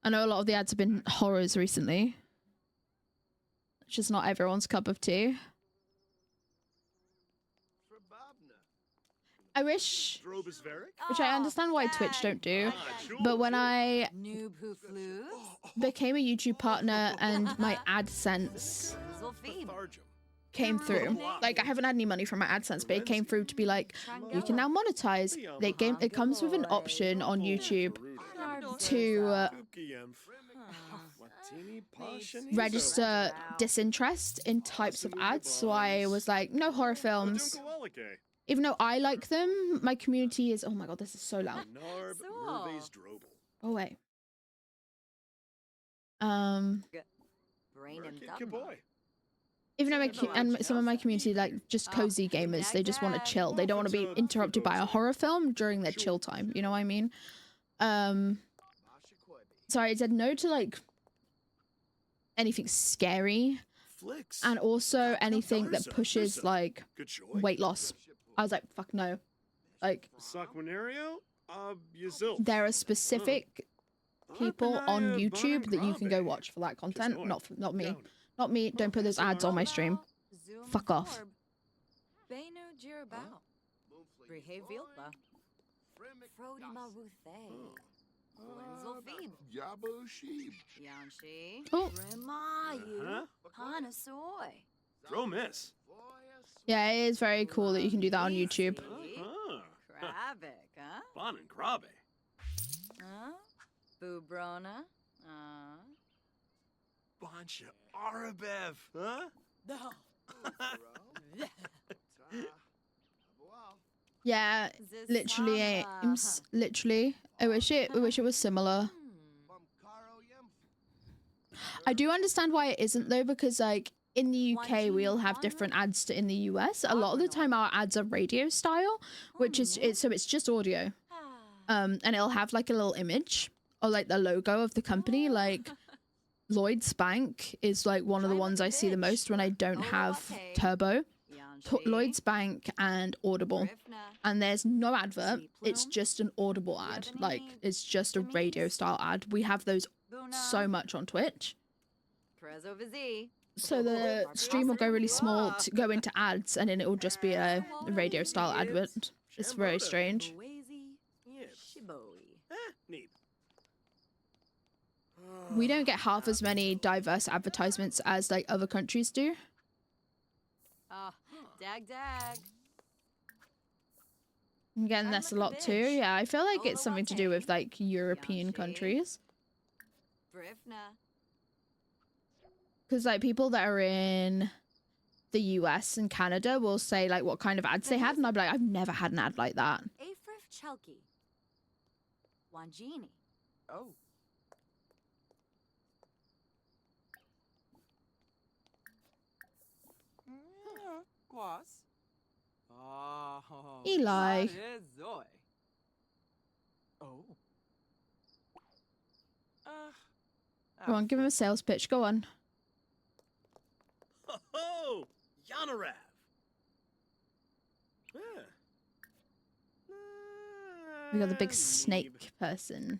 I know a lot of the ads have been horrors recently. It's just not everyone's cup of tea. I wish, which I understand why Twitch don't do, but when I Noob who flew. became a YouTube partner and my AdSense came through, like I haven't had any money from my AdSense, but it came through to be like, you can now monetize. It comes with an option on YouTube to register disinterest in types of ads. So I was like, no horror films. Even though I like them, my community is... Oh my god, this is so loud. Oh, wait. Even though some of my community, like, just cozy gamers, they just want to chill. They don't want to be interrupted by a horror film during their chill time. You know what I mean? So I said no to, like, anything scary. And also anything that pushes, like, weight loss. I was like, fuck no. Like, there are specific people on YouTube that you can go watch for that content. Not me. Not me. Don't put those ads on my stream. Fuck off. Throw miss. Yeah, it is very cool that you can do that on YouTube. Kravik, huh? Bon and Krabe. Huh? Bubrona. Boncha Arabev, huh? Yeah, literally, literally. I wish it was similar. I do understand why it isn't though, because like in the UK we'll have different ads to in the US. A lot of the time our ads are radio style, which is so it's just audio. And it'll have like a little image or like the logo of the company. Like Lloyd's Bank is like one of the ones I see the most when I don't have Turbo. Lloyd's Bank and Audible, and there's no advert. It's just an Audible ad. Like it's just a radio style ad. We have those so much on Twitch. So the stream will go really small to go into ads, and then it will just be a radio style advert. It's very strange. We don't get half as many diverse advertisements as like other countries do. Dag. I'm getting this a lot too. Yeah, I feel like it's something to do with like European countries. Because like people that are in the US and Canada will say like what kind of ads they had, and I'll be like, I've never had an ad like that. Afrif Chelky. Wanjini. Oh. Quas. Oh. Eli. Oh. Go on, give him a sales pitch. Go on. Oh, Yanarav. We got the big snake person.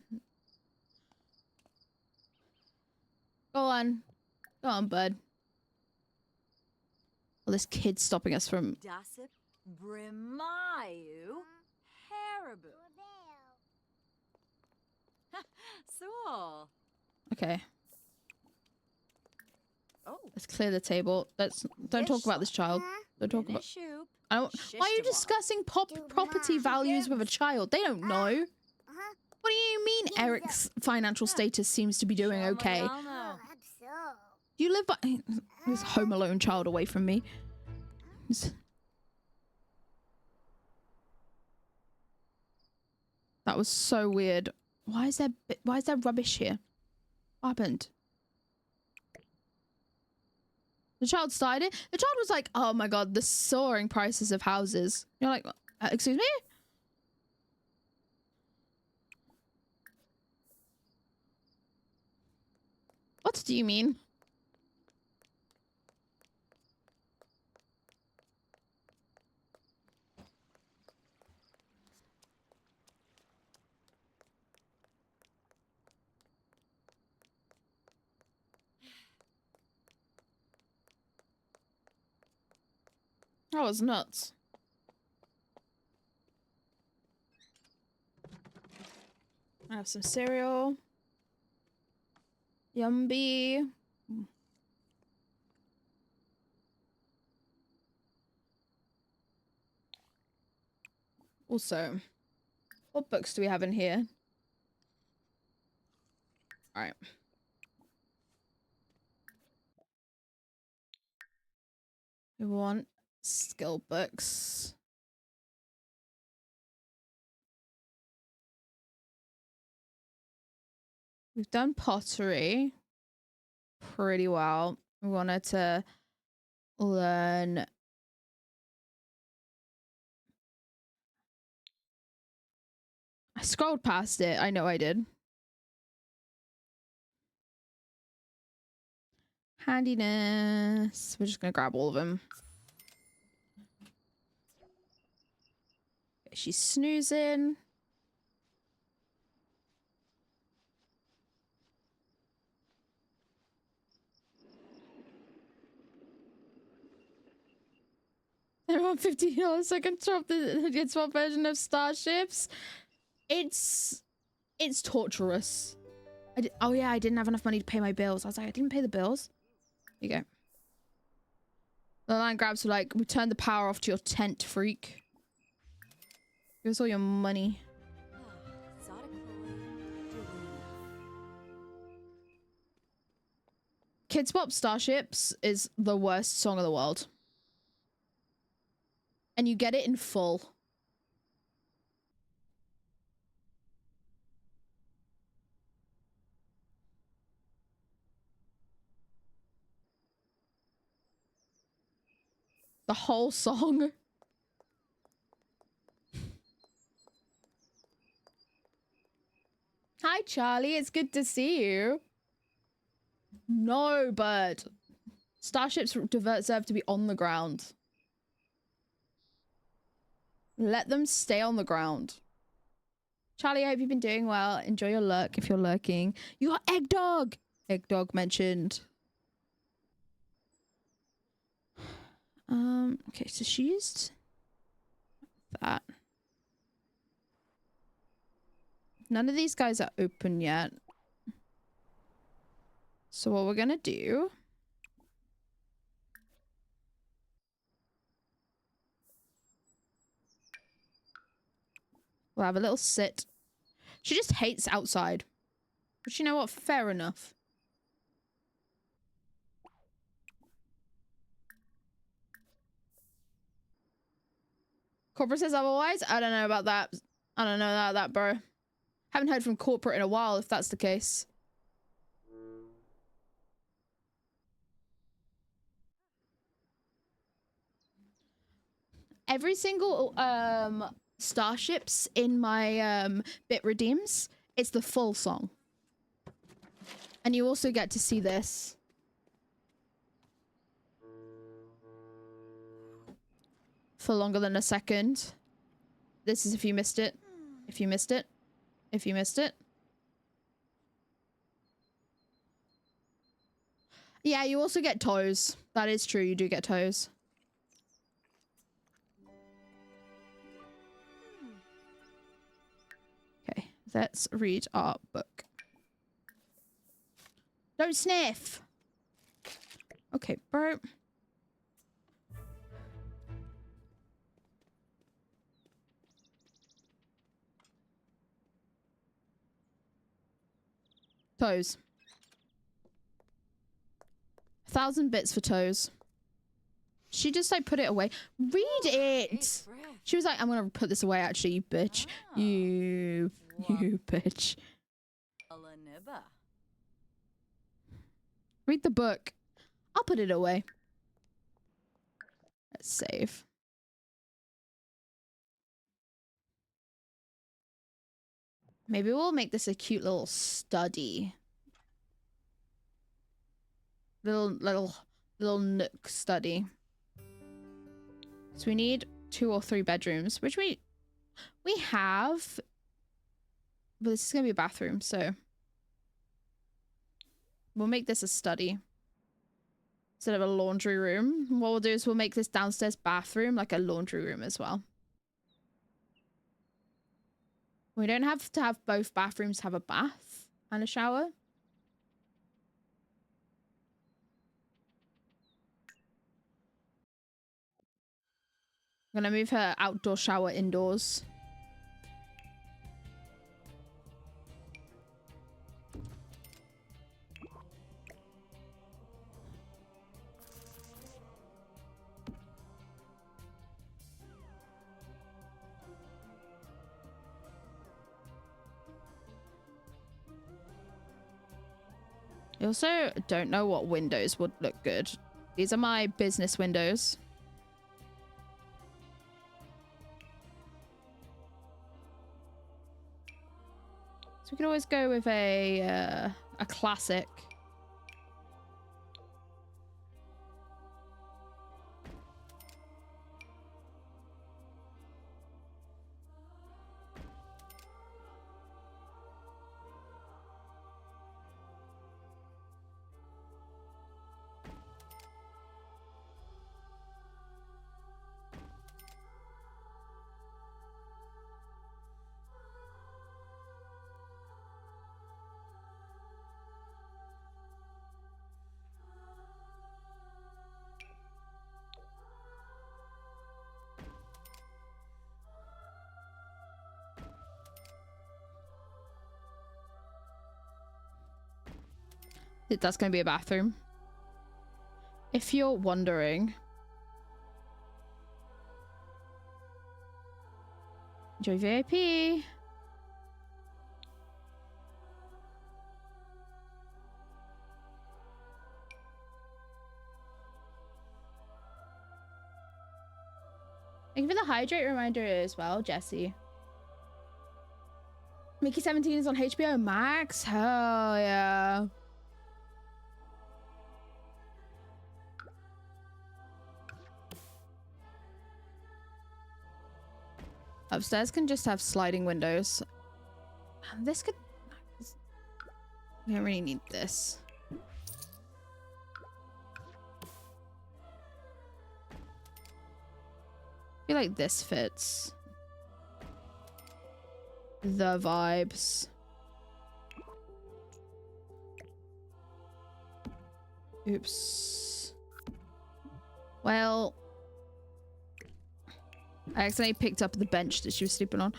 Go on, bud. this kid's stopping us from... Dasip Brimayu Haribu. Soul. Okay. Oh. Let's clear the table. Don't talk about this child. Don't talk about... Inishoop. I don't, why are you discussing property values with a child? They don't know. What do you mean Eric's financial status seems to be doing okay? Shamalama. You live by... This Home Alone child away from me. That was so weird. Why is there rubbish here? What happened? The child started it. The child was like, oh my god, the soaring prices of houses. You're like, excuse me? What do you mean? That was nuts. I have some cereal. Yumby. Also, what books do we have in here? All right. We want skill books. We've done pottery pretty well. We wanted to learn I scrolled past it. I know I did. Handiness. We're just gonna grab all of them. Okay, she's snoozing. They're on $50 so I can swap the swap version of Starships. It's torturous. Oh yeah, I didn't have enough money to pay my bills. I was like, I didn't pay the bills. Here you go. The land grabs were like, we turned the power off to your tent, freak. Give us all your money. Kids Bop Starships is the worst song in the world. And you get it in full. The whole song. Hi, Charlie. It's good to see you. No, bird. Starships deserve to be on the ground. Let them stay on the ground. Charlie, I hope you've been doing well. Enjoy your lurk if you're lurking. You got Egg Dog! Egg Dog mentioned. Okay, so she used that. None of these guys are open yet. So what we're gonna do... We'll have a little sit. She just hates outside. But you know what? Fair enough. Corporate says otherwise? I don't know about that. I don't know about that, bro. Haven't heard from corporate in a while, if that's the case. Every single starships in my bit redeems, it's the full song. And you also get to see this. For longer than a second. This is if you missed it. If you missed it. If you missed it. Yeah, you also get toes. That is true, you do get toes. Let's read our book. Don't sniff. Okay, bro. Toes. 1,000 bits for toes. She just like put it away. Read it. She was like, I'm gonna put this away actually, you bitch. You bitch. Read the book. I'll put it away. Let's save. Maybe we'll make this a cute little study. Little nook study. So we need 2 or 3 bedrooms, which we have. But this is gonna be a bathroom, so we'll make this a study instead of a laundry room. What we'll do is we'll make this downstairs bathroom like a laundry room as well. We don't have to have both bathrooms have a bath and a shower. I'm gonna move her outdoor shower indoors. I also don't know what windows would look good. These are my business windows. So we could always go with a classic. That's going to be a bathroom. If you're wondering. Enjoy VIP. Thank you for the hydrate reminder as well, Jesse. Mickey 17 is on HBO Max. Hell yeah. Upstairs can just have sliding windows. This could... We don't really need this. I feel like this fits the vibes. Oops. Well... I accidentally picked up the bench that she was sleeping on.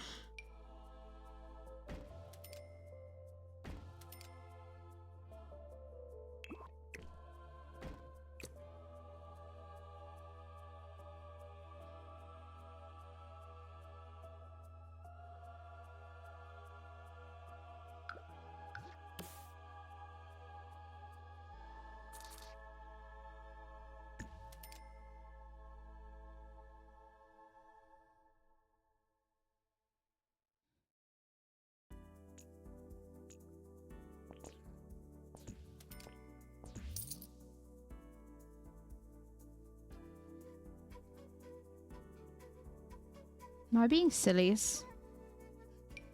Am I being silly?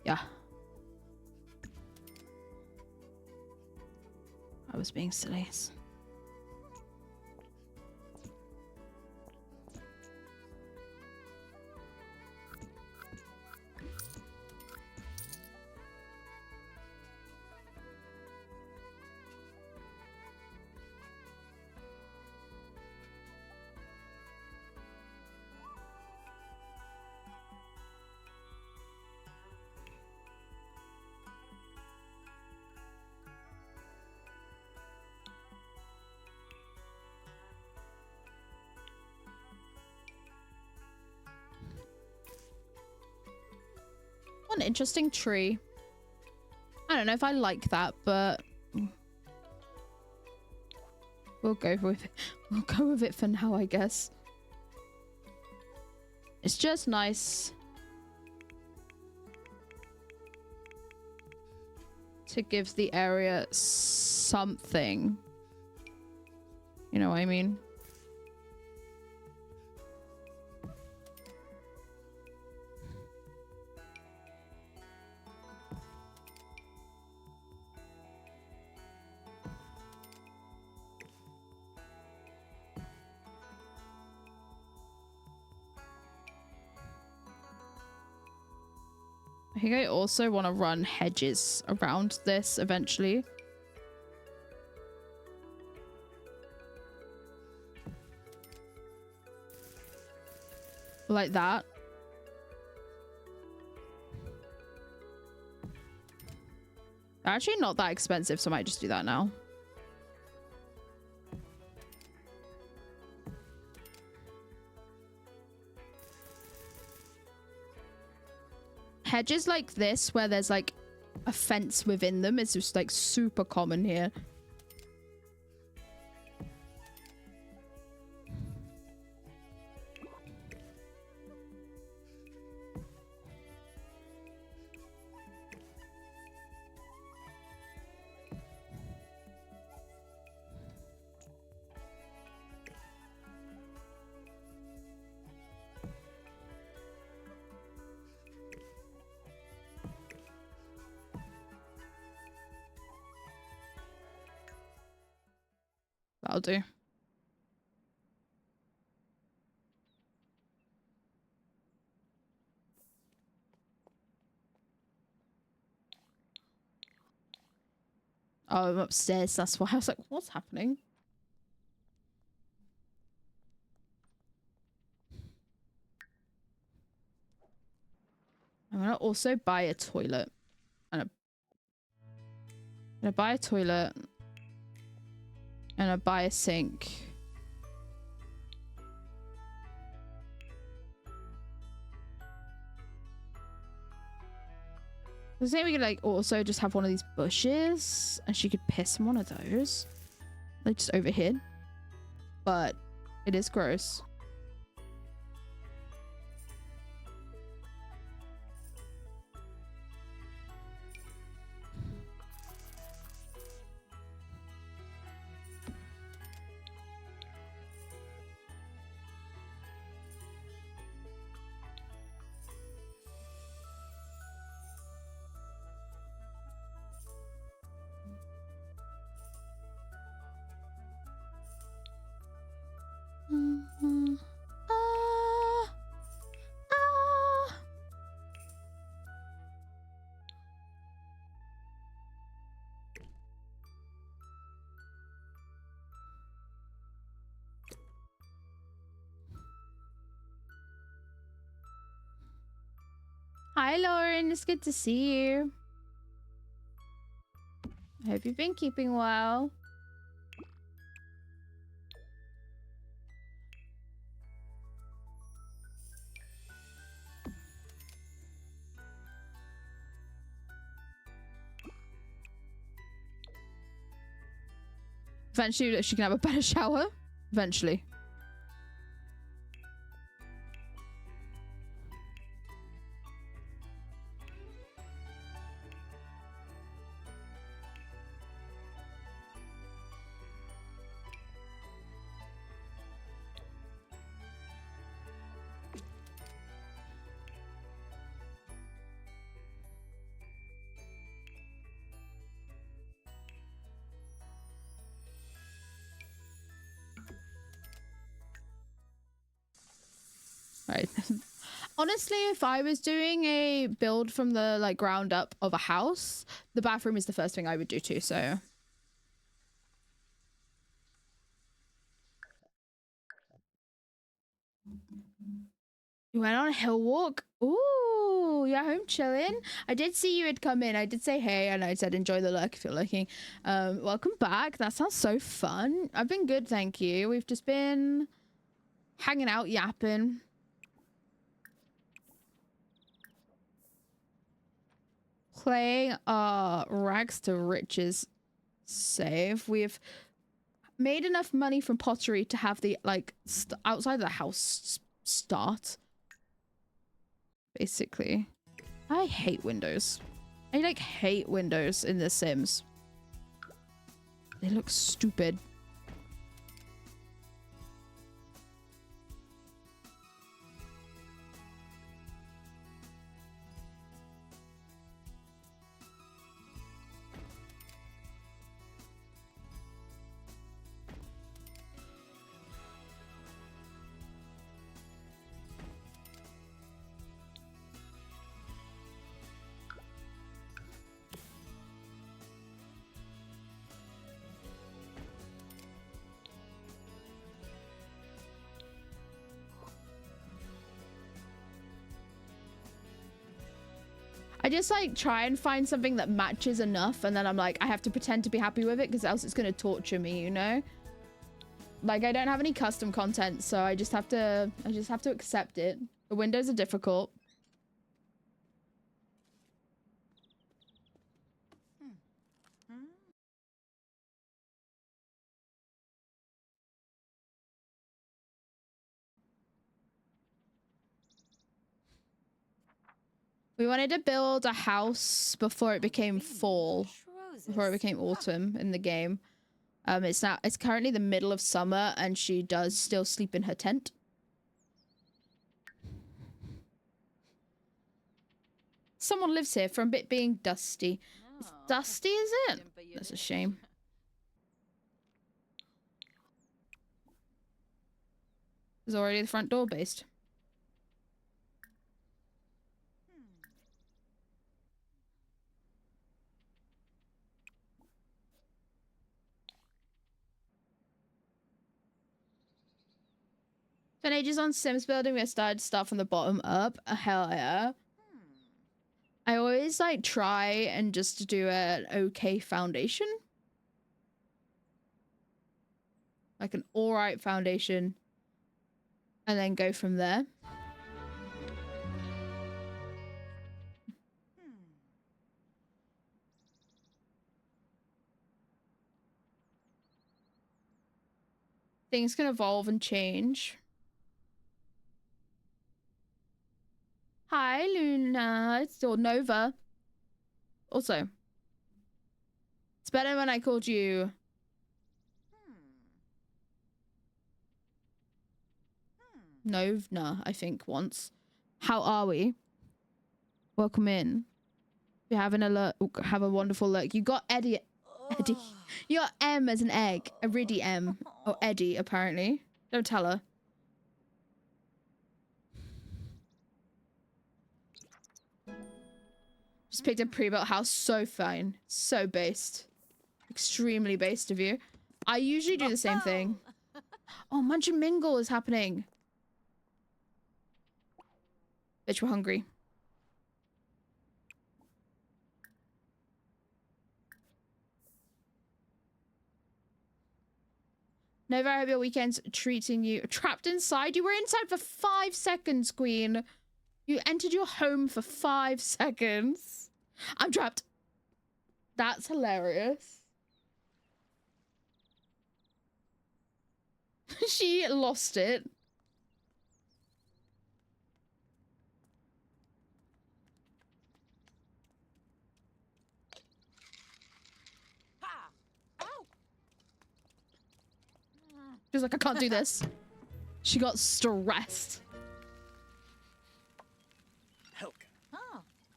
Yeah. I was being silly. an interesting tree. I don't know if I like that, but we'll go with it. We'll go with it for now, I guess. It's just nice to give the area something. You know what I mean? I think I also want to run hedges around this eventually. Like that. They're actually not that expensive, so I might just do that now. Hedges like this, where there's like a fence within them, is just like super common here. That'll do. Oh, I'm upstairs. That's why I was like, what's happening? I'm gonna also buy a toilet. I'm gonna buy a toilet. And I buy a sink. I was thinking we could like also just have one of these bushes and she could piss in one of those. Like just over here. But it is gross. Hi, Lauren. It's good to see you. I hope you've been keeping well. Eventually, she can have a better shower. Eventually. Right. Honestly, if I was doing a build from the like ground up of a house, the bathroom is the first thing I would do too, so. You went on a hill walk? Ooh, you're home chilling? I did see you had come in. I did say hey, and I said enjoy the lurk if you're looking. Welcome back. That sounds so fun. I've been good, thank you. We've just been hanging out, yapping. playing our rags to riches save. We've made enough money from pottery to have the like outside of the house start. Basically, I hate windows. I like hate windows in The Sims. They look stupid. I just like try and find something that matches enough, and then I'm like, I have to pretend to be happy with it because else it's gonna torture me, you know? Like I don't have any custom content, so I just have to accept it. The windows are difficult. We wanted to build a house before it became fall, before it became autumn in the game. It's currently the middle of summer, and she does still sleep in her tent. Someone lives here from it being dusty. It's dusty, is it? That's a shame. There's already the front door based. Spent ages on Sims building. We started to start from the bottom up. Hell yeah. I always like try and just do an okay foundation. Like an alright foundation. And then go from there. Things can evolve and change. Hi, Luna. It's still Nova. Also, it's better when I called you Novna, I think, once. How are we? Welcome in. You're having a look. Have a wonderful look. You got Eddie. Eddie. You got M as an egg. Iridy M. Or Eddie, apparently. Don't tell her. Just picked a pre-built house. So fine. So based. Extremely based of you. I usually do the same thing. Oh, Munch and Mingle is happening. Bitch, we're hungry. Nova, I hope your weekend's treating you. Trapped inside? You were inside for 5 seconds, Queen. You entered your home for 5 seconds. I'm trapped. That's hilarious. She lost it. She was like, I can't do this. She got stressed. Helka.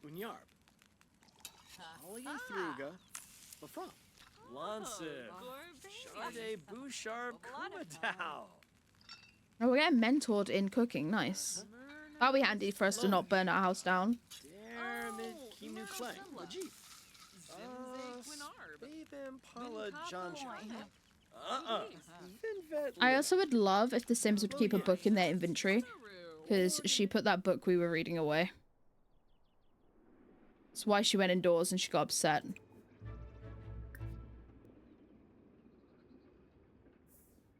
Unyarb. Holly Thruga. Lafam. Lansip. Sharde Bouchard Kumatau. Oh, we're getting mentored in cooking. Nice. That'll be handy for us to not burn our house down. Dare mid Kimu Clang. Legit. Babim Pala Johnshan. I also would love if the Sims would keep a book in their inventory, because she put that book we were reading away. That's why she went indoors and she got upset.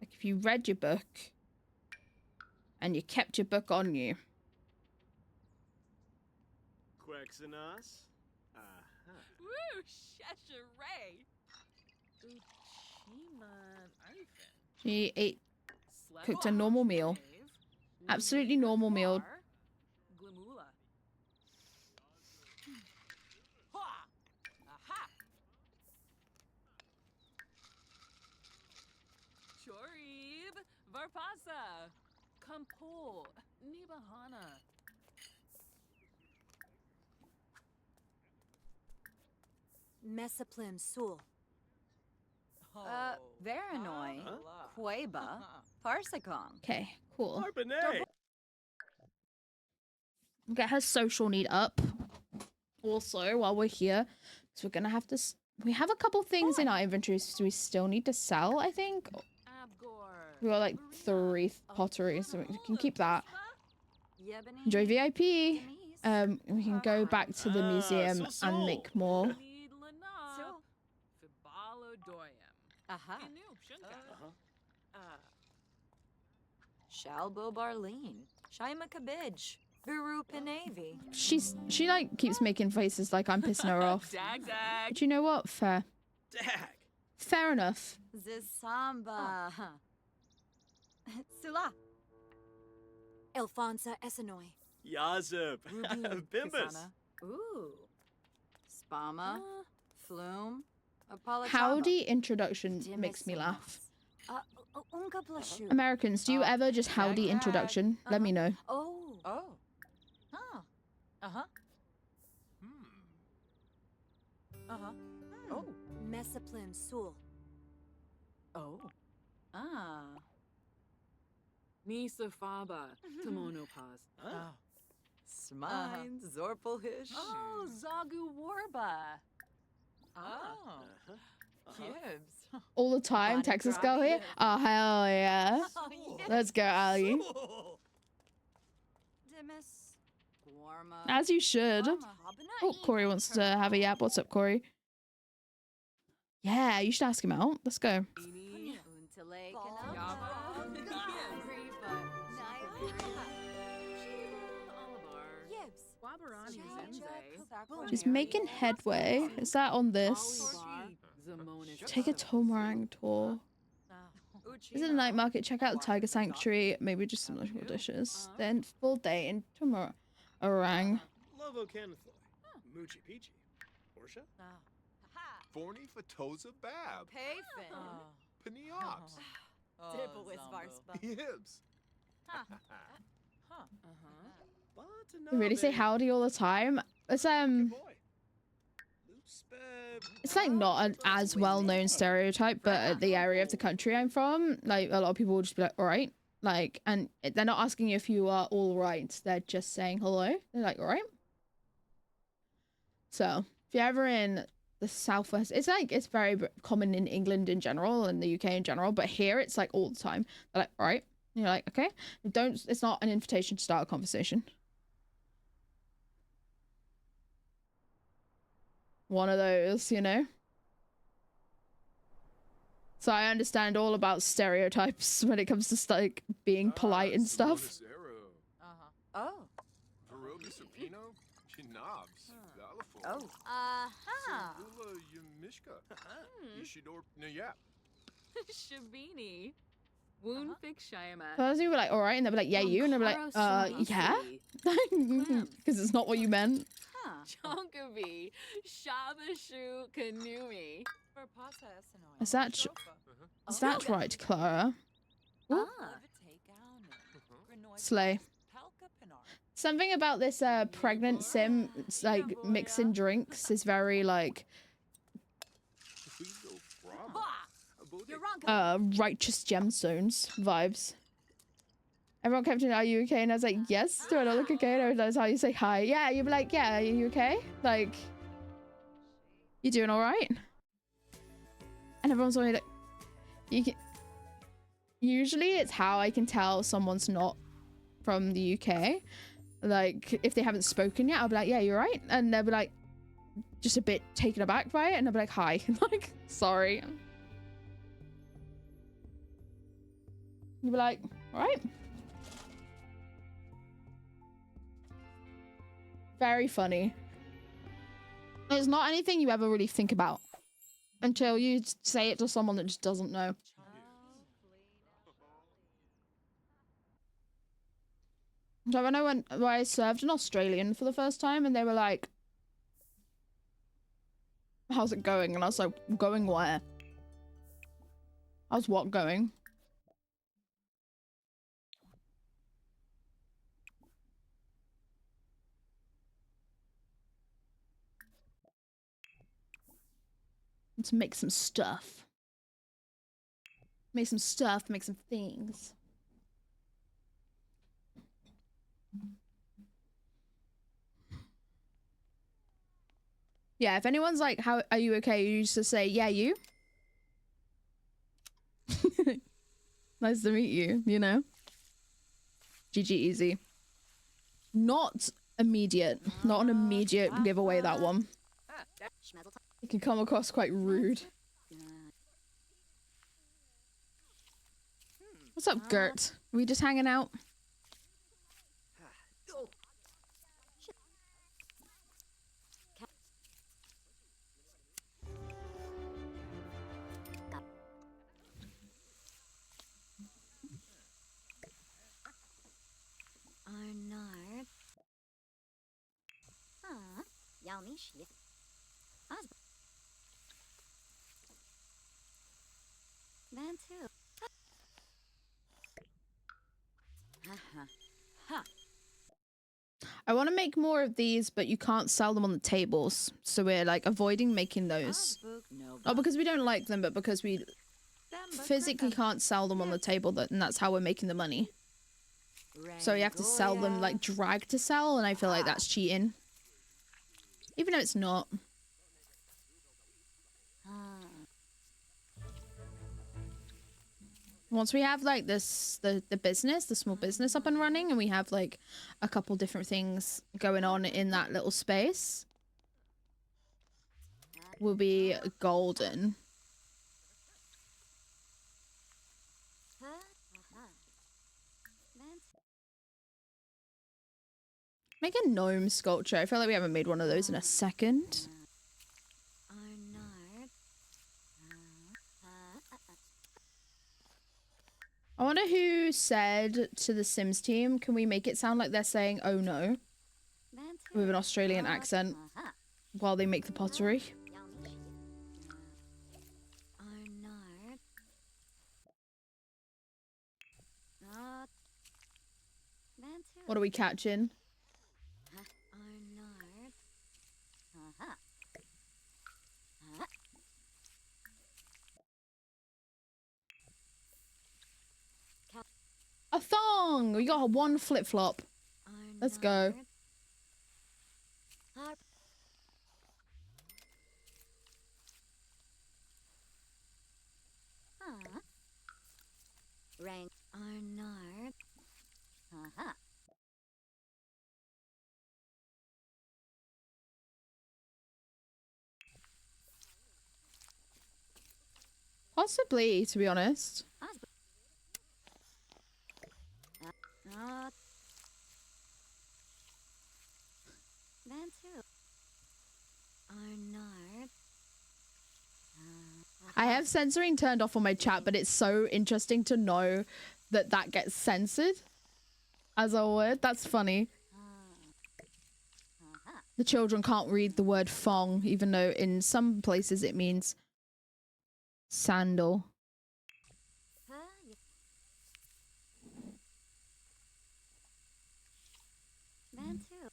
Like, if you read your book and you kept your book on you. Quexanas. Woo, Shesharay. Uchiman Ivan. She ate, cooked a normal meal. Absolutely normal meal. Glamula. Ha! Aha! Chorib, Varpasa, Kampol, Nibahana. Mesaplim Sul. Oh. Veranoi. Huh? Queba. Parsacom. Okay, cool. Harpenay. Get her social need up. Also, while we're here, so we're gonna have to. We have a couple things in our inventories we still need to sell. I think Abgor. we got like 3 pottery, so we can keep that. Yebony. Enjoy VIP. Denise. We can go back to the museum so. and make more. Need Lana. So. Fibalo Doyam. Aha. Canoe, Shunka. Shalbo Barleen. Shaima Kabij. Viru Pinavi. She like keeps making faces like I'm pissing her off. Dag. But you know what? Fair. Dag. Fair enough. Zisamba. Sula. Elfonsa Essenoi. Yazip. Bimbus. Kasana. Ooh. Spama. Flume. Apollo. Howdy introduction makes me laugh. Unka Plashu. Americans, do you ever just howdy introduction? Let me know. Oh. Oh. Huh. Uh-huh. Uh-huh. Oh. Mesaplim Sul. Oh. Ah. Nisa Faba. Tamonopaz. Huh? Smine. Zorpelhish. Oh, Zagu Warba. Oh. Gibbs. All the time, Body Texas girl here. Oh hell yeah! Let's go, Ali. Cool. Dimis. Warma. As you should. Oh, Corey wants to have a yap. What's up, Corey? Yeah, you should ask him out. Let's go. She's making headway. Is that on this? Take a Tomarang tour. Visit the night market. Check out the Tiger Sanctuary. Maybe just some local dishes. Then full day in Tomarang. Lovo Canathoy. Moochie Peachy. Portia. Forney Fatoza Bab. Paniops. Yibs. We really say howdy all the time. It's It's like not an as well-known stereotype, but the area of the country I'm from, like a lot of people will just be like, all right, like, and they're not asking you if you are all right. They're just saying hello. They're like, all right. So if you're ever in the southwest, it's like it's very common in England in general and the UK in general, but here it's like all the time. They're like, all right. And you're like, okay. It's not an invitation to start a conversation. One of those, you know. So I understand all about stereotypes when it comes to like being polite and stuff. Oh. Verobi Supino. Chinobs. Oh. Aha. Lula Yamishka. Ishidor Nayap. Shabini. Wound Fix Shayama. First you were like, all right, and they'll be like, yeah, you, and they'll be like, yeah, because it's not what you meant. Chonkavi. Shabashu Kanumi. Is that right, Clara? Ooh. Slay. Something about this pregnant sim, it's like mixing drinks is very like righteous gemstones vibes. Everyone kept saying, are you okay? And I was like, yes. Do I not look okay? And that's how you say hi. Yeah, you'd be like, yeah, are you okay? Like, you doing all right? And everyone's always like, you can. Usually it's how I can tell someone's not from the UK. Like, if they haven't spoken yet, I'll be like, yeah, you're right. And they'll be like, just a bit taken aback by it. And I'll be like, hi. Like, sorry. You'll be like, all right. Very funny. It's not anything you ever really think about until you say it to someone that just doesn't know. So when I served an Australian for the first time and they were like, how's it going? And I was like, going where? How's what going? Let's make some stuff. Make some stuff, make some things. Yeah, if anyone's like, how are you okay? You just say, yeah, you. Nice to meet you, you know? GG easy. Not immediate. Not an immediate giveaway, that one. It can come across quite rude. What's up, Gert? Are we just hanging out? Arnard. Yummy shit. Then too. I want to make more of these, but you can't sell them on the tables. So we're like avoiding making those. Not because we don't like them, but because we physically can't sell them on the table, and that's how we're making the money. So you have to sell them, like drag to sell, and I feel like that's cheating. Even though it's not. Once we have like this, the business, the small business up and running, and we have like a couple different things going on in that little space, we'll be golden. Make a gnome sculpture. I feel like we haven't made one of those in a second. I wonder who said to the Sims team, can we make it sound like they're saying, oh no, with an Australian accent while they make the pottery? What are we catching? A thong! We got one flip-flop. Let's go. Rank Arnard. Possibly, to be honest. Then too. Arnard. I have censoring turned off on my chat, but it's so interesting to know that that gets censored as a word. That's funny. The children can't read the word thong, even though in some places it means sandal. Then too.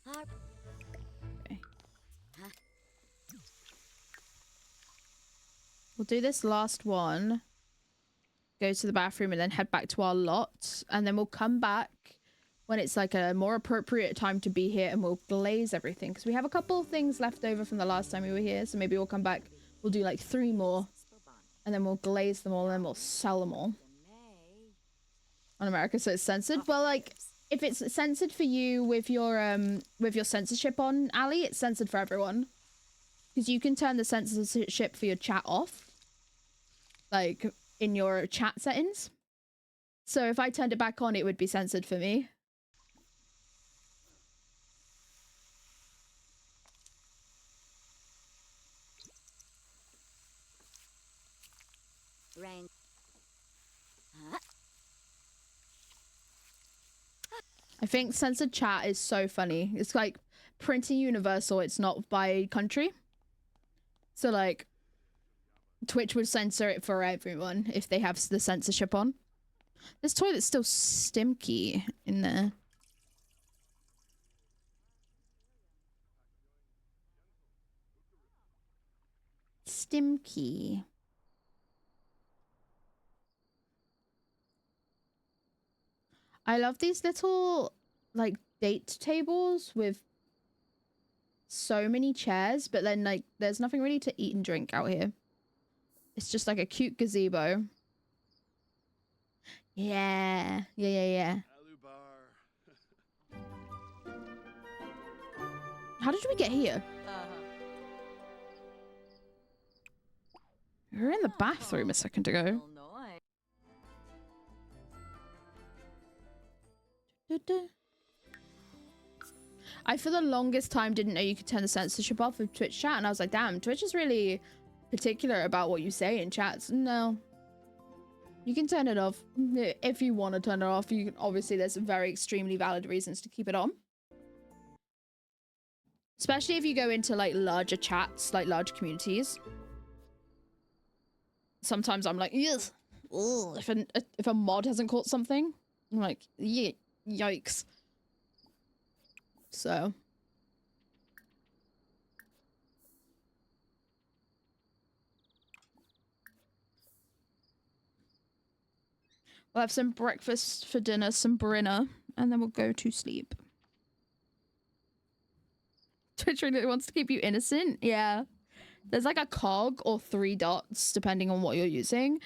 Okay. We'll do this last one. Go to the bathroom and then head back to our lot. And then we'll come back when it's like a more appropriate time to be here, and we'll glaze everything. Because we have a couple of things left over from the last time we were here. So maybe we'll come back. We'll do like 3 more. And then we'll glaze them all and then we'll sell them all. On America, so it's censored. Well, like, if it's censored for you with your censorship on, Ali, it's censored for everyone. Because you can turn the censorship for your chat off. Like, in your chat settings. So if I turned it back on, it would be censored for me. Rain. I think censored chat is so funny. It's like printing universal. It's not by country. So like Twitch would censor it for everyone if they have the censorship on. This toilet's still stinky in there. Stimky. I love these little like date tables with so many chairs, but then like there's nothing really to eat and drink out here. It's just like a cute gazebo. Yeah. Yeah. How did we get here? We were in the bathroom a second ago. I for the longest time didn't know you could turn the censorship off of Twitch chat, and I was like, damn, Twitch is really particular about what you say in chats. No. You can turn it off if you want to turn it off. You can, obviously there's very extremely valid reasons to keep it on. Especially if you go into like larger chats, like large communities. Sometimes I'm like, yes. Ugh. If a mod hasn't caught something, I'm like, yeah, yikes. So we'll have some breakfast for dinner, some brinner, and then we'll go to sleep. Twitch really wants to keep you innocent. Yeah. There's like a cog or 3 dots depending on what you're using.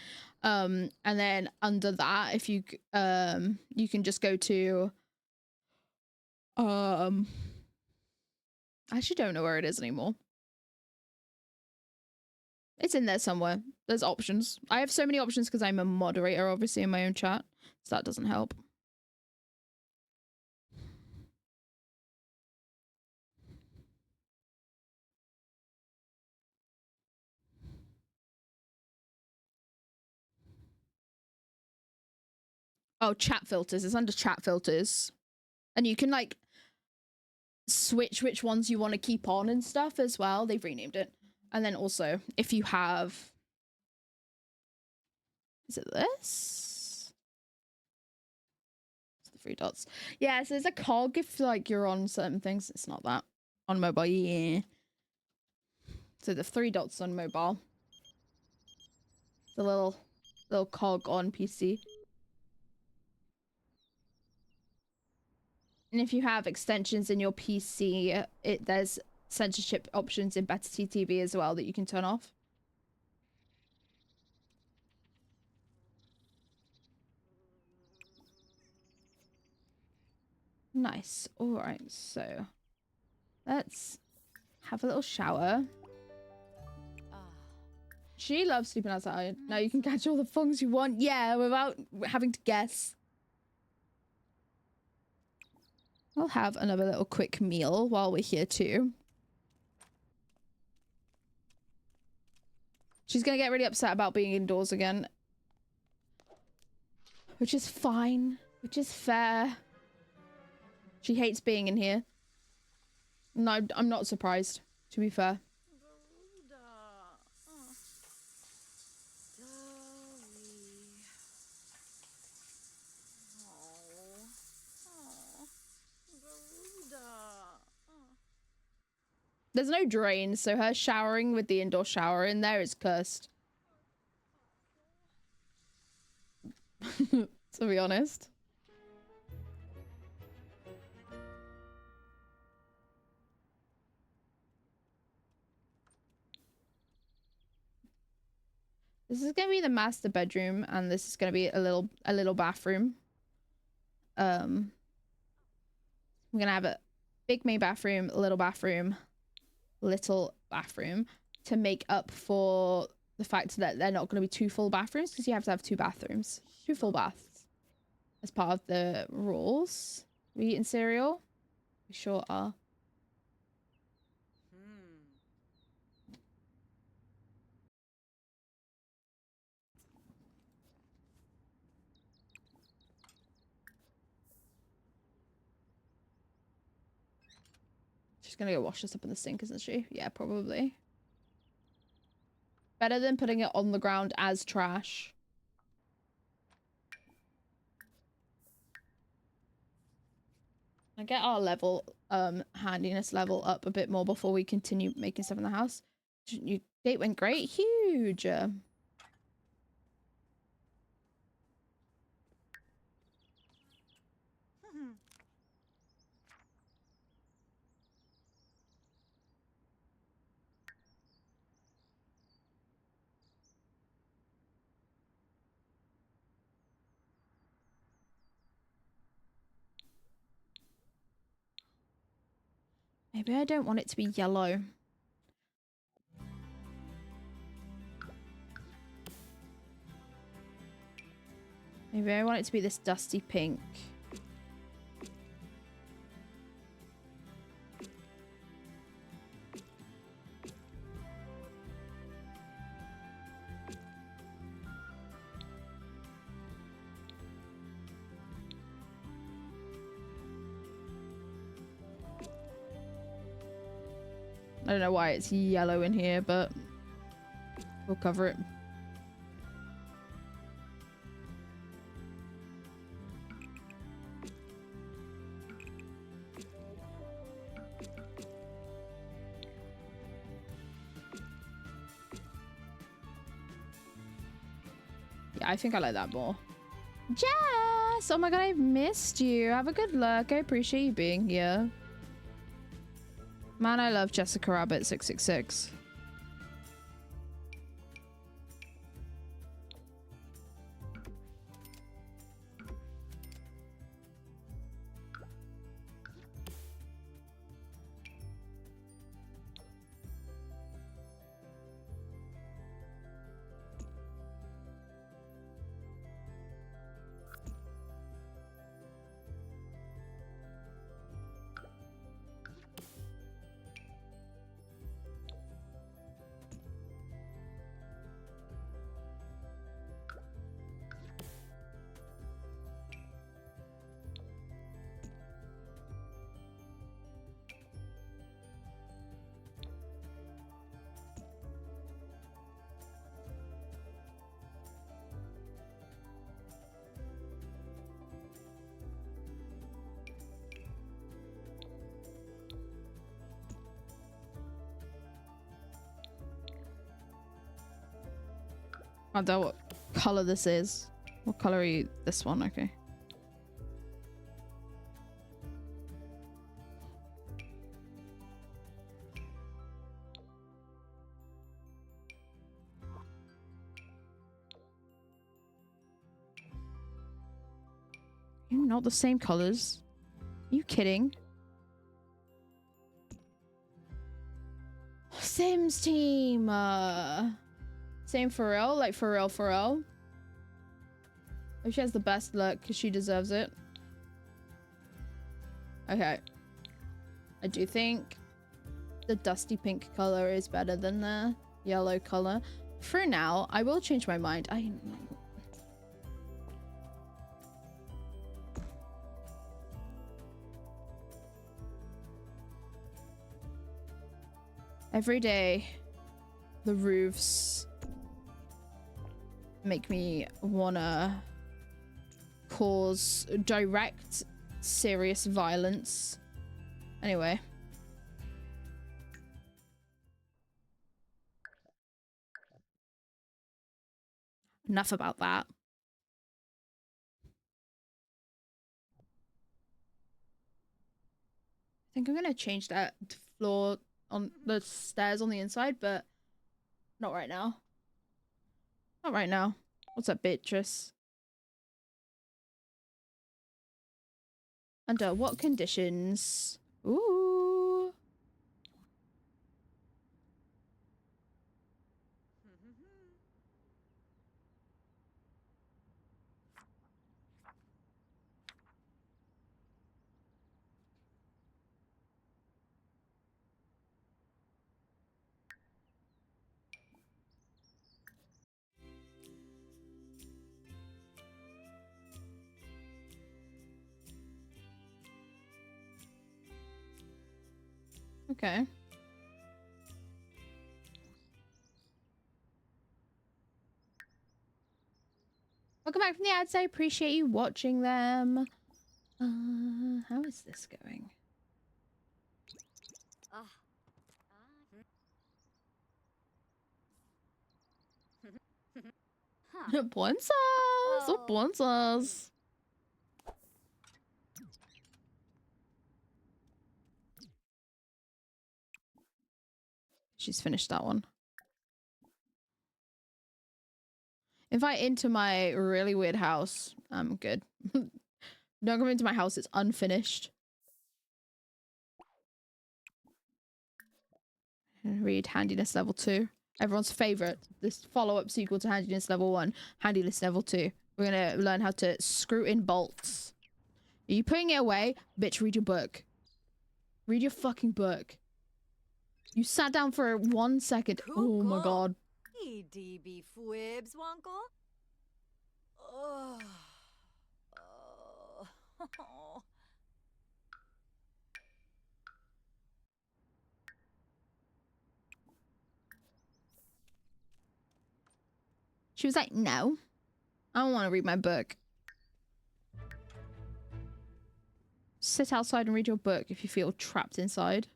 And then under that, if you you can just go to I actually don't know where it is anymore. It's in there somewhere. There's options. I have so many options because I'm a moderator, obviously, in my own chat. So that doesn't help. Oh, chat filters. It's under chat filters. And you can, like, switch which ones you want to keep on and stuff as well. They've renamed it. And then also, if you have... Is it this? It's the 3 dots. Yeah, so there's a cog if, like, you're on certain things. It's not that. On mobile, yeah. So the 3 dots on mobile. The little cog on PC. And if you have extensions in your PC, there's censorship options in Better TTV as well that you can turn off. Nice. All right, so let's have a little shower. She loves sleeping outside. Now you can catch all the fongs you want. Yeah, without having to guess. I'll have another little quick meal while we're here too. She's gonna get really upset about being indoors again. Which is fine. Which is fair. She hates being in here. No, I'm not surprised, to be fair. There's no drain, so her showering with the indoor shower in there is cursed. To be honest. This is gonna be the master bedroom, and this is gonna be a little bathroom. We're gonna have a big main bathroom, little bathroom to make up for the fact that they're not going to be 2 full bathrooms, because you have to have 2 bathrooms, 2 full baths as part of the rules. We eating cereal? We sure are. She's gonna go wash this up in the sink, isn't she? Yeah, probably. Better than putting it on the ground as trash. I get our level, handiness level up a bit more before we continue making stuff in the house. Your date went great. Huge. Maybe I don't want it to be yellow. Maybe I want it to be this dusty pink. I don't know why it's yellow in here, but we'll cover it. Yeah, I think I like that more. Jess! Oh my god, I've missed you. Have a good luck. I appreciate you being here. Man, I love Jessica Rabbit 666. I don't know what color this is. What color are you? This one, okay. You're not the same colors. Are you kidding? Sims team. Same for real, like for real, for real. If she has the best luck, because she deserves it. Okay. I do think the dusty pink color is better than the yellow color. For now, I will change my mind. Every day, the roofs make me wanna cause direct, serious violence. Anyway. Enough about that. I think I'm gonna change that floor on the stairs on the inside, but not right now. Not right now. What's up, Beatrice? Under what conditions? Ooh. Okay. Welcome back from the ads. I appreciate you watching them. How is this going? Points. Oh, points. She's finished that one. Invite into my really weird house. I'm good. Don't come into my house. It's unfinished. Read handiness level 2. Everyone's favorite. This follow-up sequel to handiness level 1. Handiness level 2. We're gonna learn how to screw in bolts. Are you putting it away? Bitch, read your book. Read your fucking book. You sat down for 1 second. Oh my god. DB Fwibs, Wunkle. Oh. Oh. She was like, no. I don't want to read my book. Sit outside and read your book if you feel trapped inside.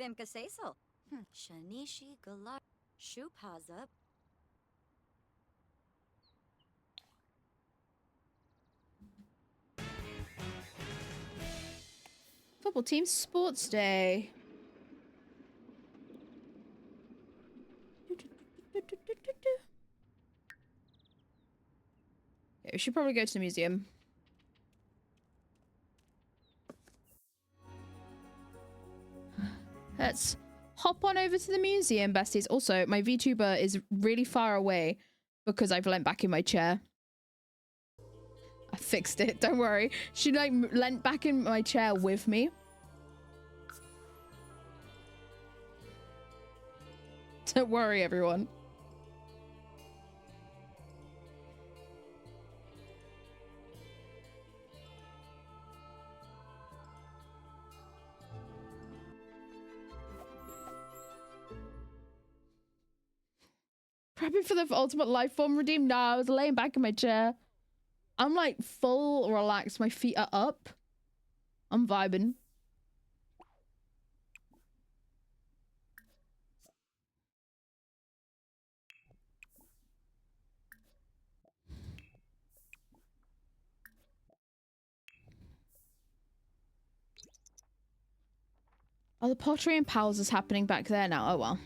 Bimka say so. Shanishi Galar Shupazab. Football team sports day. Okay, we should probably go to the museum. Let's hop on over to the museum, besties. Also, my VTuber is really far away because I've leant back in my chair. I fixed it, don't worry. She like leant back in my chair with me. Don't worry, everyone. Prepping for the ultimate life form redeem? Nah, I was laying back in my chair. I'm like full relaxed. My feet are up. I'm vibing. Oh, the Pottery Empire is happening back there now. Oh, well.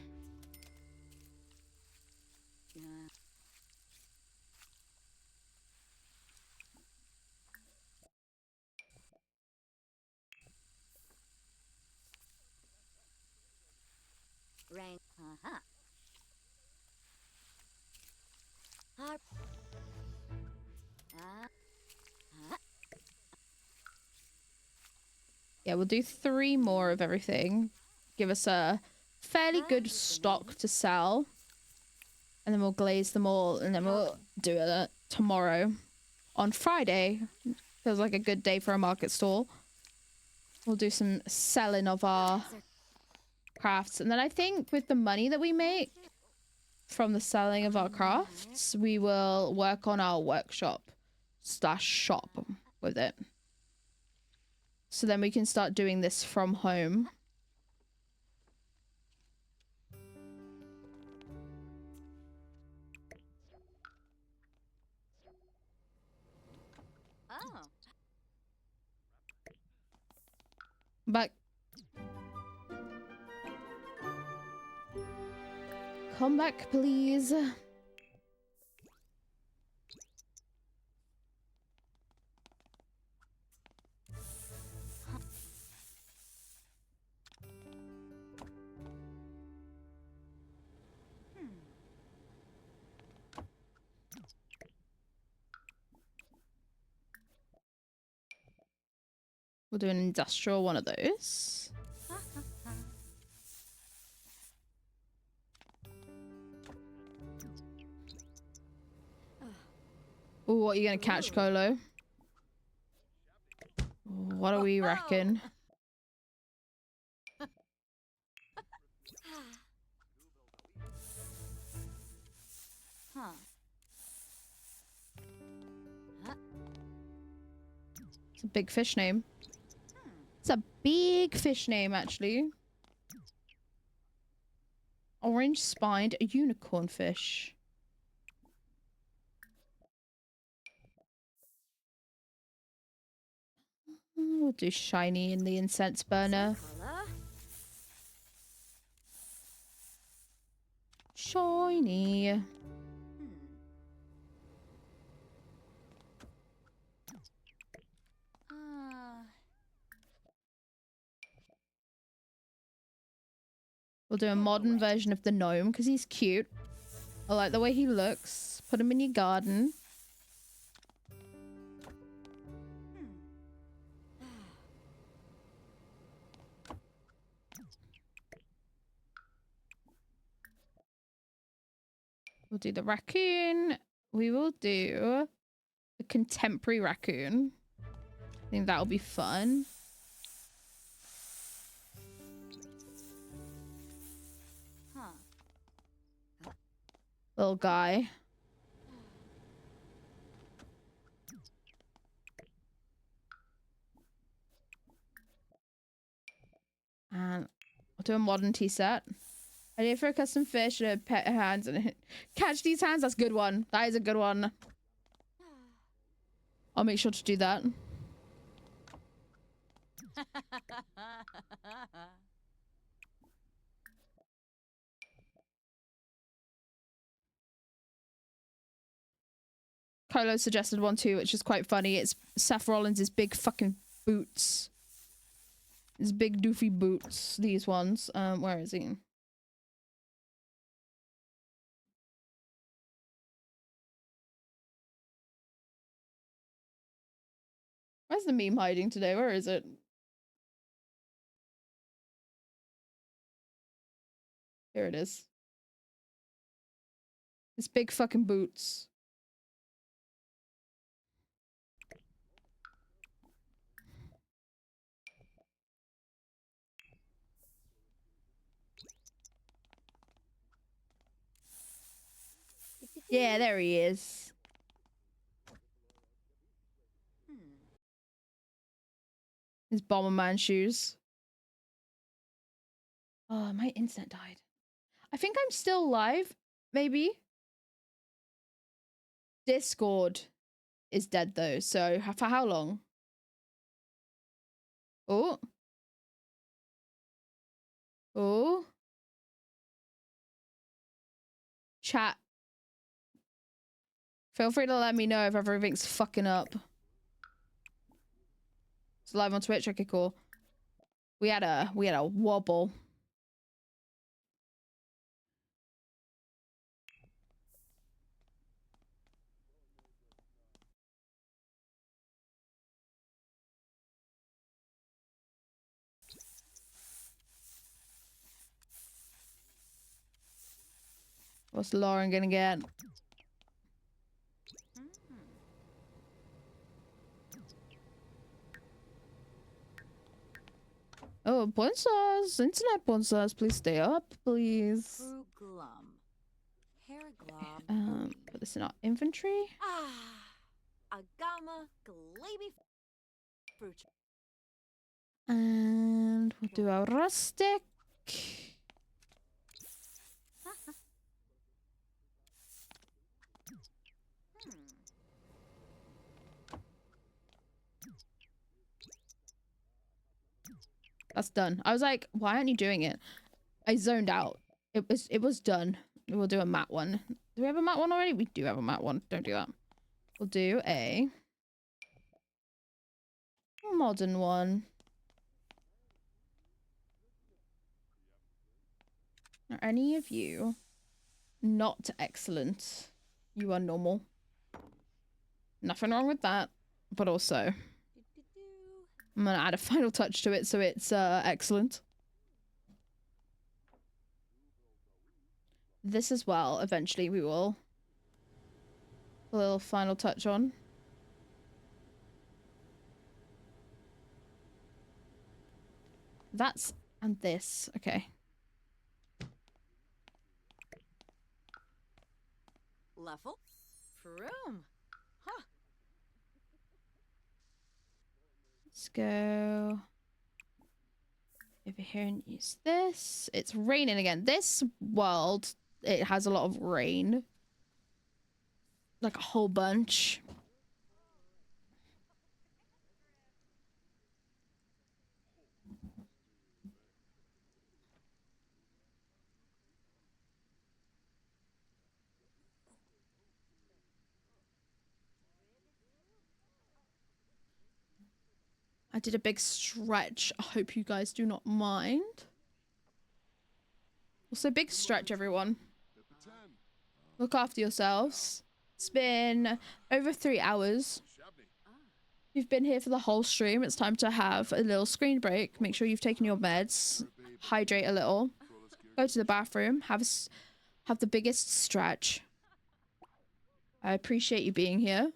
Rain. Yeah, we'll do 3 more of everything. Give us a fairly good stock to sell. And then we'll glaze them all. And then we'll do it tomorrow. On Friday. Feels like a good day for a market stall. We'll do some selling of our crafts. And then I think with the money that we make from the selling of our crafts, we will work on our workshop / shop with it. So then we can start doing this from home. Oh. But come back, please. We'll do an industrial one of those. Ooh, what are you gonna catch, Colo? What do we reckon? Huh. It's a big fish name. It's a big fish name, actually. Orange spined unicorn fish. We'll do shiny in the incense burner. Color. Shiny. We'll do a modern version of the gnome because he's cute. I like the way he looks. Put him in your garden. We'll do the raccoon. We will do a contemporary raccoon. I think that'll be fun. Little guy. And I'll do a modern tea set. Idea for a custom fish and a pet hands and catch these hands. That's a good one. That is a good one. I'll make sure to do that. Colo suggested one too, which is quite funny. It's Seth Rollins' big fucking boots. His big doofy boots. These ones. Where is he? Where's the meme hiding today? Where is it? Here it is. His big fucking boots. Yeah, there he is. His Bomberman shoes. Oh, my internet died. I think I'm still live, maybe. Discord is dead though, so for how long? Oh. Oh. Chat. Feel free to let me know if everything's fucking up. It's live on Twitch. Okay, cool. We had a wobble. What's Lauren gonna get? Oh, Bonsas! Internet Bonsas, please stay up, please. Fruglum. Hairglum. Put this in our inventory. Agama glaby fruit. And we'll do our rustic. That's done. I was like, why aren't you doing it? I zoned out. It was done. We'll do a matte one. Do we have a matte one already? We do have a matte one. Don't do that. We'll do a modern one. Are any of you not excellent? You are normal. Nothing wrong with that. But also, I'm gonna add a final touch to it so it's excellent. This as well, eventually we will. A little final touch on. That's and this. Okay. Leffel. Vroom. Huh. Let's go over here and use this. It's raining again. This world, it has a lot of rain. Like a whole bunch. I did a big stretch. I hope you guys do not mind. Also, big stretch, everyone. Look after yourselves. It's been over 3 hours. You've been here for the whole stream. It's time to have a little screen break. Make sure you've taken your meds. Hydrate a little. Go to the bathroom. Have the biggest stretch. I appreciate you being here.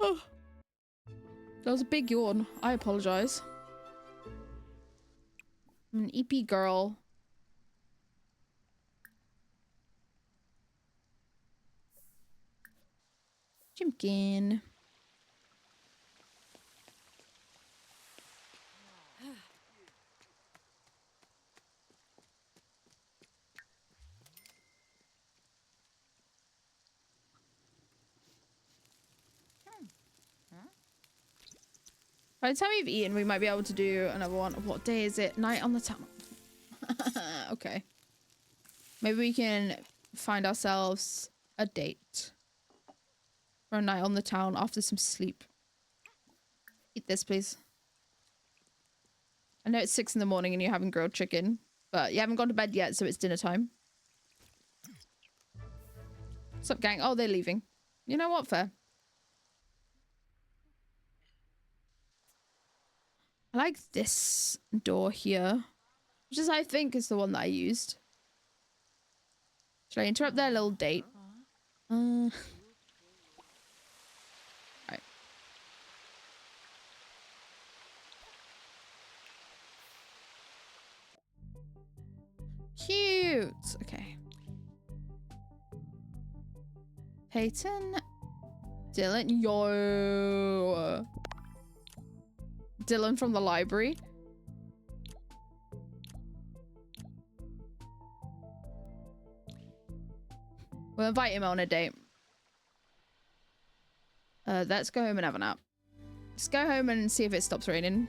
Oh. That was a big yawn. I apologize. I'm an EP girl. Jimkin. By the time we've eaten, we might be able to do another one. What day is it? Night on the town. Okay. Maybe we can find ourselves a date for a night on the town after some sleep. Eat this, please. I know it's 6 in the morning and you're having grilled chicken, but you haven't gone to bed yet, so it's dinner time. What's up, gang? Oh, they're leaving. You know what? Fair. I like this door here, which is, I think, is the one that I used. Should I interrupt their little date? Right. Cute. Okay. Peyton. Dylan. Yo. Dylan from the library. We'll invite him on a date. Let's go home and have a nap. Let's go home and see if it stops raining.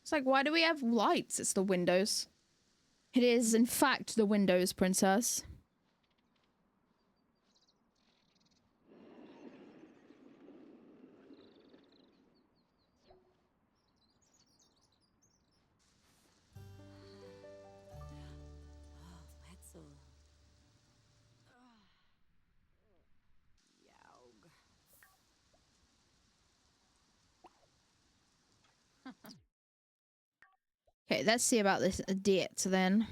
It's like, why do we have lights? It's the windows. It is, in fact, the windows, princess. Wetzel. Yaug. Okay, let's see about this date then.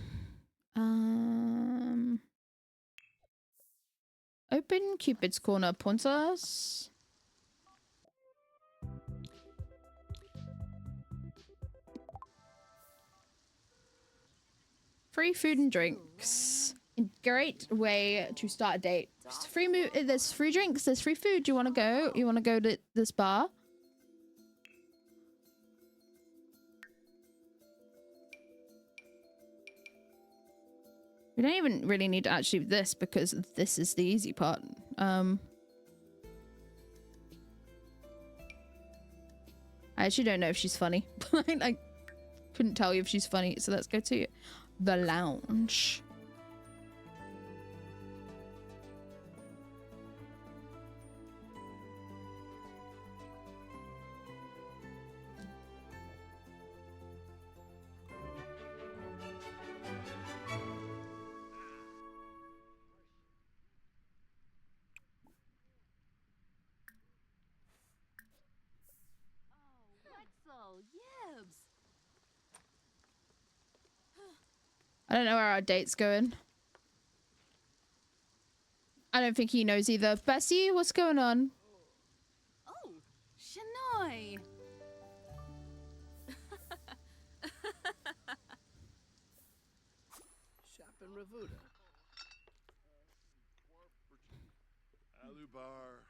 Open Cupid's corner pointers. Free food and drinks. Great way to start a date. There's free drinks, there's free food. Do you want to go? You want to go to this bar? We don't even really need to actually do this because this is the easy part. I actually don't know if she's funny. I couldn't tell you if she's funny, so let's go to the lounge. Yibs. I don't know where our date's going. I don't think he knows either. Bessie, what's going on? Oh, Shinoy. Shapin Ravuda. Alubar.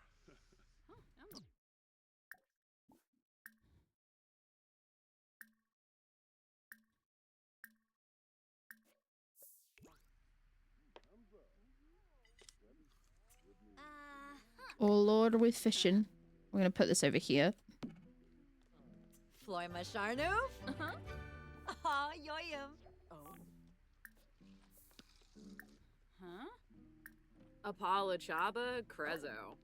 Oh Lord, are we fishing? We're gonna put this over here. Floy Masharnu? Ah, yoyum. Oh. Huh? Apollo Chaba Crezo.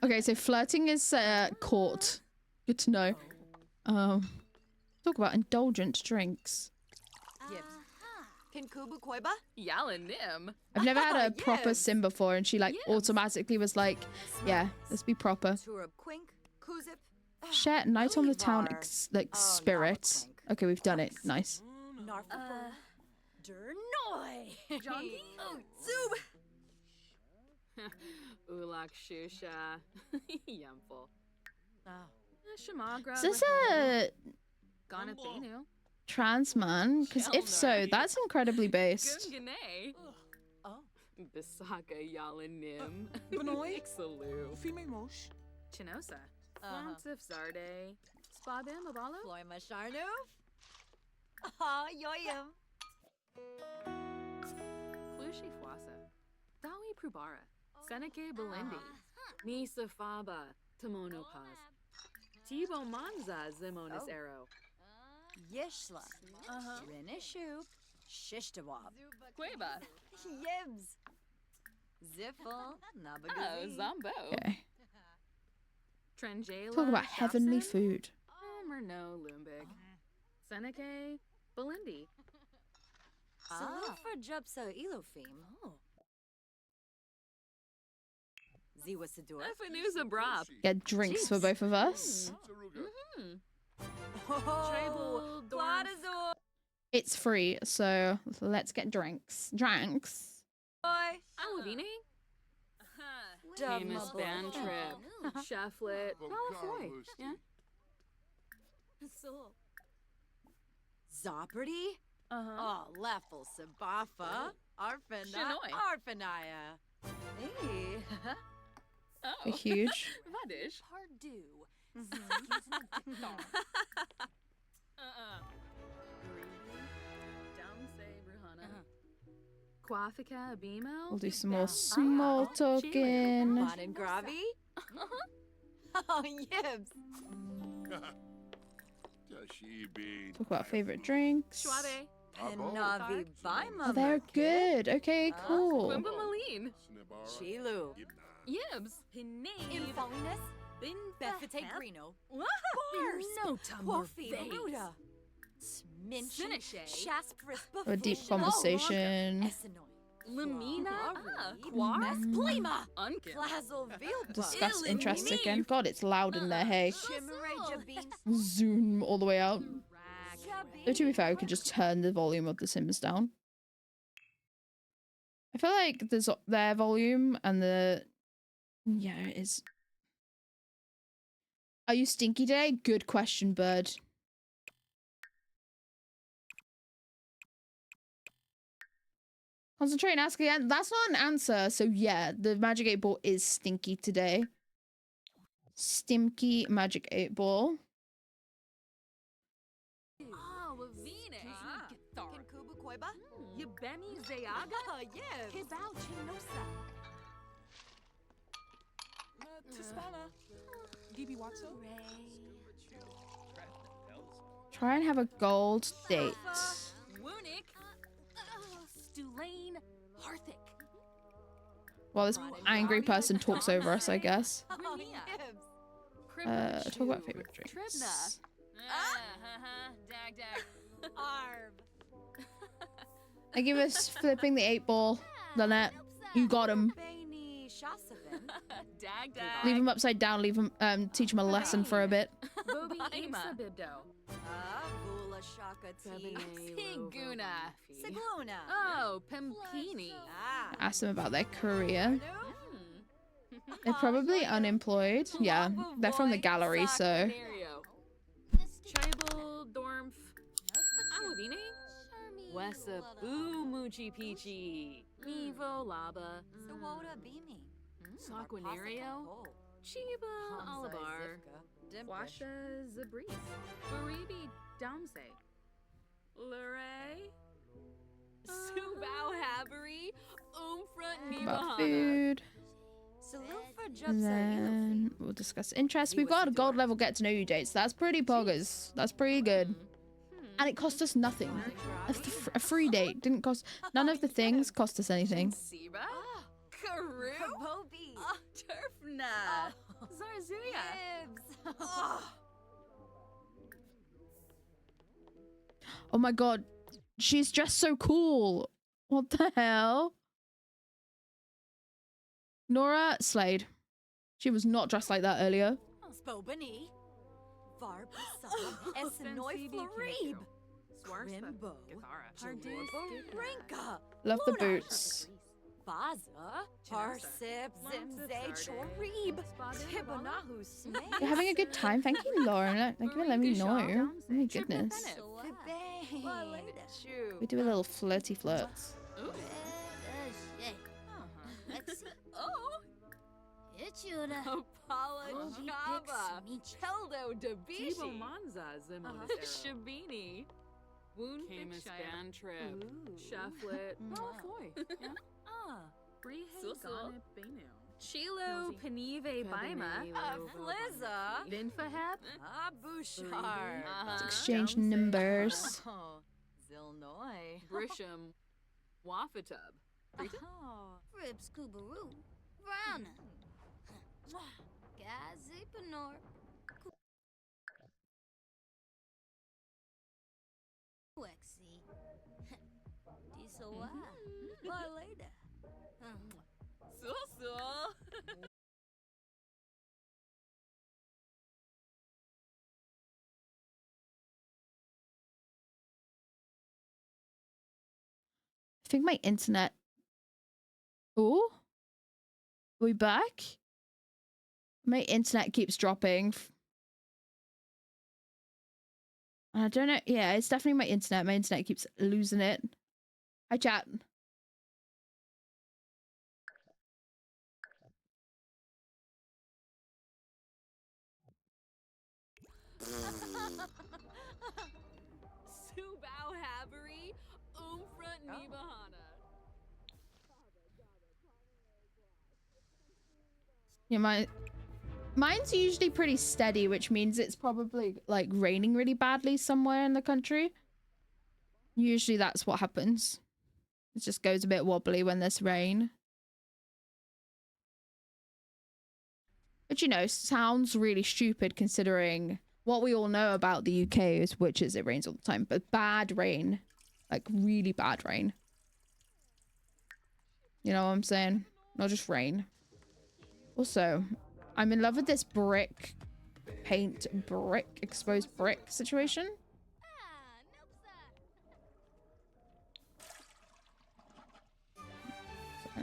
Okay, so flirting is court. Good to know. Talk about indulgent drinks. Yibs. Kinkubu Koiba? Yalanim. I've never had a proper Yes. sim before, and she like Yes. automatically was like, "Yeah, let's be proper." Turub Quink? Kuzip? Share night on the town Olivar. spirit. Navaquink. Okay, we've done it. Nice. Narfapur? Dernoy! Jongi? Oh, Zub! Ulak Shusha. Yumful. Oh. Shamagra. Is this a Ganathinu. trans man? Because if so, that's incredibly based. Gungane. Oh. Bisaka Yalanim. Benoy? Ixalu. Fime Mosh. Chinosa. Uh-huh. Wantif Zarde. Spabim Abalo. Floy Masharnu? Ah, yoyum. Klushi Fwasa. Dawi Prubara. Seneke Belindi. Misa Faba. Tamono Paz. Tibo Manza Zimonis Oh. Arrow. Yishla. Rinishu. Shishtawab. Queba. Yibs. Ziffle. Oh, Nabagazi. Zombo. Okay. Trenjala. Talk about heavenly Shapson, food. Merno Lumbig. Seneke Belindi. Salute for Jupso Ilofim. Oh. Ziwa Sadur. Efanuza Brab. Get drinks for both of us. Hmm. Oh, Tribal Gladazor. It's free, so let's get drinks. Drinks. Boy. Alavini. Dub Famous Mabul. band trip. Cheflet. Malafoy. Yeah. Zopardy? Oh, Leffel Sabafa. Arfana. Shinoy. Arfanaya. Hey. Oh. They're huge. Vadish. Pardue. Damse Bruhana. Quafika Abimo. We'll do some more small talking. Modern Gravi? Oh, Yibs. Tashibi. Talk about favorite drinks. Schwabe. Penavi Baima. Oh, they're good. Okay, cool. Wimba Maline. Chilu. Yibs. Infolinus. Bin Befite Grino. Bars. No Wafi Baruda. Minch. Sinishe. Shaspris. A deep conversation. Essenoy. Lamina. Quar. Plima. Unkin. Flazzle Vilba. Discuss interests again. God, it's loud in there. Hey, Chimeraja Bean. zoom all the way out. Though to be fair, we could just turn the volume of the Sims down. I feel like their volume and the it is. Are you stinky today? Good question, bird. Concentrate and ask again. That's not an answer. So yeah, the magic 8 ball is stinky today. Stinky magic 8 ball. Oh, Wavine. Kinkubu Koiba? Yabemi Zayaga? Yeah. Kibao Chinosa. Tispana. DB Watso. Try and have a gold date. Wunik. Stulane Harthic. While this angry person talks over us, I guess. Oh, Yibs. Talk about favorite drinks. Tribna. Dag dag. Arb. I give us flipping the 8 ball. Lynette, you got him. Baini Shasavin. Dag dag. Leave him upside down. Leave him. Teach him a lesson for a bit. Bobby Imsa Bibdo. Vula Shaka Tea. Tiguna. Sigluna. Oh, Pimpini. Ah. Ask them about their career. Hmm. They're probably unemployed. Yeah, they're from the gallery, so. Tribal Dormf. Awavine. Wesa Boo Moochie Peachy. Mivo Laba. Sawoda Bimi. Saquinario. Chiba Alabar. Washa Zabris. Baribi Damse. Luray. Subao Havery. Umfront About Nibahana. food. Salufa And Jubsa then we'll discuss interests. We've got a gold level get to know you dates. That's pretty poggers. That's pretty good. And it cost us nothing. A free date didn't cost. None of the things cost us anything. Siba. Karoo. Bobi. Turfna. Zarzuya. Gibbs. Oh my god, she's dressed so cool. What the hell? Nora Slade. She was not dressed like that earlier. Spobani. Varp. Essenoi Florib. Rimbo. Jalorbo Brinka. Love the boots. Baza. Parsip. Zimze. Chorib. Tibanahu Snake. You're having a good time. Thank you, Lauren. Thank you for letting me know. Oh my goodness. We do a little flirty flirts. Oh. Apollo Chaba. Heldo Dabishi. Shabini. Wound Camus Band Trip. Shufflet. Malafoy. Susul. Chilo Panive Baima. Flizza. Vinfahep. Abushar. Let's exchange numbers. Zilnoy. Brisham. Wafatub. Ribs Kubaroo. Browna. Gazi Panor. Wexy. Disowa. Barleda. Susul. I think my internet. Oh, we back? My internet keeps dropping. I don't know. Yeah, it's definitely my internet. My internet keeps losing it. Hi, chat. Subao Havery. Umfront Nibahana. Yeah, mine's usually pretty steady, which means it's probably like raining really badly somewhere in the country. Usually that's what happens. It just goes a bit wobbly when there's rain. But you know, sounds really stupid considering what we all know about the UK is, which is it rains all the time, but bad rain, like really bad rain. You know what I'm saying? Not just rain. Also, I'm in love with this brick, paint brick, exposed brick situation. So,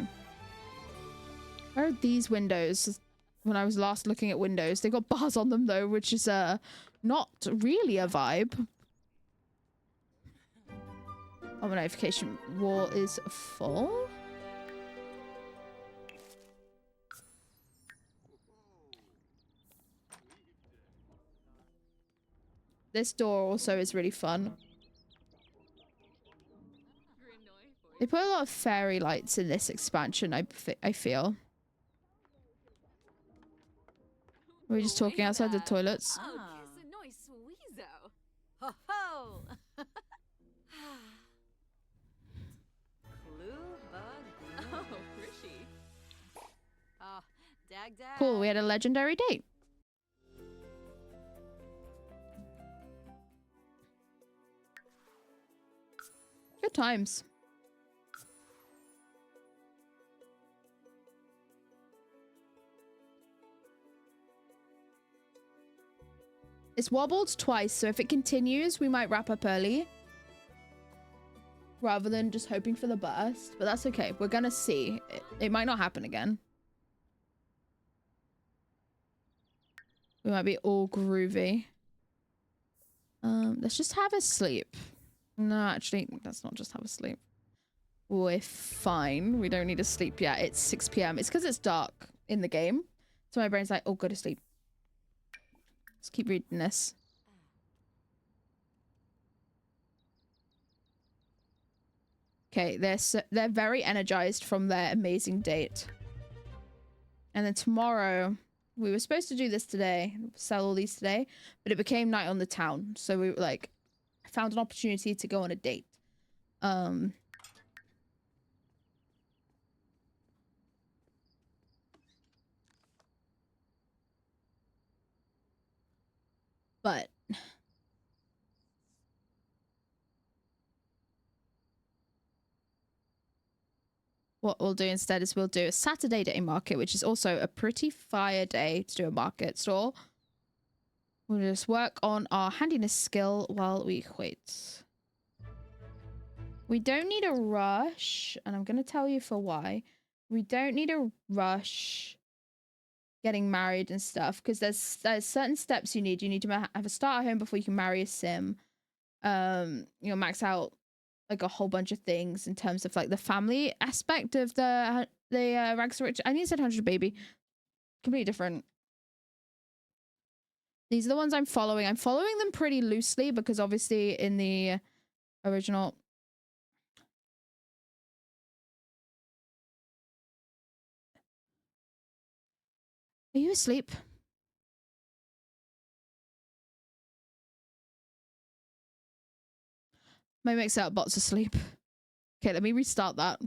where are these windows? When I was last looking at windows, they got bars on them though, which is not really a vibe. Oh, my notification wall is full. This door also is really fun. They put a lot of fairy lights in this expansion, I feel. We're just talking outside the toilets. Oh, ho ho! Oh, Rishi. Oh, dag dag. Cool, we had a legendary date. Good times. It's wobbled twice, so if it continues, we might wrap up early. Rather than just hoping for the burst. But that's okay. We're gonna see. It might not happen again. We might be all groovy. Let's just have a sleep. No, actually, let's not just have a sleep. We're fine. We don't need to sleep yet. It's 6 p.m. It's because it's dark in the game. So my brain's like, oh, go to sleep. Let's keep reading this. Okay, they're very energized from their amazing date. And then tomorrow, we were supposed to do this today, sell all these today, but it became night on the town. So we were like, found an opportunity to go on a date. But what we'll do instead is we'll do a Saturday day market, which is also a pretty fire day to do a market stall. We'll just work on our handiness skill while we wait. We don't need a rush, and I'm going to tell you for why. We don't need a rush getting married and stuff, because there's certain steps you need. You need to have a starter home before you can marry a sim. You'll max out like a whole bunch of things in terms of like the family aspect of the rags to rich. I need 700 baby. Completely different. These are the ones I'm following. I'm following them pretty loosely because obviously in the original. Are you asleep? My mix out bot's asleep. Okay, let me restart that.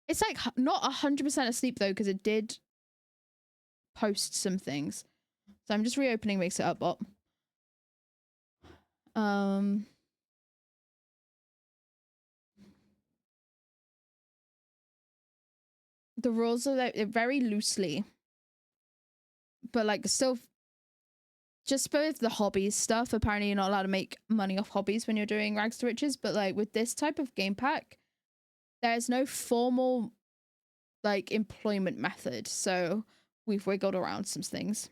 It's like not 100% asleep though, because it did post some things. So I'm just reopening Mix It Up bot. The rules are like very loosely, but like still, just with the hobbies stuff. Apparently, you're not allowed to make money off hobbies when you're doing rags to riches. But like with this type of game pack, there's no formal like employment method, so we've wiggled around some things.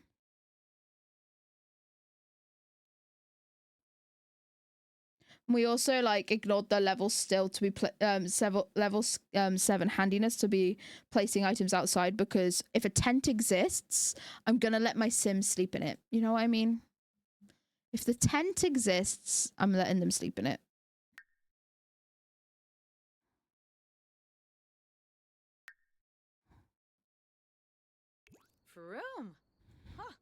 We also like ignored the level still to be several levels 7 handiness to be placing items outside, because if a tent exists, I'm gonna let my sim sleep in it. You know what I mean? If the tent exists, I'm letting them sleep in it. Vroom. Huh.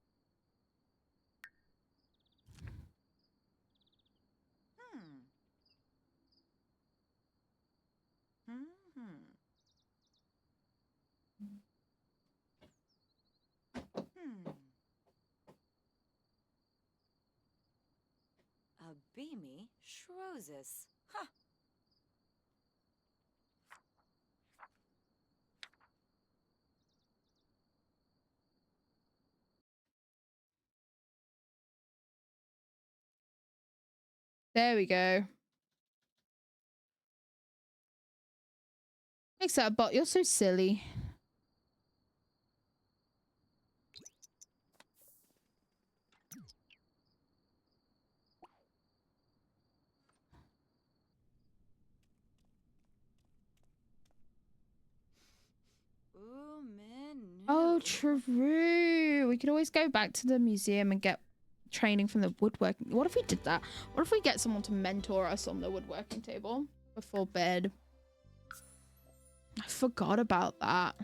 A beamy Shrosis. Huh. There we go. Makes that a bot. You're so silly. Oh, true. We could always go back to the museum and get training from the woodworking. What if we did that? What if we get someone to mentor us on the woodworking table before bed? I forgot about that.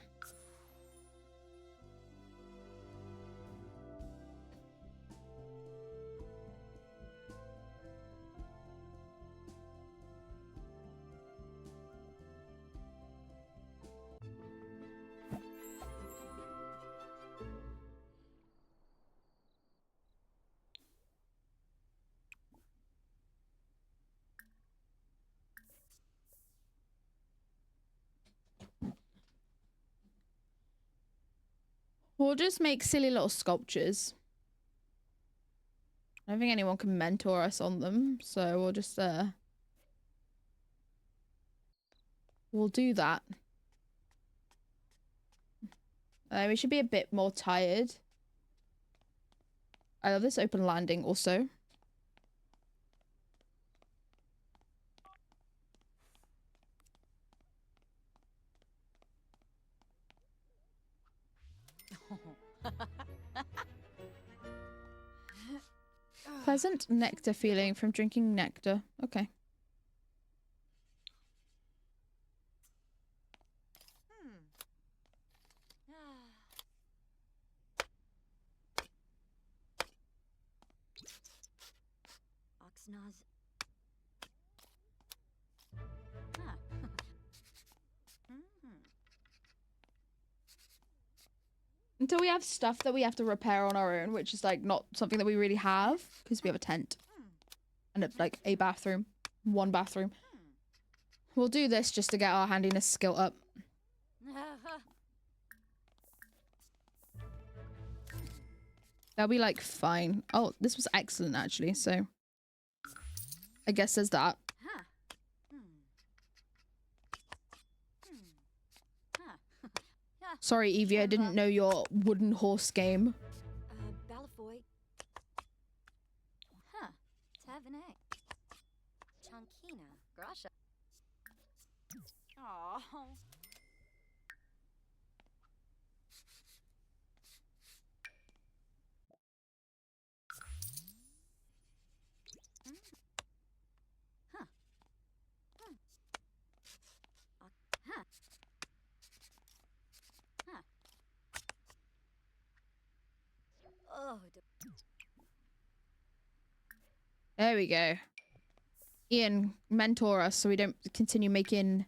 We'll just make silly little sculptures. I don't think anyone can mentor us on them, so we'll just we'll do that. We should be a bit more tired. I love this open landing also. Pleasant nectar feeling from drinking nectar. Okay. Oxnaz. Until we have stuff that we have to repair on our own, which is like not something that we really have because we have a tent and it's like a bathroom, one bathroom. We'll do this just to get our handiness skill up. That'll be like fine. Oh, this was excellent actually. So I guess there's that. Sorry, Evie, I didn't know your wooden horse game. Balafoy. Tavenek. Chankina. Grasha. Oh. There we go. Ian, mentor us so we don't continue making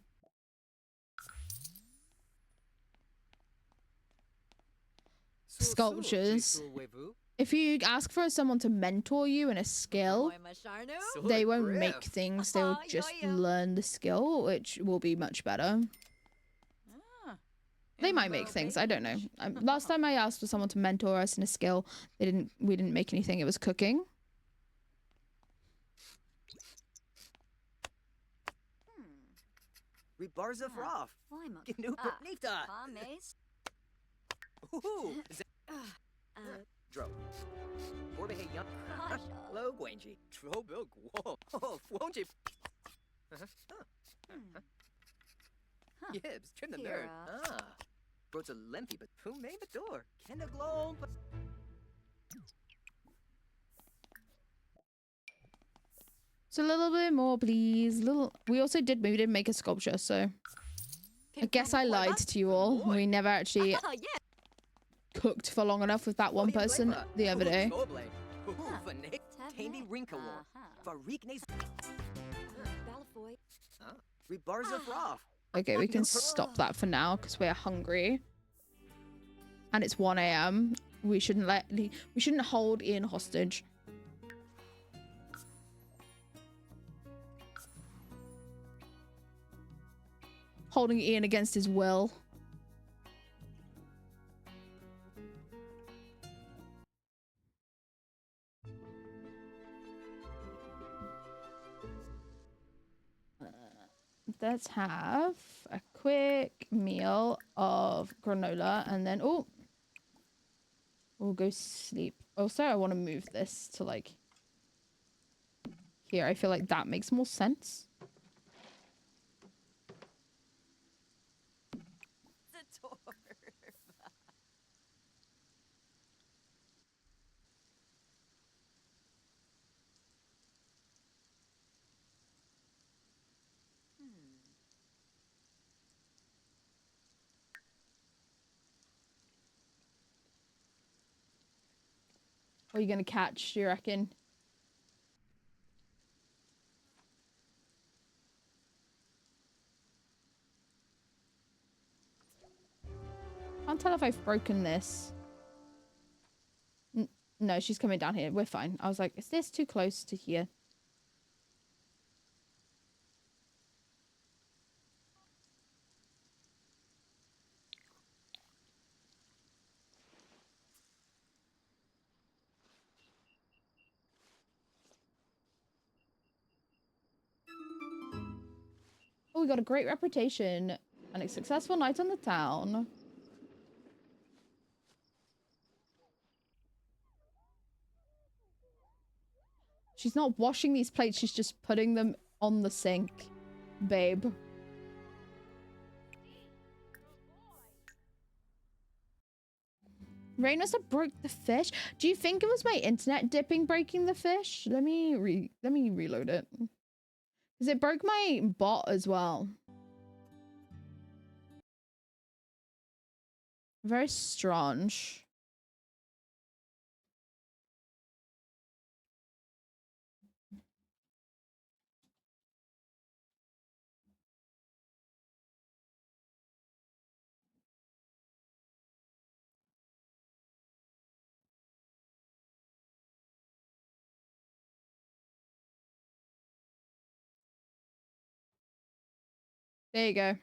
sculptures. If you ask for someone to mentor you in a skill, they won't make things, they'll just learn the skill, which will be much better. They might make things, I don't know. Last time I asked for someone to mentor us in a skill, we didn't make anything, it was cooking. Rebarza Froff. Gnupa Nifta. Ooh. Dro. Borbehe Young. Low Gwanji. Trobil Guo. Oh, Fwonji. Gibbs, trim the nerd. Bro's a lengthy, but who made the door? Kenda Glow. So a little bit more, please. We also we didn't make a sculpture, so I guess I lied to you all. We never actually cooked for long enough with that one person the other day. Okay, we can stop that for now because we're hungry. And it's 1 AM. We shouldn't hold Ian hostage. Holding Ian against his will. Let's have a quick meal of granola and then we'll go sleep. Also, I want to move this to like here. I feel like that makes more sense. What are you gonna catch, do you reckon? Can't tell if I've broken this. No, she's coming down here. We're fine. I was like, is this too close to here? Oh, we got a great reputation and a successful night on the town. She's not washing these plates, she's just putting them on the sink, babe. Rain must have broke the fish. Do you think it was my internet dipping breaking the fish? Let me reload it. Because it broke my bot as well. Very strange. There you go.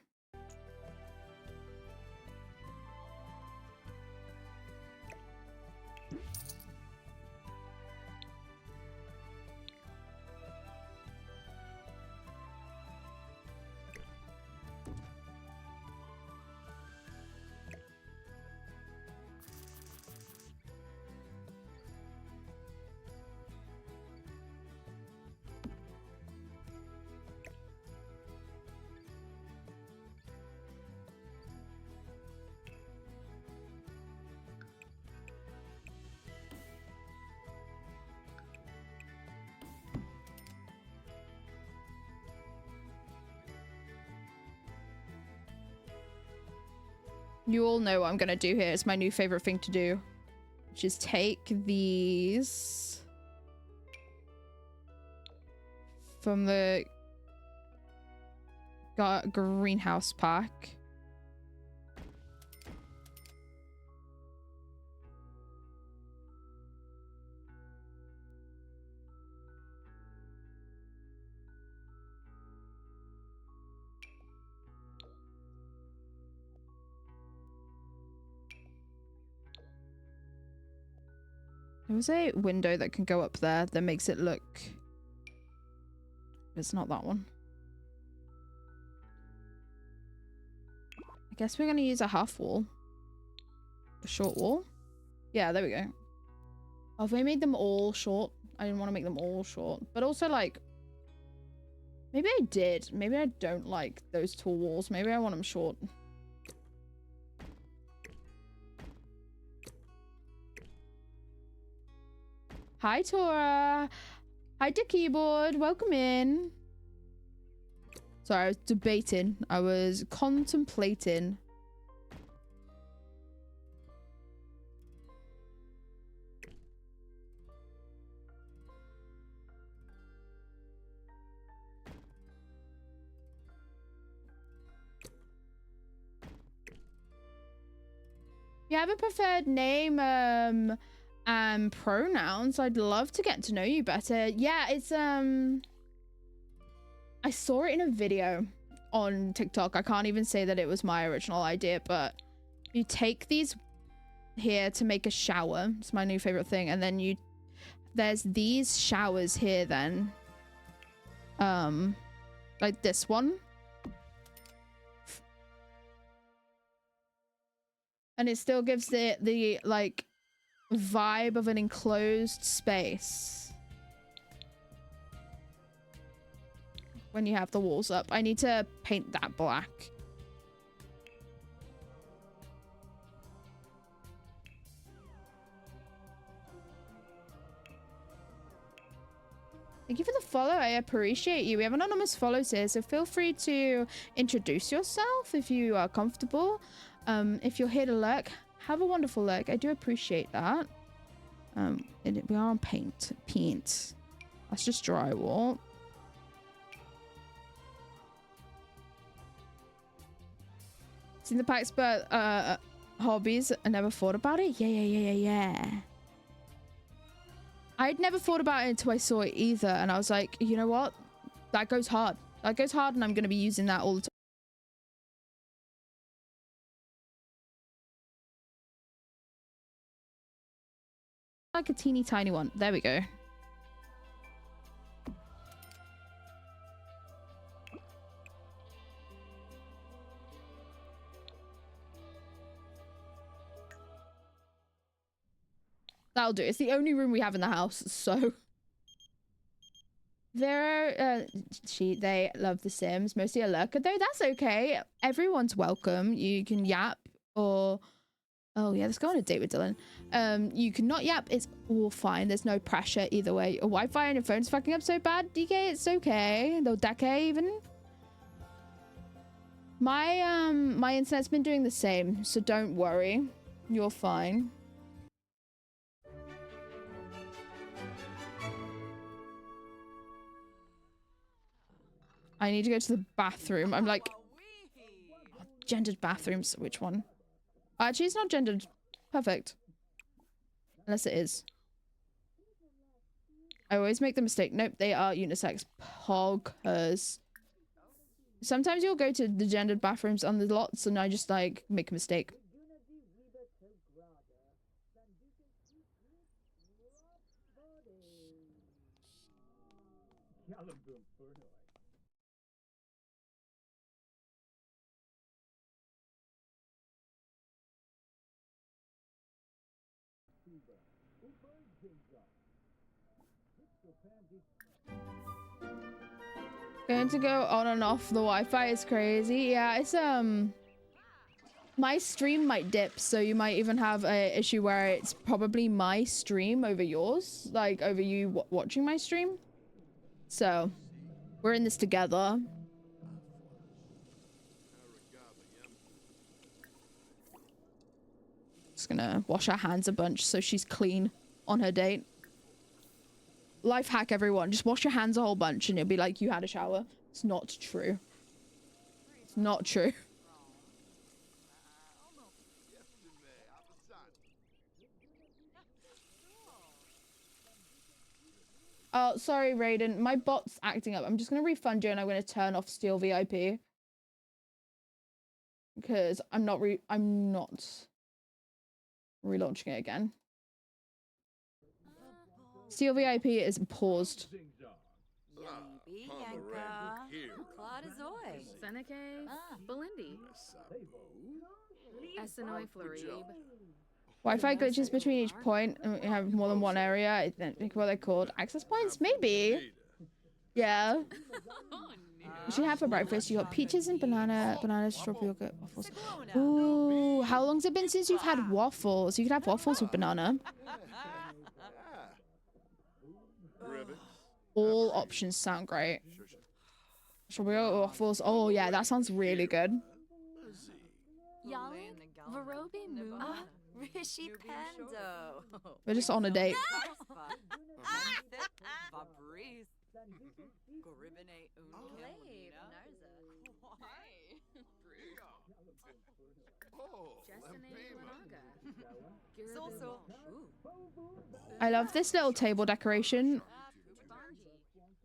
You all know what I'm gonna do here. It's my new favorite thing to do, which is take these from the greenhouse pack. There was a window that can go up there that makes it look... It's not that one. I guess we're going to use a half wall. A short wall? Yeah, there we go. Oh, if we made them all short. I didn't want to make them all short. But also, like... Maybe I did. Maybe I don't like those tall walls. Maybe I want them short. Hi, Tora. Hi to keyboard. Welcome in. Sorry, I was debating. I was contemplating. You have a preferred name, and pronouns? I'd love to get to know you better. Yeah, it's I saw it in a video on TikTok. I can't even say that it was my original idea, but you take these here to make a shower. It's my new favorite thing. And then there's these showers here then. Like this one. And it still gives the like vibe of an enclosed space when you have the walls up. I need to paint that black. Thank you for the follow. I appreciate you. We have anonymous follows here, so feel free to introduce yourself if you are comfortable. If you're here to lurk, have a wonderful lurk. I do appreciate that. We are on paint. Paint. That's just drywall. Seen the packs, but hobbies. I never thought about it. Yeah. I'd never thought about it until I saw it either, and I was like, you know what? That goes hard. That goes hard, and I'm gonna be using that all the time. Like a teeny tiny one. There we go. That'll do. It's the only room we have in the house, so. They love The Sims. Mostly a lurker, though. That's okay. Everyone's welcome. You can yap or... Oh, yeah, let's go on a date with Dylan. You can not yap. It's all fine. There's no pressure either way. Your Wi-Fi on your phone's fucking up so bad, DK. It's okay. No decade even. My internet's been doing the same, so don't worry. You're fine. I need to go to the bathroom. I'm like, gendered bathrooms. Which one? Actually, it's not gendered. Perfect. Unless it is. I always make the mistake. Nope, they are unisex. Poggers. Sometimes you'll go to the gendered bathrooms on the lots and I just like make a mistake. Going to go on and off the Wi-Fi is crazy. Yeah, it's my stream might dip, so you might even have a issue where it's probably my stream over yours, like over you watching my stream. So we're in this together. Just gonna wash our hands a bunch so she's clean on her date. Life hack, everyone. Just wash your hands a whole bunch and it'll be like you had a shower. It's not true. It's not true. Oh, sorry, Raiden. My bot's acting up. I'm just going to refund you and I'm going to turn off Steel VIP. Because I'm not relaunching it again. Steel VIP is paused. Wi-Fi glitches between each point and we have more than one area. I think what they're called. Access points? Maybe. Yeah. What you have for breakfast? You got peaches and banana, strawberry yogurt, waffles. Ooh, how long's it been since you've had waffles? You could have waffles with banana. All options sound great. Strawberry yogurt, waffles. Oh yeah, that sounds really good. Rishi Pando. We're just on a date. I love this little table decoration.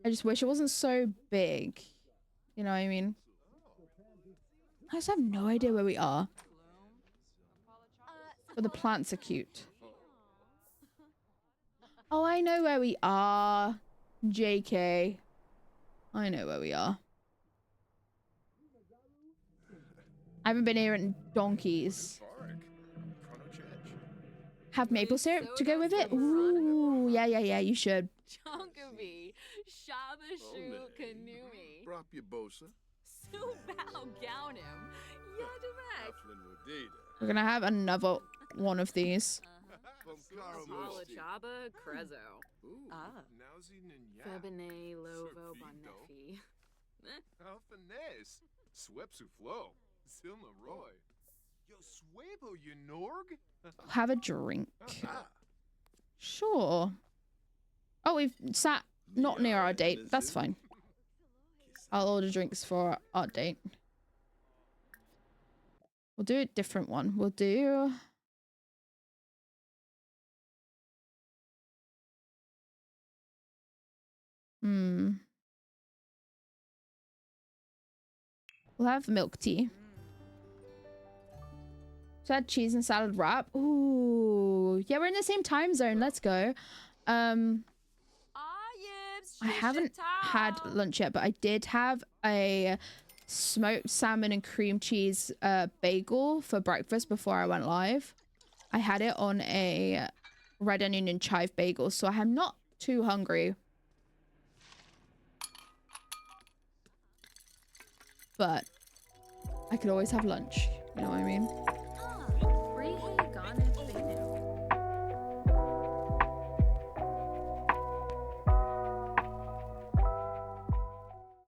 I just wish it wasn't so big. You know what I mean? I just have no idea where we are. But the plants are cute. Oh, I know where we are. JK. I know where we are. I haven't been here in donkeys. Have maple syrup to go with it? Ooh, yeah, you should. Chonkavi, Shabashu, Kanumi, Bosa. Subao Gaunim, Yadamek, We're gonna have another one of these. Chaba, Crezo, Febine, Lovo, Bonefi. Alphanes, Swepsu Flow, Silma Roy. Yo, Swebo, you Norg? Have a drink. Sure. Oh, we've sat not near our date. That's fine. I'll order drinks for our date. We'll do a different one. We'll do... We'll have milk tea. So I had cheese and salad wrap. Ooh. Yeah, we're in the same time zone. Let's go. I haven't had lunch yet, but I did have a smoked salmon and cream cheese bagel for breakfast before I went live. I had it on a red onion and chive bagel, so I am not too hungry. But I could always have lunch. You know what I mean?